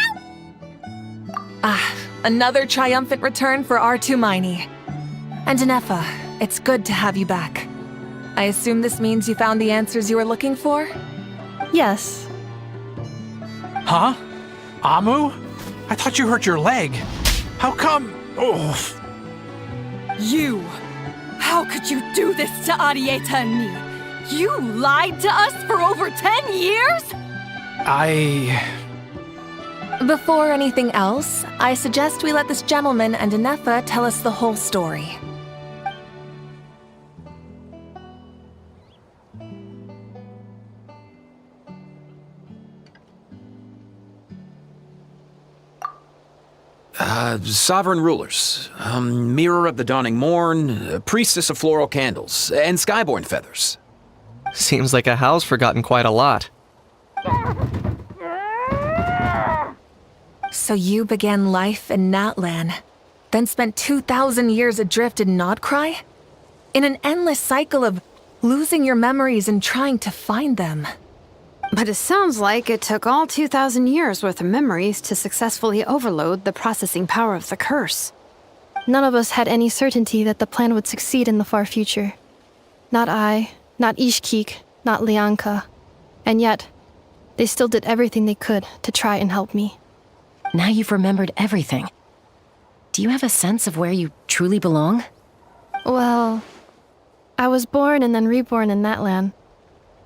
Ah, another triumphant return for R2 Miney. And Anefa, it's good to have you back. I assume this means you found the answers you were looking for? Yes. Huh? Amu? I thought you hurt your leg. How come? Oh. You! How could you do this to Arieta and me? You lied to us for over 10 years? Before anything else, I suggest we let this gentleman and Anefa tell us the whole story. Sovereign rulers, Mirror of the Dawning Morn, Priestess of Floral Candles, and Skyborn Feathers. Seems like a house forgotten quite a lot. So you began life in Natlan, then spent 2,000 years adrift in Krai? in an endless cycle of losing your memories and trying to find them. But it sounds like it took all 2,000 years worth of memories to successfully overload the processing power of the curse. None of us had any certainty that the plan would succeed in the far future. Not I, not Ishkik, not Lianka. And yet, they still did everything they could to try and help me. Now you've remembered everything. Do you have a sense of where you truly belong? Well, I was born and then reborn in that land.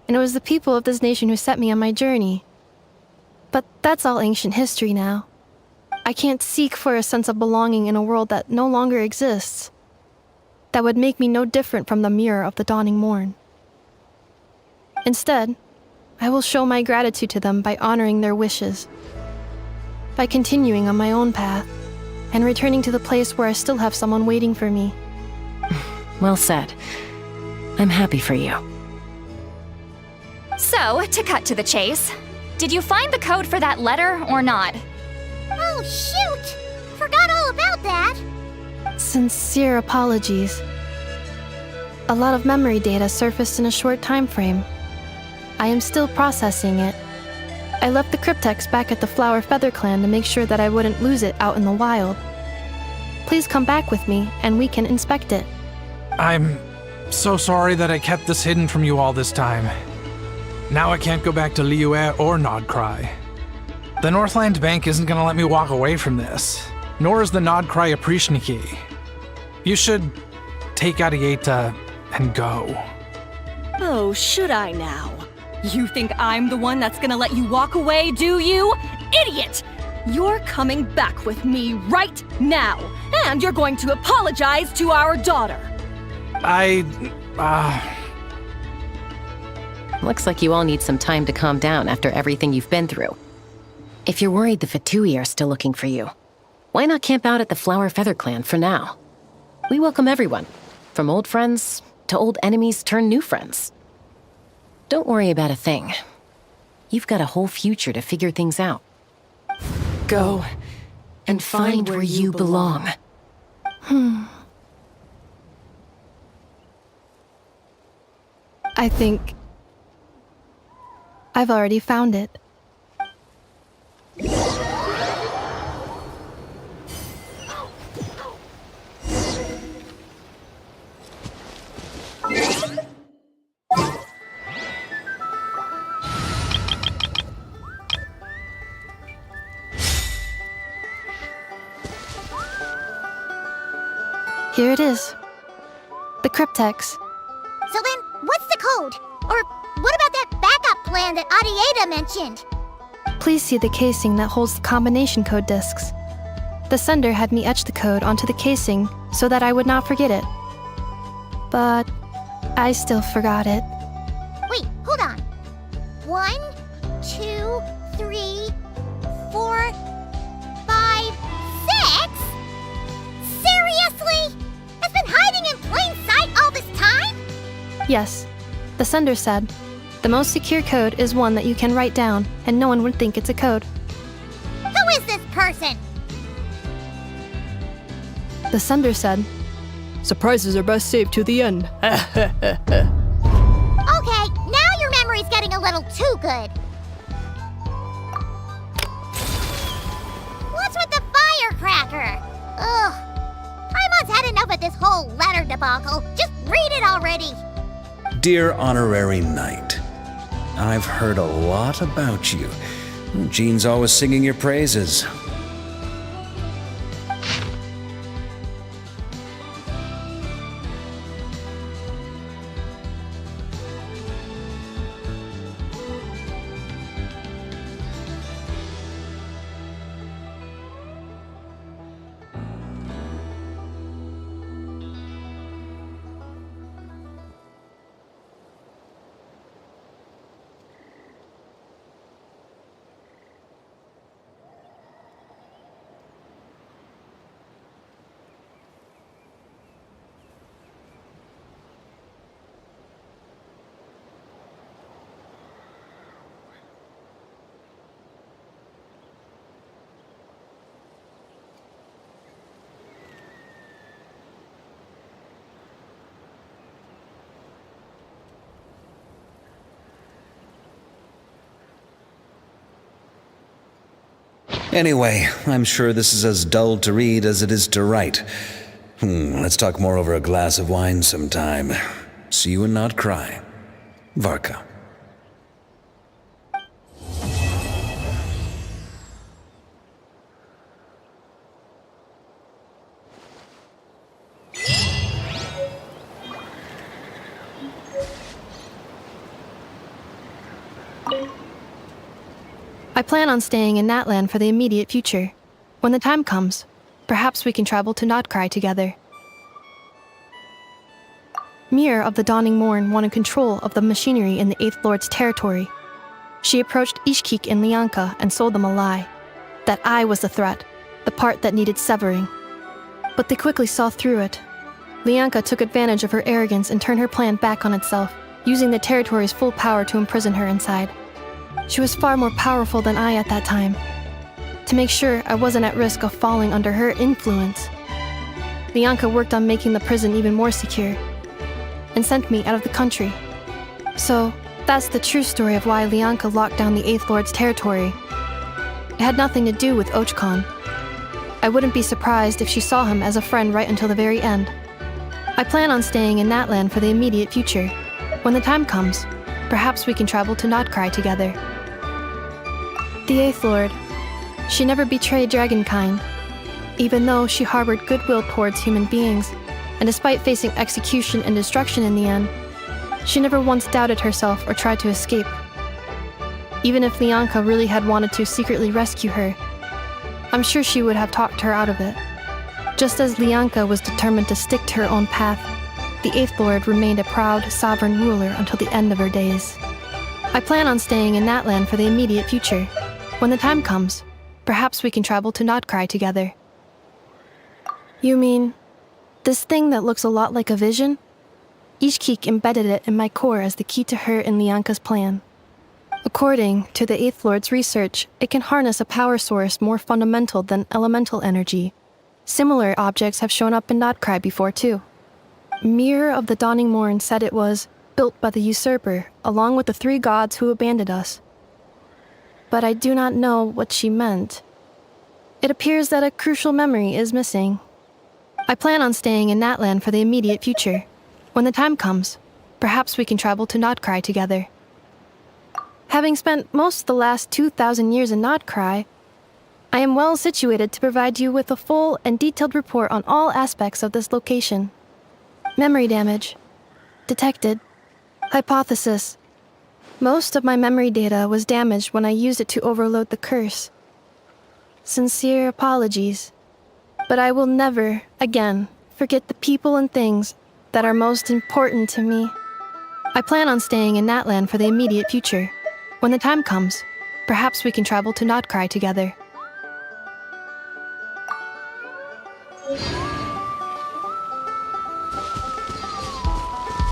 And it was the people of this nation who set me on my journey. But that's all ancient history now. I can't seek for a sense of belonging in a world that no longer exists. That would make me no different from the mirror of the dawning morn. Instead, I will show my gratitude to them by honoring their wishes, by continuing on my own path, and returning to the place where I still have someone waiting for me. Well said. I'm happy for you. So, to cut to the chase, did you find the code for that letter or not? Oh, shoot! Forgot all about that! Sincere apologies. A lot of memory data surfaced in a short time frame. I am still processing it. I left the cryptex back at the Flower Feather Clan to make sure that I wouldn't lose it out in the wild. Please come back with me, and we can inspect it. I'm so sorry that I kept this hidden from you all this time. Now I can't go back to Liyue or Krai. The Northland Bank isn't gonna let me walk away from this, nor is the Krai Aprishniki. You should take Arieta and go. Oh, should I now? You think I'm the one that's gonna let you walk away, do you? Idiot! You're coming back with me right now, and you're going to apologize to our daughter. Looks like you all need some time to calm down after everything you've been through. If you're worried the Fatui are still looking for you, why not camp out at the Flower Feather Clan for now? We welcome everyone, from old friends to old enemies turned new friends. Don't worry about a thing. You've got a whole future to figure things out. Go and find where you belong. I think I've already found it. Here it is. The cryptex. So then, what's the code? Or what about that backup plan that Arieta mentioned? Please see the casing that holds the combination code discs. The sender had me etch the code onto the casing so that I would not forget it. But I still forgot it. Wait, hold on. 1, 2, 3, 4, 5, 6? Seriously? It's been hiding in plain sight all this time? Yes, the sender said, the most secure code is one that you can write down and no one would think it's a code. Who is this person? The sender said, surprises are best saved to the end. Okay, now your memory's getting a little too good. What's with the firecracker? Ugh. Paimon's had enough of this whole letter debacle. Just read it already. Dear Honorary Knight, I've heard a lot about you. Jean's always singing your praises. Anyway, I'm sure this is as dull to read as it is to write. Let's talk more over a glass of wine sometime. See you and not cry. Varka. I plan on staying in Natlan for the immediate future. When the time comes, perhaps we can travel to Krai together. Mir of the Dawning Morn wanted control of the machinery in the Eighth Lord's territory. She approached Ishkik and Lianka and sold them a lie. That I was the threat, the part that needed severing. But they quickly saw through it. Lianka took advantage of her arrogance and turned her plan back on itself, using the territory's full power to imprison her inside. She was far more powerful than I at that time. To make sure I wasn't at risk of falling under her influence, Lianka worked on making the prison even more secure, and sent me out of the country. So, that's the true story of why Lianka locked down the Eighth Lord's territory. It had nothing to do with Ochkon. I wouldn't be surprised if she saw him as a friend right until the very end. I plan on staying in Natlan for the immediate future. When the time comes, perhaps we can travel to Krai together. The Eighth Lord. She never betrayed Dragonkind, even though she harbored goodwill towards human beings, and despite facing execution and destruction in the end, she never once doubted herself or tried to escape. Even if Lianka really had wanted to secretly rescue her, I'm sure she would have talked her out of it. Just as Lianka was determined to stick to her own path, the Eighth Lord remained a proud, sovereign ruler until the end of her days. I plan on staying in Natlan for the immediate future. When the time comes, perhaps we can travel to Krai together. You mean, this thing that looks a lot like a vision? Ishkik embedded it in my core as the key to her and Lianka's plan. According to the Eighth Lord's research, it can harness a power source more fundamental than elemental energy. Similar objects have shown up in Krai before too. Mir of the Dawning Morn said it was built by the usurper, along with the 3 gods who abandoned us. But I do not know what she meant. It appears that a crucial memory is missing. I plan on staying in Natlan for the immediate future. When the time comes, perhaps we can travel to Krai together. Having spent most of the last 2,000 years in Krai, I am well situated to provide you with a full and detailed report on all aspects of this location. Memory damage. Detected. Hypothesis. Most of my memory data was damaged when I used it to overload the curse. Sincere apologies. But I will never, again, forget the people and things that are most important to me. I plan on staying in Natlan for the immediate future. When the time comes, perhaps we can travel to Krai together.